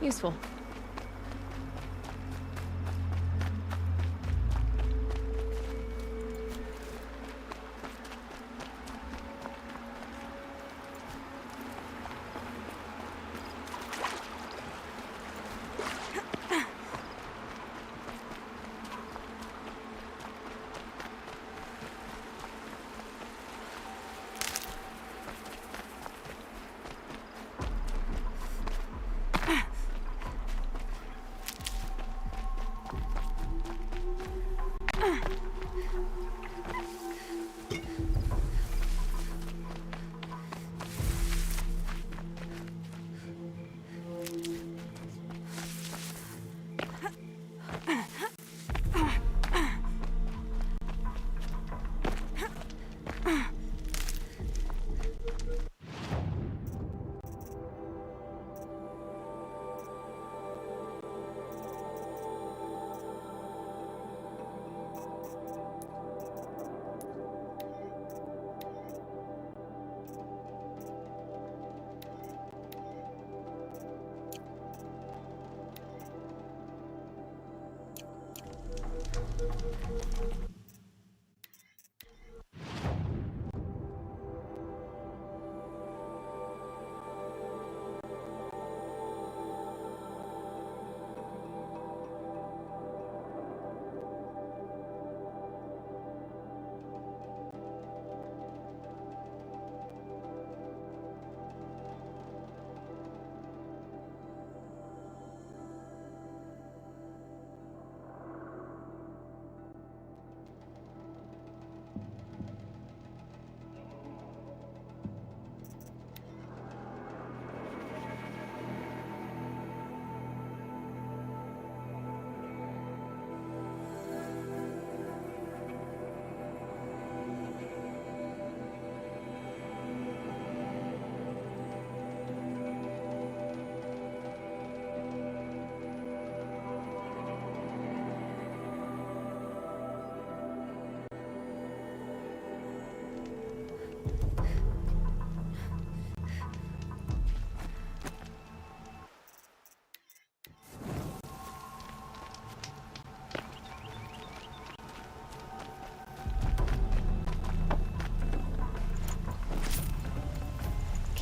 Useful.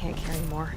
Can't carry more.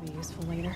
Be useful later.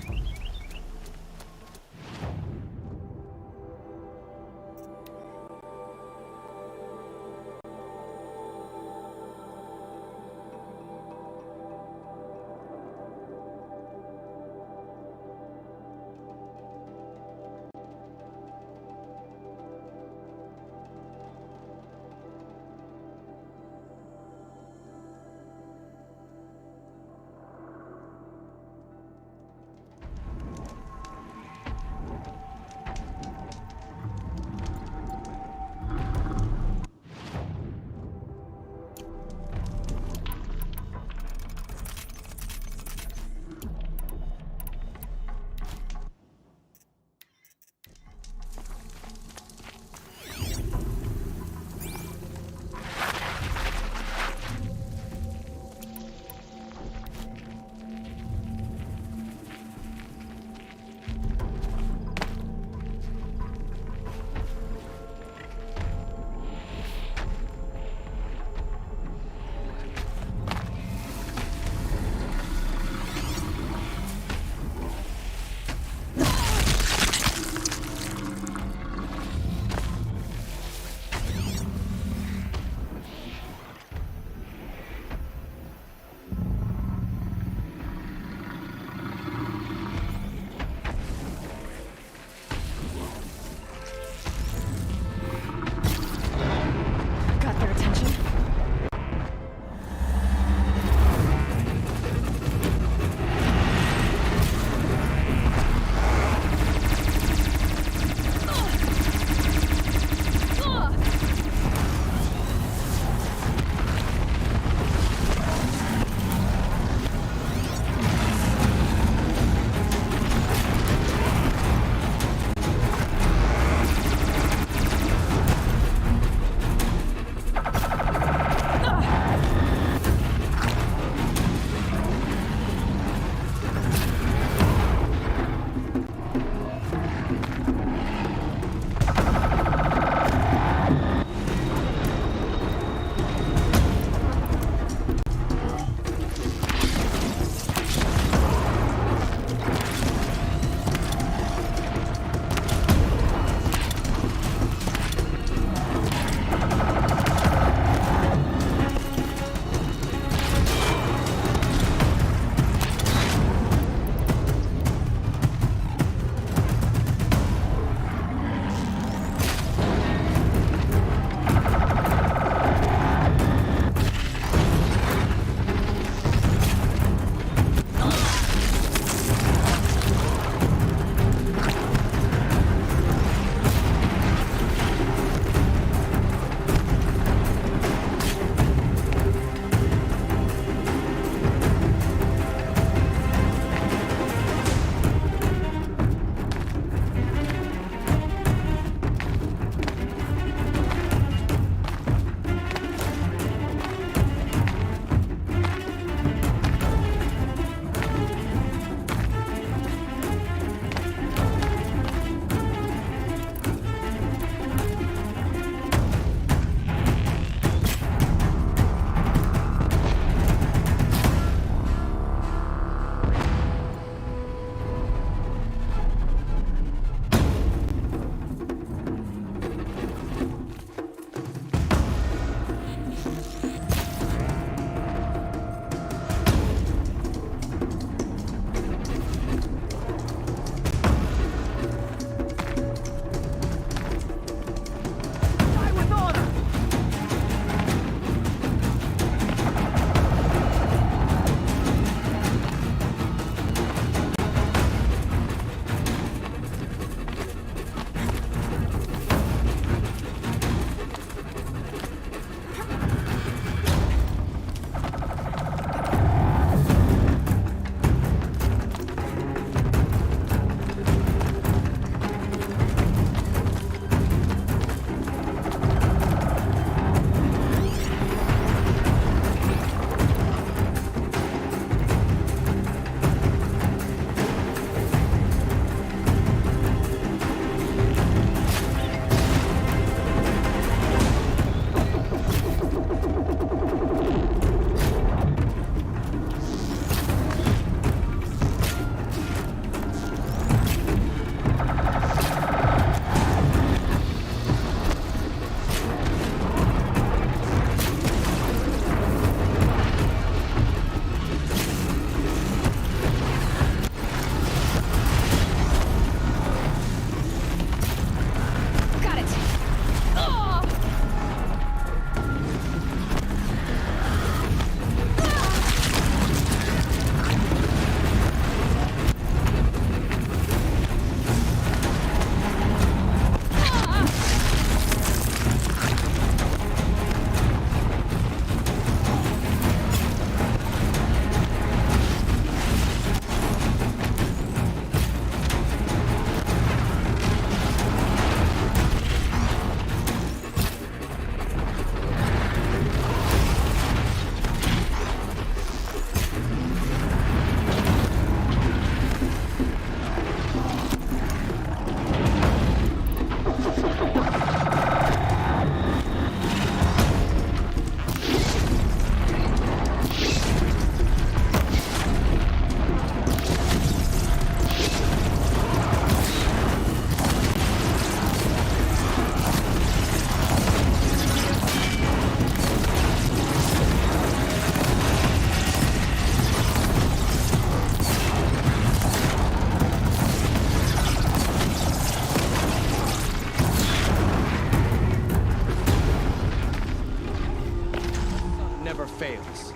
never fails.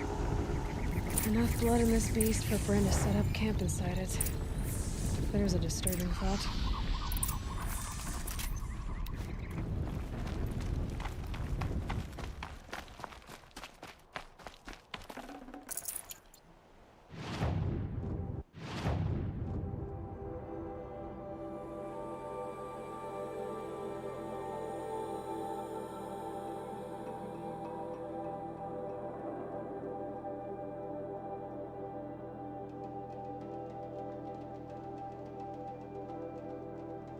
Enough blood in this beast for Bren to set up camp inside it. There's a disturbing thought.